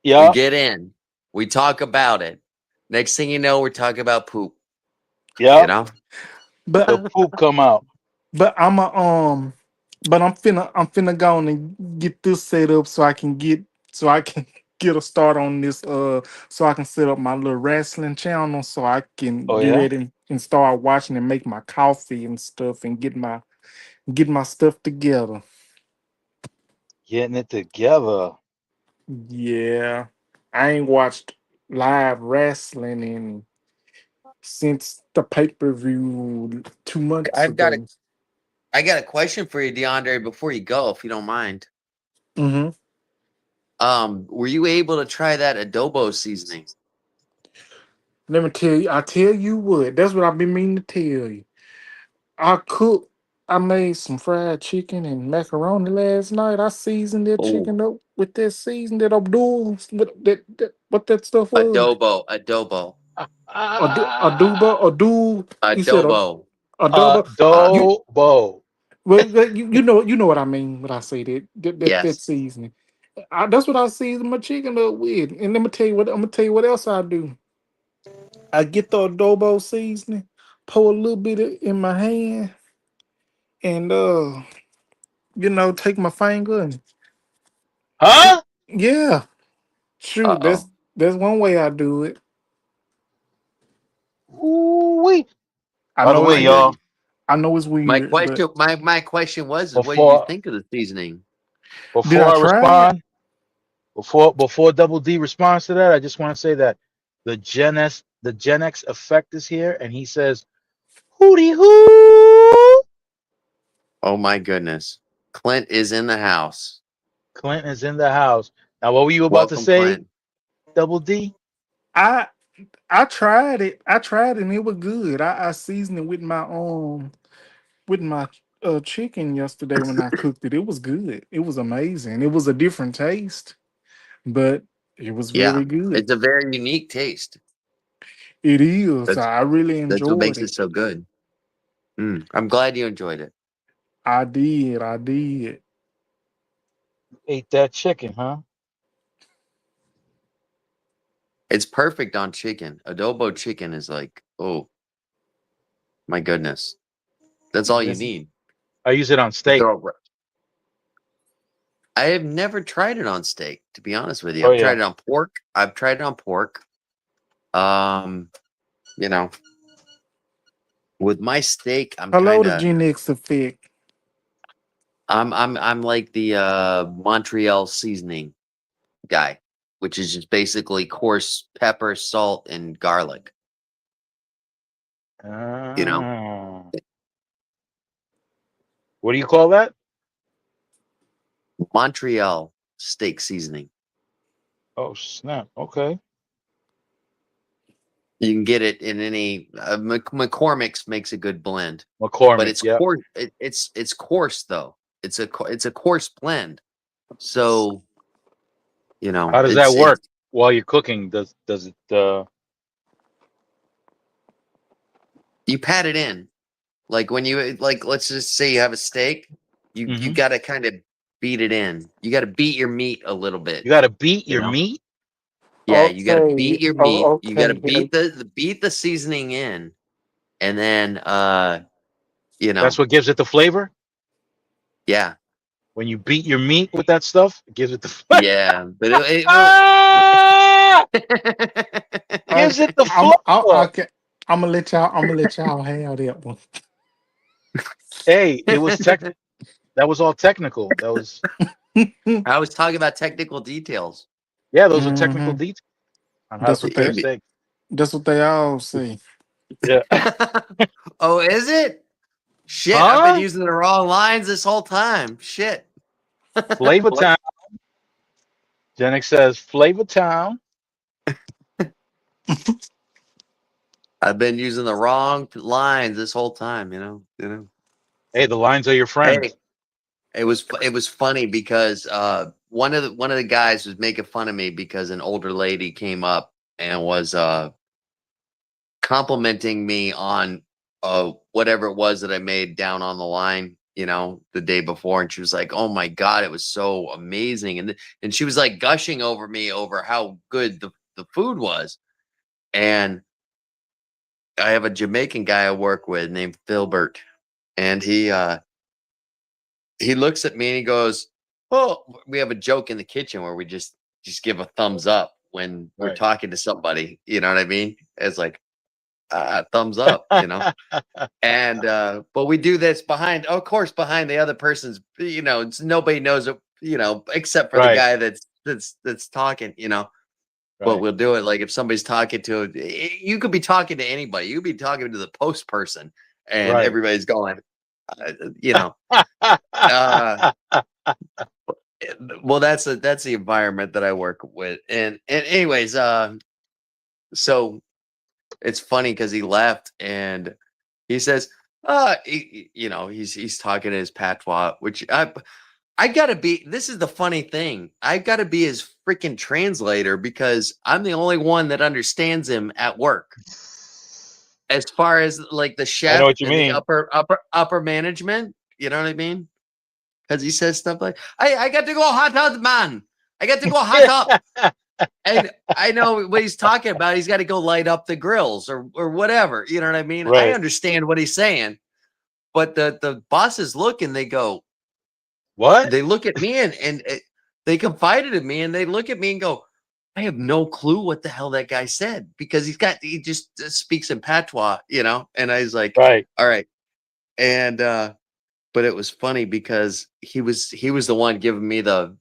[SPEAKER 2] We
[SPEAKER 1] Yup.
[SPEAKER 2] get in. We talk about it. Next thing you know, we're talking about poop. You
[SPEAKER 1] Yup.
[SPEAKER 2] know?
[SPEAKER 3] But
[SPEAKER 1] The poop come out.
[SPEAKER 3] but I'm a but I'm finna go on and get this set up so I can get a start on this so I can set up my little wrestling channel so I can
[SPEAKER 1] Oh
[SPEAKER 3] get
[SPEAKER 1] yeah.
[SPEAKER 3] ready and start watching and make my coffee and stuff and get my stuff together.
[SPEAKER 1] Getting it together.
[SPEAKER 3] Yeah. I ain't watched live wrestling in since the pay-per-view 2 months
[SPEAKER 2] I've got a
[SPEAKER 3] ago.
[SPEAKER 2] I got a question for you, DeAndre, before you go, if you don't mind.
[SPEAKER 3] Mm-hmm.
[SPEAKER 2] Were you able to try that adobo seasoning?
[SPEAKER 3] Let me tell you, I tell you what, that's what I've been meaning to tell you. I cooked, I made some fried chicken and macaroni last night. I seasoned that
[SPEAKER 2] Oh,
[SPEAKER 3] chicken up with that season that Abdul, what that stuff was.
[SPEAKER 2] adobo,
[SPEAKER 3] Aduba, Adu, you said
[SPEAKER 2] adobo.
[SPEAKER 3] adoba. You
[SPEAKER 1] Adobo.
[SPEAKER 3] well, you know what I mean when I say that
[SPEAKER 2] Yes.
[SPEAKER 3] seasoning. That's what I season my chicken up with. And let me tell you what I'm gonna tell you what else I do. I get the adobo seasoning, pour a little bit in my hand, and take my finger and
[SPEAKER 1] Huh?
[SPEAKER 3] yeah, shoot,
[SPEAKER 2] Uh-oh.
[SPEAKER 3] that's one way I do it.
[SPEAKER 1] Ooh wee.
[SPEAKER 3] I
[SPEAKER 1] By the
[SPEAKER 2] Oh
[SPEAKER 3] know it's
[SPEAKER 1] way,
[SPEAKER 2] my
[SPEAKER 3] weird.
[SPEAKER 1] y'all,
[SPEAKER 2] goodness.
[SPEAKER 3] I know it's
[SPEAKER 2] My
[SPEAKER 3] weird, but
[SPEAKER 2] question, my question was, is what did you
[SPEAKER 1] before
[SPEAKER 2] think of the seasoning?
[SPEAKER 3] did
[SPEAKER 1] before
[SPEAKER 3] I
[SPEAKER 1] I
[SPEAKER 3] try it?
[SPEAKER 1] respond, before Double D responds to that, I just want to say that the Gen X effect is here, and he says, "Hootie hoo."
[SPEAKER 2] Oh my goodness. Clint is in the house.
[SPEAKER 1] Clint is in the house. Now, what were you about to
[SPEAKER 2] Welcome,
[SPEAKER 1] say,
[SPEAKER 2] Clint.
[SPEAKER 1] Double D?
[SPEAKER 3] I I tried it. I tried it and it was good. I seasoned it with my chicken yesterday when I cooked it. It was good. It was amazing. It was a different taste, but it was
[SPEAKER 2] Yeah.
[SPEAKER 3] very good.
[SPEAKER 2] It's a very unique taste.
[SPEAKER 3] It is.
[SPEAKER 2] That's
[SPEAKER 3] I really
[SPEAKER 2] that's what
[SPEAKER 3] enjoyed
[SPEAKER 2] makes it
[SPEAKER 3] it.
[SPEAKER 2] so good. I'm glad you enjoyed it.
[SPEAKER 3] I did. I did.
[SPEAKER 1] Ate that chicken, huh?
[SPEAKER 2] It's perfect on chicken. Adobo chicken is like, oh my goodness. That's all you
[SPEAKER 1] Yes.
[SPEAKER 2] need.
[SPEAKER 1] I use it on
[SPEAKER 2] You
[SPEAKER 1] steak.
[SPEAKER 2] throw it I have never tried it on steak, to be honest with you.
[SPEAKER 1] Oh
[SPEAKER 2] I've
[SPEAKER 1] yeah.
[SPEAKER 2] tried it on pork. I've tried it on pork. Um, you know, with my steak, I'm
[SPEAKER 3] Hello
[SPEAKER 2] kind
[SPEAKER 3] to
[SPEAKER 2] of
[SPEAKER 3] Gen X effect.
[SPEAKER 2] I'm like the Montreal seasoning guy. which is just basically coarse pepper, salt, and garlic. You know,
[SPEAKER 1] Ah. What do you call that?
[SPEAKER 2] Montreal steak seasoning.
[SPEAKER 1] Oh snap! Okay.
[SPEAKER 2] You can get it in any. McCormick's makes a good blend, but
[SPEAKER 1] McCormick.
[SPEAKER 2] it's
[SPEAKER 1] Yeah.
[SPEAKER 2] coarse. It's coarse though. It's a coarse blend. So
[SPEAKER 1] How does that
[SPEAKER 2] it's
[SPEAKER 1] work while you're cooking? Does it?
[SPEAKER 2] you pat it in. Like when you like, let's just say you have a steak, you
[SPEAKER 1] Mhm.
[SPEAKER 2] got to kind of beat it in. You got to beat your meat a little bit.
[SPEAKER 1] You got to beat
[SPEAKER 2] You
[SPEAKER 1] your
[SPEAKER 2] know,
[SPEAKER 1] meat.
[SPEAKER 2] yeah, you got to
[SPEAKER 3] Okay.
[SPEAKER 2] beat your meat.
[SPEAKER 3] Oh,
[SPEAKER 2] You got to
[SPEAKER 3] okay.
[SPEAKER 2] beat the seasoning in, and then
[SPEAKER 1] That's what gives it the flavor.
[SPEAKER 2] yeah,
[SPEAKER 1] When you beat your meat with that stuff, it gives it the flavor.
[SPEAKER 2] yeah. But it will.
[SPEAKER 1] Ah! Gives
[SPEAKER 3] Okay.
[SPEAKER 1] it the flavor.
[SPEAKER 3] Okay. I'm gonna let y'all. I'm gonna let y'all have that one.
[SPEAKER 1] Hey, it was tech. That was all technical. That was
[SPEAKER 2] I was talking about technical details.
[SPEAKER 1] yeah. Those are technical
[SPEAKER 3] Hmm.
[SPEAKER 1] details on how to
[SPEAKER 3] That's what
[SPEAKER 1] prepare
[SPEAKER 3] they.
[SPEAKER 1] steak.
[SPEAKER 3] That's what they all say.
[SPEAKER 1] Yeah.
[SPEAKER 2] Oh, is it? Shit, I've been
[SPEAKER 1] Huh?
[SPEAKER 2] using the wrong lines this whole time. Shit.
[SPEAKER 1] Flavor Town. Jenix says Flavor Town.
[SPEAKER 2] I've been using the wrong lines this whole time,
[SPEAKER 1] Hey, the lines are your
[SPEAKER 2] Hey,
[SPEAKER 1] friends.
[SPEAKER 2] it was funny because one of the guys was making fun of me because an older lady came up and was complimenting me on whatever it was that I made down on the line, the day before, and she was like, "Oh my god, it was so amazing," and she was like gushing over me over how good the food was, and I have a Jamaican guy I work with named Philbert, and he looks at me and he goes, "Oh, we have a joke in the kitchen where we just give a thumbs up when we're
[SPEAKER 1] Right.
[SPEAKER 2] talking to somebody." You know what I mean? It's like thumbs up, And but we do this behind, of course, behind the other person's. Nobody knows it, except for the
[SPEAKER 1] Right.
[SPEAKER 2] guy that's talking. But
[SPEAKER 1] Right.
[SPEAKER 2] we'll do it like if somebody's talking to. You could be talking to anybody. You could be talking to the post person, and
[SPEAKER 1] Right.
[SPEAKER 2] everybody's going. You know. Uh, well, that's the environment that I work with, and anyways, so it's funny because he left and he says, he's talking to his patois, which I gotta be. This is the funny thing. I gotta be his freaking translator because I'm the only one that understands him at work. As far as like the
[SPEAKER 1] I know
[SPEAKER 2] chef
[SPEAKER 1] what you
[SPEAKER 2] and the
[SPEAKER 1] mean.
[SPEAKER 2] upper management, you know what I mean? Because he says stuff like, I got to go hot up, man. I got to go hot up. And I know what he's talking about. He's got to go light up the grills or whatever. You know what I mean? I
[SPEAKER 1] Right.
[SPEAKER 2] understand what he's saying. But the bosses look and they go,
[SPEAKER 1] What?
[SPEAKER 2] they look at me and they confided in me and they look at me and go, I have no clue what the hell that guy said because he just speaks in patois, And I was like,
[SPEAKER 1] Right.
[SPEAKER 2] all right. And but it was funny because he was the one giving me the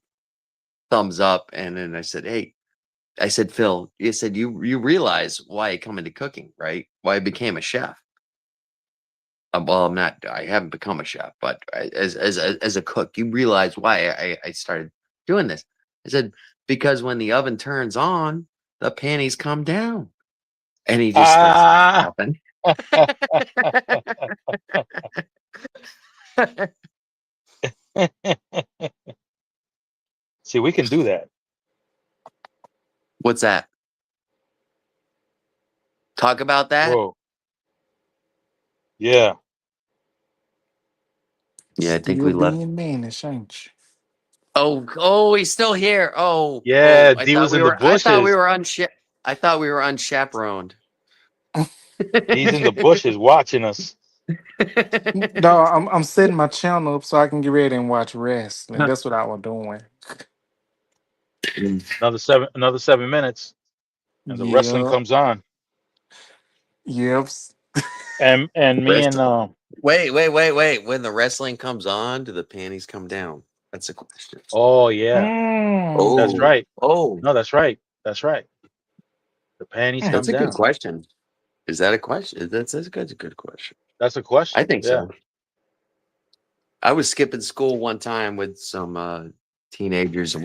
[SPEAKER 2] thumbs up, and then I said, "Hey," I said, "Phil," you said you realize why I come into cooking, right? Why I became a chef. Well, I'm not. I haven't become a chef, but as a cook, you realize why I started doing this. I said because when the oven turns on, the panties come down, and he just starts
[SPEAKER 1] Ah.
[SPEAKER 2] laughing.
[SPEAKER 1] See, we can do that.
[SPEAKER 2] What's that? Talk about that?
[SPEAKER 1] Whoa. Yeah.
[SPEAKER 2] Yeah, I think
[SPEAKER 3] Still
[SPEAKER 2] we left.
[SPEAKER 3] being mannish, ain't you?
[SPEAKER 2] Oh, he's still here.
[SPEAKER 1] Yeah.
[SPEAKER 2] I
[SPEAKER 1] D
[SPEAKER 2] thought
[SPEAKER 1] was
[SPEAKER 2] we
[SPEAKER 1] in the
[SPEAKER 2] were. I thought we
[SPEAKER 1] bushes.
[SPEAKER 2] were I thought we were unchaperoned.
[SPEAKER 1] He's in the bushes watching us.
[SPEAKER 3] No, I'm setting my channel up so I can get ready and watch wrestling. That's what I was doing.
[SPEAKER 1] Another 7 minutes, and the wrestling
[SPEAKER 3] Yeah.
[SPEAKER 1] comes on.
[SPEAKER 3] Yep.
[SPEAKER 1] And me and
[SPEAKER 2] Wrestling. Wait. When the wrestling comes on, do the panties come down? That's a question.
[SPEAKER 1] Oh yeah,
[SPEAKER 2] Oh,
[SPEAKER 1] that's right.
[SPEAKER 2] oh,
[SPEAKER 1] No, that's right. That's right. The panties come
[SPEAKER 2] that's a good
[SPEAKER 1] down.
[SPEAKER 2] question. Is that a question? That's a good question.
[SPEAKER 1] That's a
[SPEAKER 2] I
[SPEAKER 1] question.
[SPEAKER 2] think
[SPEAKER 1] Yeah.
[SPEAKER 2] so. I was skipping school one time with some teenagers, and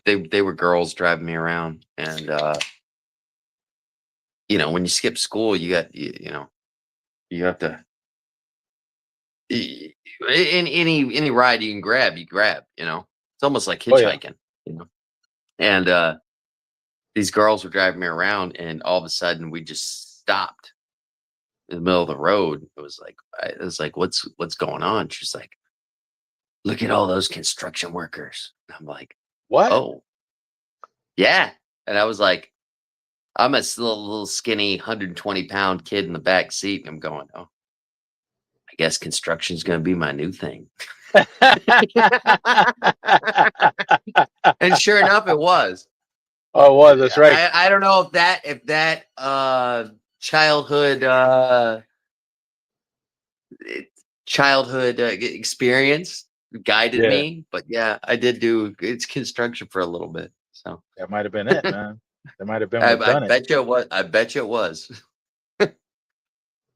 [SPEAKER 2] they were girls driving me around, and when you skip school, you have to in any ride you can grab, you grab. It's almost like
[SPEAKER 1] Oh yeah.
[SPEAKER 2] hitchhiking. And these girls were driving me around, and all of a sudden we just stopped in the middle of the road. It was like, what's going on? She's like, look at all those construction workers. And I'm like,
[SPEAKER 1] What?
[SPEAKER 2] oh yeah. And I was like, I'm a little skinny 120-pound kid in the back seat, and I'm going, oh, I guess construction's gonna be my new thing. And sure enough, it was.
[SPEAKER 1] Oh, well, that's right.
[SPEAKER 2] I don't know if that childhood experience guided
[SPEAKER 1] Yeah,
[SPEAKER 2] me, but yeah, I did do it's construction for a little bit. So
[SPEAKER 1] that might have been it, man. That might have been
[SPEAKER 2] I,
[SPEAKER 1] what
[SPEAKER 2] I
[SPEAKER 1] done it.
[SPEAKER 2] bet you it was. I bet you it was.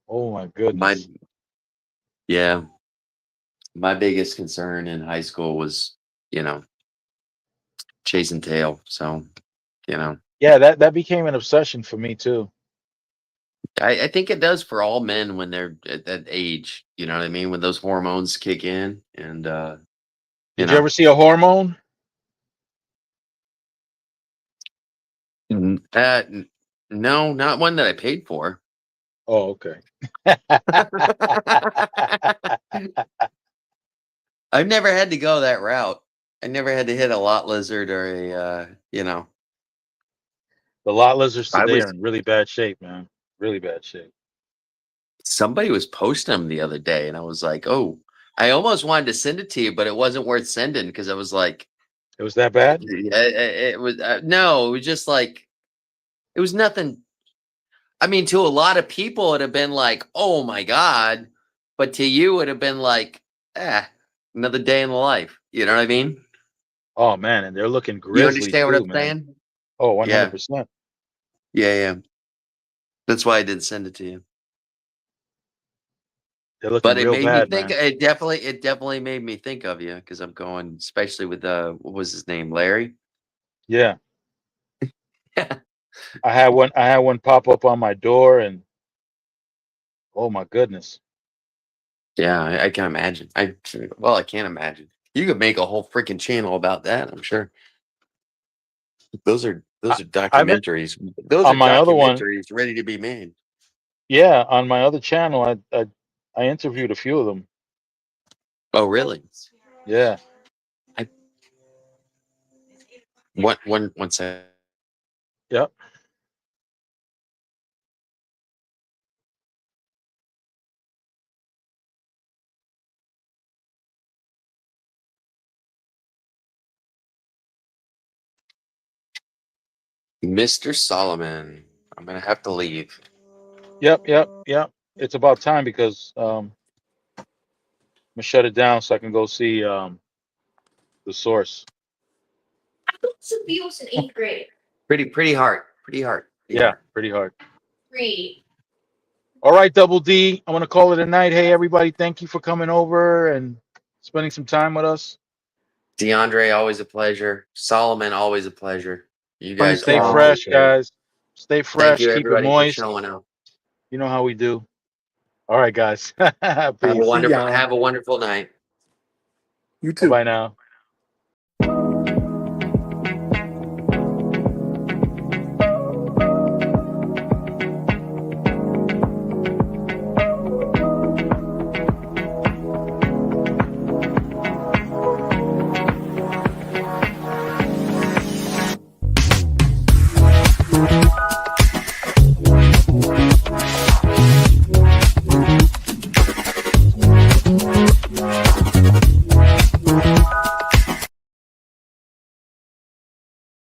[SPEAKER 1] Oh my
[SPEAKER 2] My
[SPEAKER 1] goodness.
[SPEAKER 2] yeah, my biggest concern in high school was, you know, chasing tail. So, you know,
[SPEAKER 1] Yeah, that became an obsession for me too.
[SPEAKER 2] I think it does for all men when they're at that age. You know what I mean? When those hormones kick in, and you
[SPEAKER 1] Did you
[SPEAKER 2] know,
[SPEAKER 1] ever see a hormone?
[SPEAKER 2] no, not one that I paid for.
[SPEAKER 1] Oh, okay.
[SPEAKER 2] I've never had to go that route. I never had to hit a lot lizard or
[SPEAKER 1] The lot lizards
[SPEAKER 2] I
[SPEAKER 1] today
[SPEAKER 2] was
[SPEAKER 1] are in really bad shape, man. Really bad shape.
[SPEAKER 2] somebody was posting them the other day, and I was like, oh, I almost wanted to send it to you, but it wasn't worth sending because I was like,
[SPEAKER 1] It was that bad?
[SPEAKER 2] it was no, it was just like it was nothing. I mean, to a lot of people, it'd have been like, oh my god, but to you, it'd have been like, another day in the life. You know what I mean?
[SPEAKER 1] Oh man, and they're looking
[SPEAKER 2] You
[SPEAKER 1] grizzly
[SPEAKER 2] understand what
[SPEAKER 1] too,
[SPEAKER 2] I'm
[SPEAKER 1] man.
[SPEAKER 2] saying?
[SPEAKER 1] Oh,
[SPEAKER 2] Yeah,
[SPEAKER 1] 100%.
[SPEAKER 2] yeah. That's why I didn't send it to you.
[SPEAKER 1] They're looking
[SPEAKER 2] But it
[SPEAKER 1] real
[SPEAKER 2] made me
[SPEAKER 1] bad,
[SPEAKER 2] think.
[SPEAKER 1] man.
[SPEAKER 2] It definitely made me think of you because I'm going, especially with what was his name, Larry?
[SPEAKER 1] Yeah. I had one pop up on my door and oh my goodness.
[SPEAKER 2] Yeah, I can imagine. I can't imagine. You could make a whole freaking channel about that. I'm sure. Those are
[SPEAKER 1] I,
[SPEAKER 2] those are
[SPEAKER 1] I've been
[SPEAKER 2] documentaries. Those are
[SPEAKER 1] on my other one.
[SPEAKER 2] documentaries ready to be made.
[SPEAKER 1] Yeah, on my other channel, I interviewed a few of them.
[SPEAKER 2] Oh, really?
[SPEAKER 1] Yeah.
[SPEAKER 2] I one second.
[SPEAKER 1] Yep.
[SPEAKER 2] Mr. Solomon. I'm gonna have to leave.
[SPEAKER 1] Yep. It's about time because I'm gonna shut it down so I can go see the source.
[SPEAKER 4] Some Beatles in eighth grade.
[SPEAKER 2] Pretty hard. Pretty hard. Pretty
[SPEAKER 1] Yeah,
[SPEAKER 2] hard.
[SPEAKER 1] pretty hard.
[SPEAKER 4] Three.
[SPEAKER 1] All right, Double D. I'm gonna call it a night. Hey everybody, thank you for coming over and spending some time with us.
[SPEAKER 2] DeAndre, always a pleasure. Solomon, always a pleasure. You guys
[SPEAKER 1] Stay
[SPEAKER 2] all
[SPEAKER 1] fresh,
[SPEAKER 2] take care.
[SPEAKER 1] guys. Stay
[SPEAKER 2] Thank
[SPEAKER 1] fresh,
[SPEAKER 2] you,
[SPEAKER 1] keep it
[SPEAKER 2] everybody, for
[SPEAKER 1] moist.
[SPEAKER 2] showing up.
[SPEAKER 1] You know how we do. All right, guys.
[SPEAKER 2] Have a
[SPEAKER 1] Peace.
[SPEAKER 3] See
[SPEAKER 2] wonderful
[SPEAKER 3] y'all.
[SPEAKER 2] have a wonderful night.
[SPEAKER 3] You
[SPEAKER 1] Bye
[SPEAKER 3] too.
[SPEAKER 1] bye now.